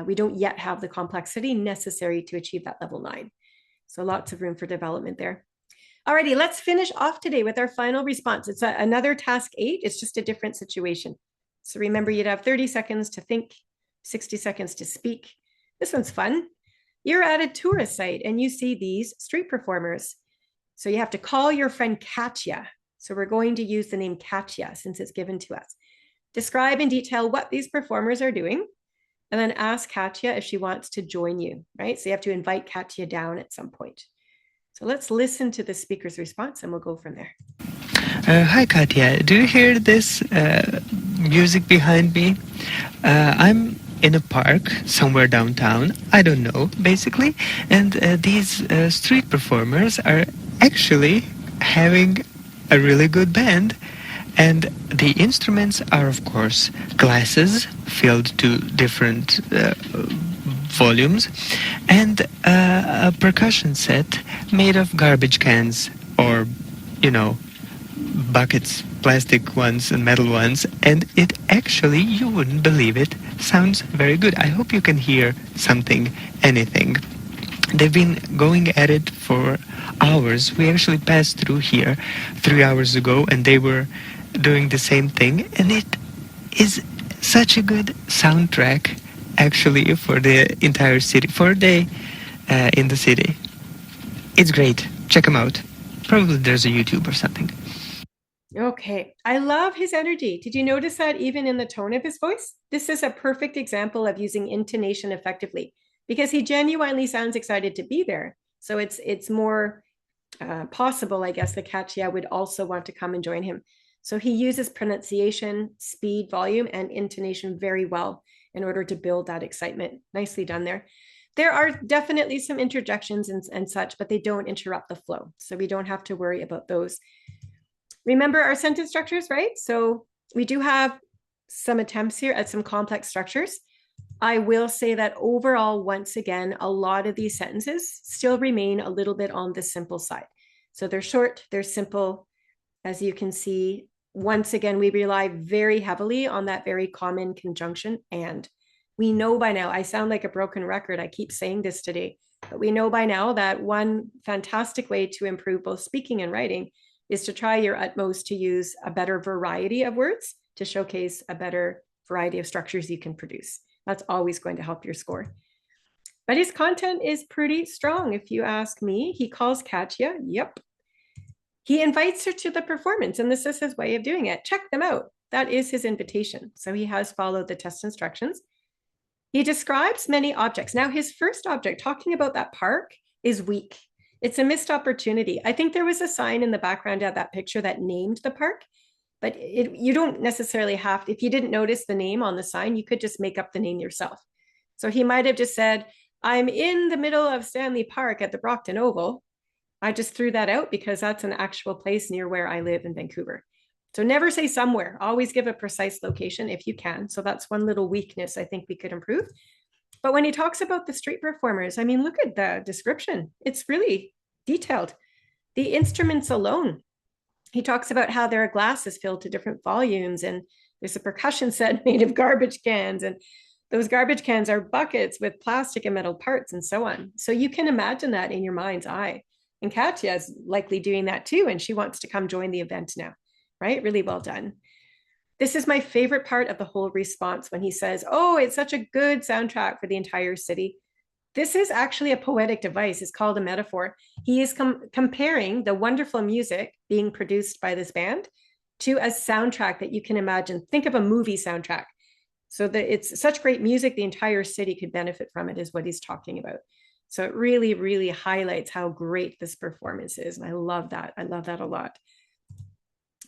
we don't yet have the complexity necessary to achieve that level 9. So lots of room for development there. Alrighty, let's finish off today with our final response. It's another task 8. It's just a different situation. So remember, you'd have 30 seconds to think, 60 seconds to speak. This one's fun. You're at a tourist site and you see these street performers. So you have to call your friend Katya. So we're going to use the name Katya since it's given to us. Describe in detail what these performers are doing, and then ask Katya if she wants to join you, right? So you have to invite Katya down at some point. So let's listen to the speaker's response and we'll go from there. Hi, Katya. Do you hear this music behind me? I'm in a park somewhere downtown. I don't know, basically. And these street performers are actually having a really good band. And the instruments are, of course, glasses filled to different volumes, and a percussion set made of garbage cans or, buckets, plastic ones and metal ones. And it actually, you wouldn't believe it, sounds very good. I hope you can hear something, anything. They've been going at it for hours. We actually passed through here 3 hours ago, and they were doing the same thing. And it is such a good soundtrack, actually, for the entire city, for a day in the city. It's great. Check them out. Probably there's a YouTube or something. Okay, I love his energy. Did you notice that even in the tone of his voice? This is a perfect example of using intonation effectively because he genuinely sounds excited to be there. So it's more possible, I guess, that Katya would also want to come and join him. So he uses pronunciation, speed, volume, and intonation very well in order to build that excitement. Nicely done there. There are definitely some interjections and such, but they don't interrupt the flow. So we don't have to worry about those. Remember our sentence structures, right? So we do have some attempts here at some complex structures. I will say that overall, once again, a lot of these sentences still remain a little bit on the simple side. So they're short, they're simple. As you can see, once again, we rely very heavily on that very common conjunction. And we know by now, I sound like a broken record. I keep saying this today, but we know by now that one fantastic way to improve both speaking and writing is to try your utmost to use a better variety of words to showcase a better variety of structures you can produce. That's always going to help your score. But his content is pretty strong, if you ask me. He calls Katya, yep. He invites her to the performance, and this is his way of doing it. Check them out. That is his invitation. So he has followed the test instructions. He describes many objects. Now, his first object, talking about that park, is weak. It's a missed opportunity. I think there was a sign in the background of that picture that named the park, but you don't necessarily have to, if you didn't notice the name on the sign, you could just make up the name yourself. So he might have just said, I'm in the middle of Stanley Park at the Brockton Oval. I just threw that out because that's an actual place near where I live in Vancouver. So never say somewhere, always give a precise location if you can. So that's one little weakness I think we could improve. But when he talks about the street performers, I mean, look at the description. It's really detailed. The instruments alone. He talks about how there are glasses filled to different volumes, and there's a percussion set made of garbage cans, and those garbage cans are buckets with plastic and metal parts and so on. So you can imagine that in your mind's eye. And Katya is likely doing that too, and she wants to come join the event now, right? Really well done. This is my favorite part of the whole response when he says, oh, it's such a good soundtrack for the entire city. This is actually a poetic device. It's called a metaphor. He is comparing the wonderful music being produced by this band to a soundtrack that you can imagine. Think of a movie soundtrack. So that it's such great music, the entire city could benefit from it, is what he's talking about. So it really, really highlights how great this performance is. And I love that. I love that a lot.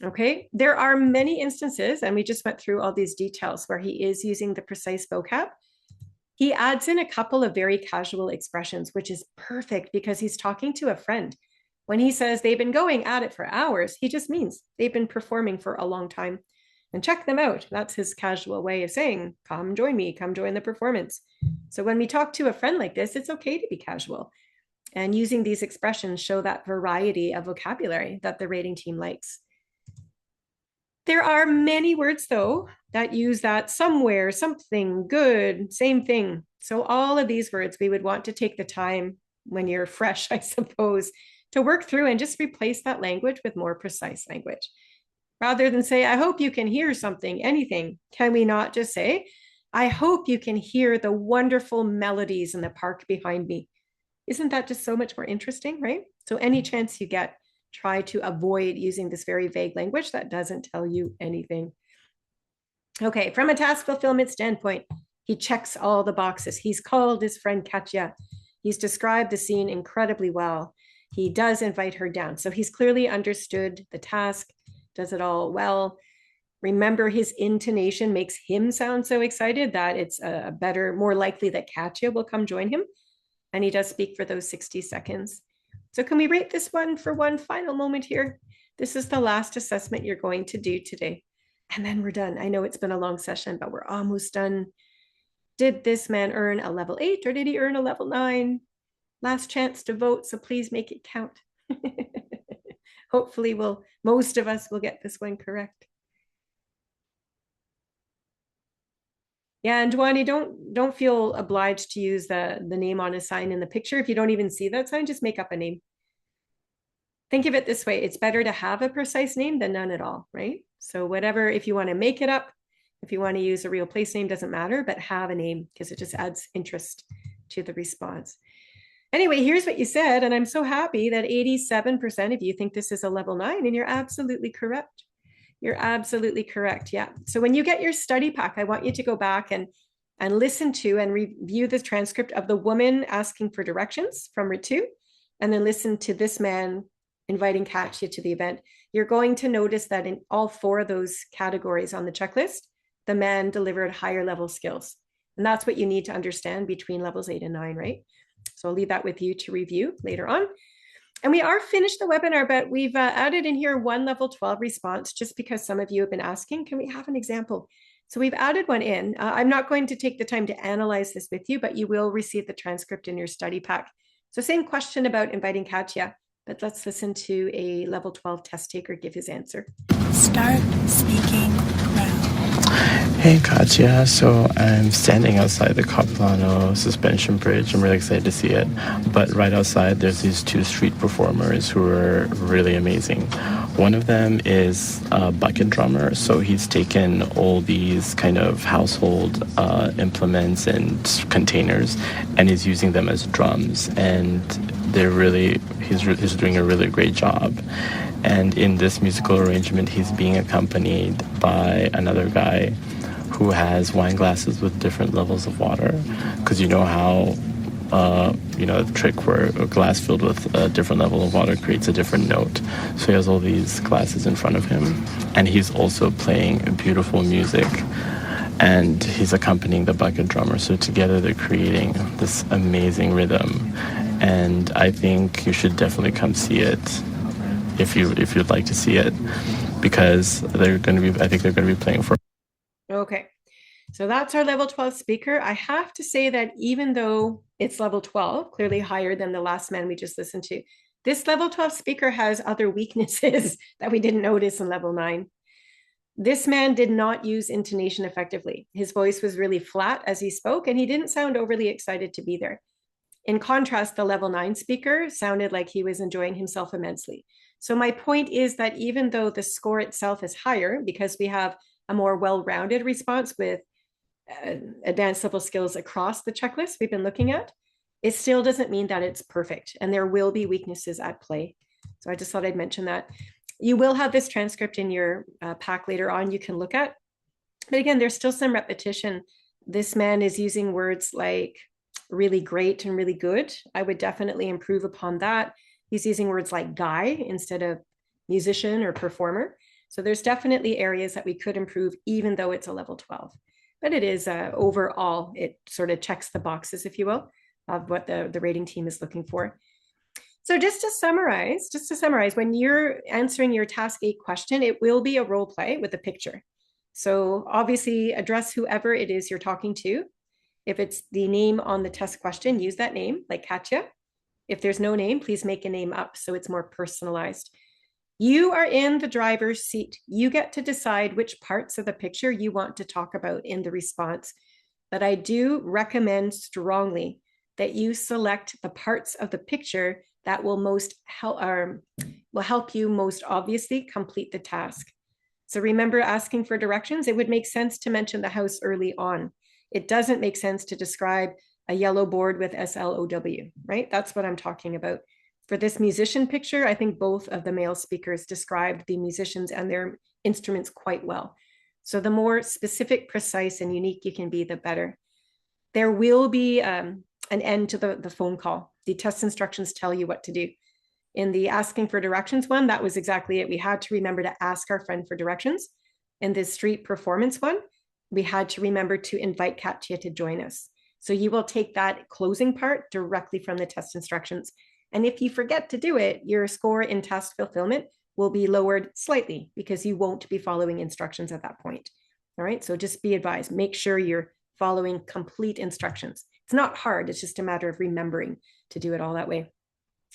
Okay, there are many instances, and we just went through all these details where he is using the precise vocab. He adds in a couple of very casual expressions, which is perfect because he's talking to a friend. When he says they've been going at it for hours, he just means they've been performing for a long time. And check them out. That's his casual way of saying, come join me, come join the performance. So when we talk to a friend like this, it's okay to be casual. And using these expressions show that variety of vocabulary that the rating team likes. There are many words, though, that use that somewhere, something, good, same thing. So all of these words, we would want to take the time when you're fresh, I suppose, to work through and just replace that language with more precise language. Rather than say, I hope you can hear something, anything, can we not just say, I hope you can hear the wonderful melodies in the park behind me? Isn't that just so much more interesting, right? So any chance you get, try to avoid using this very vague language that doesn't tell you anything. Okay, from a task fulfillment standpoint, he checks all the boxes. He's called his friend Katya. He's described the scene incredibly well. He does invite her down. So he's clearly understood the task, does it all well. Remember, his intonation makes him sound so excited that it's a better, more likely that Katya will come join him. And he does speak for those 60 seconds. So can we rate this one for one final moment here? This is the last assessment you're going to do today. And then we're done. I know it's been a long session, but we're almost done. Did this man earn a level 8 or did he earn a level 9? Last chance to vote, so please make it count. Hopefully most of us will get this one correct. Yeah, and Duani, don't feel obliged to use the name on a sign in the picture. If you don't even see that sign, just make up a name. Think of it this way. It's better to have a precise name than none at all, right? So whatever, if you want to make it up, if you want to use a real place name, doesn't matter, but have a name because it just adds interest to the response. Anyway, here's what you said, and I'm so happy that 87% of you think this is a level 9, and you're absolutely correct. You're absolutely correct. Yeah. So when you get your study pack, I want you to go back and listen to and review the transcript of the woman asking for directions from Ritu, and then listen to this man inviting Katya to the event. You're going to notice that in all 4 of those categories on the checklist, the man delivered higher level skills. And that's what you need to understand between levels 8 and 9, right? So I'll leave that with you to review later on. And we are finished the webinar, but we've added in here 1 level 12 response just because some of you have been asking, can we have an example? So we've added one in. I'm not going to take the time to analyze this with you, but you will receive the transcript in your study pack. So same question about inviting Katya, but let's listen to a level 12 test taker give his answer. Start speaking now. Hey Katya, so I'm standing outside the Caplano suspension bridge. I'm really excited to see it. But right outside, there's these 2 street performers who are really amazing. One of them is a bucket drummer, so he's taken all these kind of household implements and containers, and he's using them as drums. And he's doing a really great job. And in this musical arrangement, he's being accompanied by another guy who has wine glasses with different levels of water, because you know how the trick where a glass filled with a different level of water creates a different note. So he has all these glasses in front of him, and he's also playing beautiful music, and he's accompanying the bucket drummer. So together they're creating this amazing rhythm, and I think you should definitely come see it if you'd like to see it, because I think they're going to be playing for. Okay, so that's our level 12 speaker. I have to say that even though it's level 12, clearly higher than the last man we just listened to, this level 12 speaker has other weaknesses that we didn't notice in level 9. This man did not use intonation effectively. His voice was really flat as he spoke, and he didn't sound overly excited to be there. In contrast, the level 9 speaker sounded like he was enjoying himself immensely. So my point is that even though the score itself is higher, because we have a more well-rounded response with advanced level skills across the checklist we've been looking at, it still doesn't mean that it's perfect, and there will be weaknesses at play. So I just thought I'd mention that. You will have this transcript in your pack later on you can look at. But again, there's still some repetition. This man is using words like really great and really good. I would definitely improve upon that. He's using words like guy instead of musician or performer. So there's definitely areas that we could improve, even though it's a level 12. But it is overall, it sort of checks the boxes, if you will, of what the rating team is looking for. So just to summarize, when you're answering your task 8 question, it will be a role play with a picture. So obviously address whoever it is you're talking to. If it's the name on the test question, use that name, like Katya. If there's no name, please make a name up so it's more personalized. You are in the driver's seat. You get to decide which parts of the picture you want to talk about in the response. But I do recommend strongly that you select the parts of the picture that will help you most obviously complete the task. So remember asking for directions. It would make sense to mention the house early on. It doesn't make sense to describe a yellow board with SLOW, right? That's what I'm talking about. For this musician picture, I think both of the male speakers described the musicians and their instruments quite well. So the more specific, precise, and unique you can be, the better. There will be an end to the phone call. The test instructions tell you what to do. In the asking for directions one, that was exactly it. We had to remember to ask our friend for directions. In the street performance one, we had to remember to invite Katya to join us. So you will take that closing part directly from the test instructions. And if you forget to do it, your score in task fulfillment will be lowered slightly because you won't be following instructions at that point. All right, so just be advised, make sure you're following complete instructions. It's not hard, it's just a matter of remembering to do it all that way.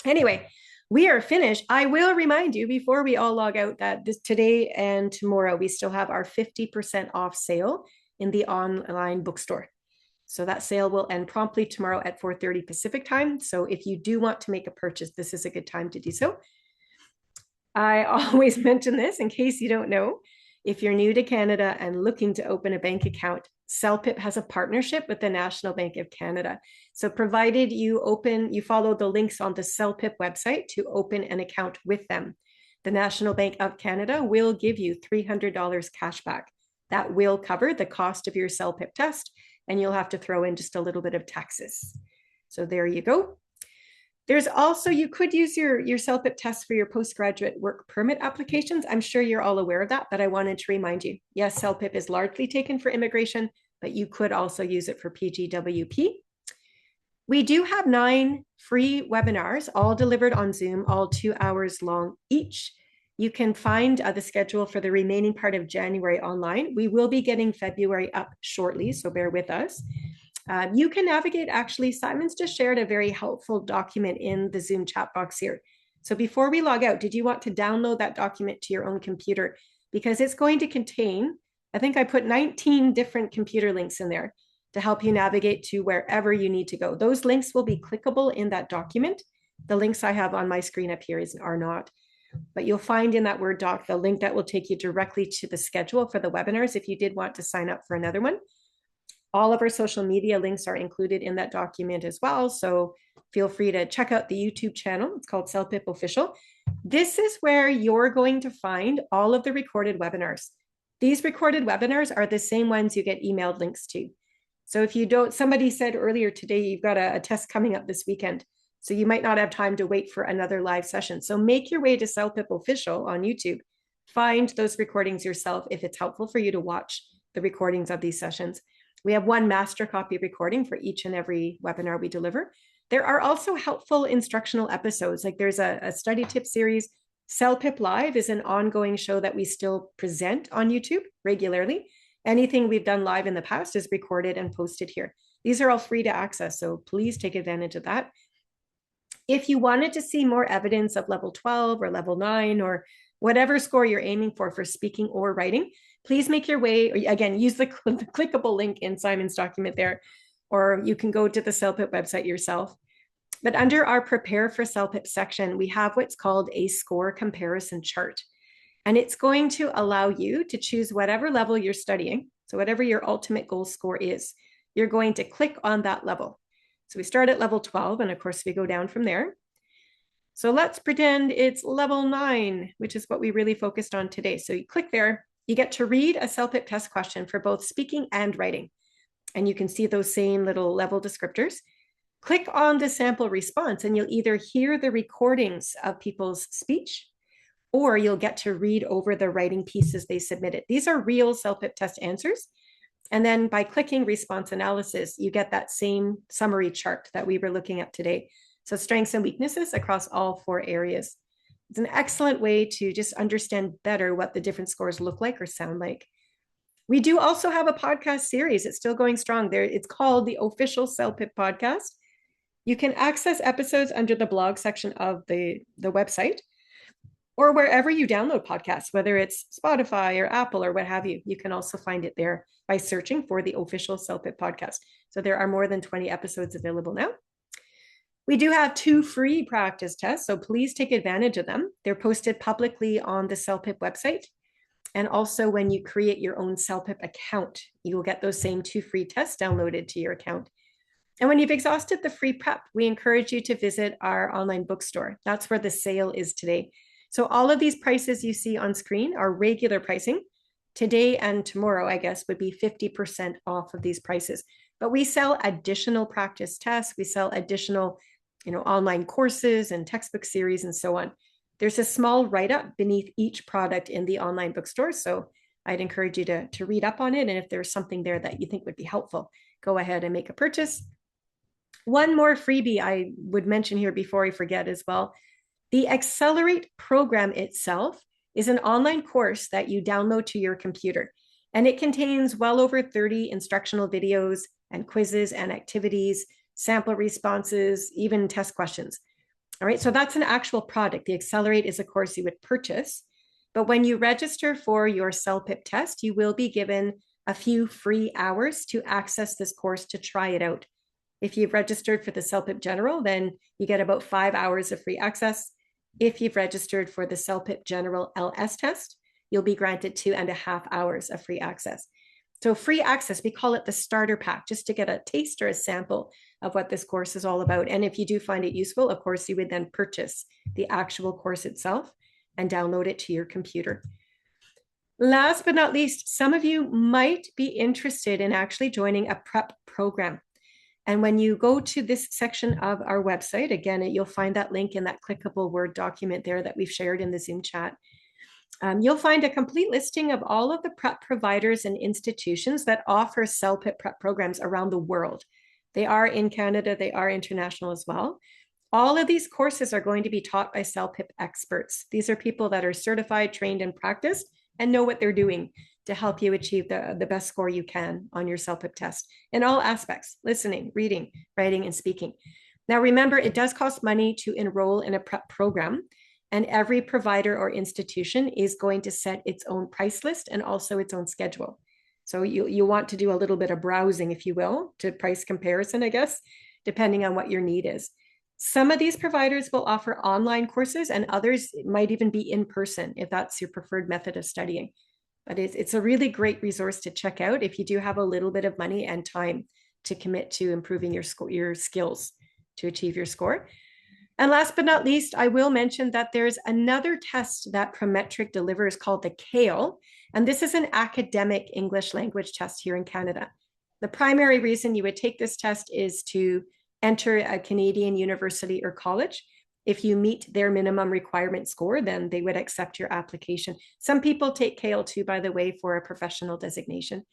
Anyway, we are finished. I will remind you before we all log out that today and tomorrow, we still have our 50% off sale in the online bookstore. So that sale will end promptly tomorrow at 4:30 Pacific time. So if you do want to make a purchase, this is a good time to do so. I always mention this in case you don't know. If you're new to Canada and looking to open a bank account, CELPIP has a partnership with the National Bank of Canada. So provided you follow the links on the CELPIP website to open an account with them, the National Bank of Canada will give you $300 cash back. That will cover the cost of your CELPIP test, and you'll have to throw in just a little bit of taxes. So there you go. There's also, you could use your CELPIP test for your postgraduate work permit applications. I'm sure you're all aware of that, but I wanted to remind you, yes, CELPIP is largely taken for immigration, but you could also use it for PGWP. We do have 9 free webinars, all delivered on Zoom, all 2 hours long each. You can find the schedule for the remaining part of January online. We will be getting February up shortly, so bear with us. You can navigate, actually, Simon's just shared a very helpful document in the Zoom chat box here. So before we log out, did you want to download that document to your own computer? Because it's going to contain, I think I put 19 different computer links in there to help you navigate to wherever you need to go. Those links will be clickable in that document. The links I have on my screen up here are not. But you'll find in that Word doc the link that will take you directly to the schedule for the webinars if you did want to sign up for another one. All of our social media links are included in that document as well. So feel free to check out the YouTube channel. It's called CELPIP Official. This is where you're going to find all of the recorded webinars. These recorded webinars are the same ones you get emailed links to. So if you don't, somebody said earlier today, you've got a test coming up this weekend. So you might not have time to wait for another live session. So make your way to CELPIP Official on YouTube. Find those recordings yourself if it's helpful for you to watch the recordings of these sessions. We have one master copy recording for each and every webinar we deliver. There are also helpful instructional episodes, like there's a study tip series. CELPIP Live is an ongoing show that we still present on YouTube regularly. Anything we've done live in the past is recorded and posted here. These are all free to access, so please take advantage of that. If you wanted to see more evidence of level 12 or level 9 or whatever score you're aiming for speaking or writing, please make your way, or again, use the clickable link in Simon's document there, or you can go to the CELPIP website yourself. But under our Prepare for CELPIP section, we have what's called a score comparison chart. And it's going to allow you to choose whatever level you're studying. So whatever your ultimate goal score is, you're going to click on that level. So we start at level 12, and of course we go down from there. So let's pretend it's level 9, which is what we really focused on today. So you click there, you get to read a CELPIP test question for both speaking and writing. And you can see those same little level descriptors. Click on the sample response, and you'll either hear the recordings of people's speech, or you'll get to read over the writing pieces they submitted. These are real CELPIP test answers. And then by clicking response analysis, you get that same summary chart that we were looking at today. So strengths and weaknesses across all 4 areas. It's an excellent way to just understand better what the different scores look like or sound like. We do also have a podcast series. It's still going strong there. It's called the Official CELPIP Podcast. You can access episodes under the blog section of the website, or wherever you download podcasts, whether it's Spotify or Apple or what have you. You can also find it there by searching for the Official CELPIP Podcast. So there are more than 20 episodes available now. We do have 2 free practice tests, so please take advantage of them. They're posted publicly on the CELPIP website. And also when you create your own CELPIP account, you will get those same 2 free tests downloaded to your account. And when you've exhausted the free prep, we encourage you to visit our online bookstore. That's where the sale is today. So all of these prices you see on screen are regular pricing. Today and tomorrow, I guess, would be 50% off of these prices. But we sell additional practice tests. We sell additional, online courses and textbook series and so on. There's a small write-up beneath each product in the online bookstore. So I'd encourage you to read up on it. And if there's something there that you think would be helpful, go ahead and make a purchase. One more freebie I would mention here before I forget as well. The Accelerate program itself is an online course that you download to your computer, and it contains well over 30 instructional videos and quizzes and activities, sample responses, even test questions. All right, so that's an actual product. The Accelerate is a course you would purchase, but when you register for your CELPIP test, you will be given a few free hours to access this course to try it out. If you've registered for the CELPIP General, then you get about 5 hours of free access. If you've registered for the CELPIP General LS test, you'll be granted 2.5 hours of free access. So free access, we call it the starter pack, just to get a taste or a sample of what this course is all about. And if you do find it useful, of course, you would then purchase the actual course itself and download it to your computer. Last but not least, some of you might be interested in actually joining a prep program. And when you go to this section of our website, again, you'll find that link in that clickable Word document there that we've shared in the Zoom chat. You'll find a complete listing of all of the prep providers and institutions that offer CELPIP prep programs around the world. They are in Canada, they are international as well. All of these courses are going to be taught by CELPIP experts. These are people that are certified, trained, and practiced and know what they're doing to help you achieve the best score you can on your CELPIP test in all aspects: listening, reading, writing, and speaking. Now, remember, it does cost money to enroll in a prep program, and every provider or institution is going to set its own price list and also its own schedule. So you want to do a little bit of browsing, if you will, to price comparison, I guess, depending on what your need is. Some of these providers will offer online courses, and others might even be in person if that's your preferred method of studying. But it's a really great resource to check out if you do have a little bit of money and time to commit to improving your skills to achieve your score. And last but not least, I will mention that there's another test that Prometric delivers called the CEL, and this is an academic English language test here in Canada. The primary reason you would take this test is to enter a Canadian university or college. If you meet their minimum requirement score, then they would accept your application. Some people take CEL too, by the way, for a professional designation.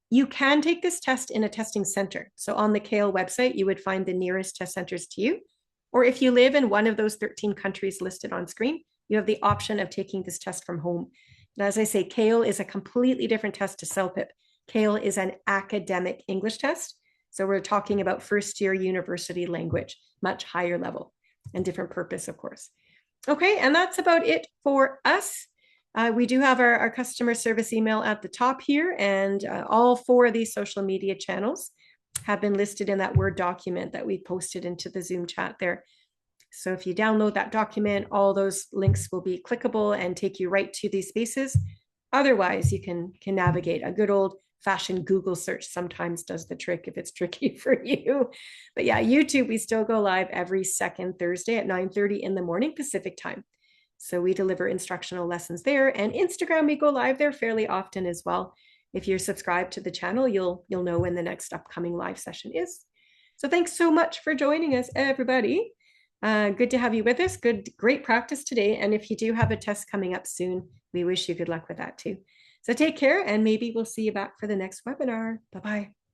You can take this test in a testing center. So on the CEL website, you would find the nearest test centers to you. Or if you live in one of those 13 countries listed on screen, you have the option of taking this test from home. And as I say, CEL is a completely different test to CELPIP. CEL is an academic English test. So we're talking about first-year university language, much higher level and different purpose, of course. Okay, and that's about it for us. We do have our customer service email at the top here, and all 4 of these social media channels have been listed in that Word document that we posted into the Zoom chat there. So if you download that document, all those links will be clickable and take you right to these spaces. Otherwise, you can navigate. A good old-fashioned Google search sometimes does the trick if it's tricky for you. But yeah, YouTube, we still go live every second Thursday at 9:30 in the morning Pacific time. So we deliver instructional lessons there. And Instagram, we go live there fairly often as well. If you're subscribed to the channel, you'll know when the next upcoming live session is. So thanks so much for joining us, everybody. Good to have you with us. Great practice today. And if you do have a test coming up soon, we wish you good luck with that too. So take care, and maybe we'll see you back for the next webinar. Bye-bye.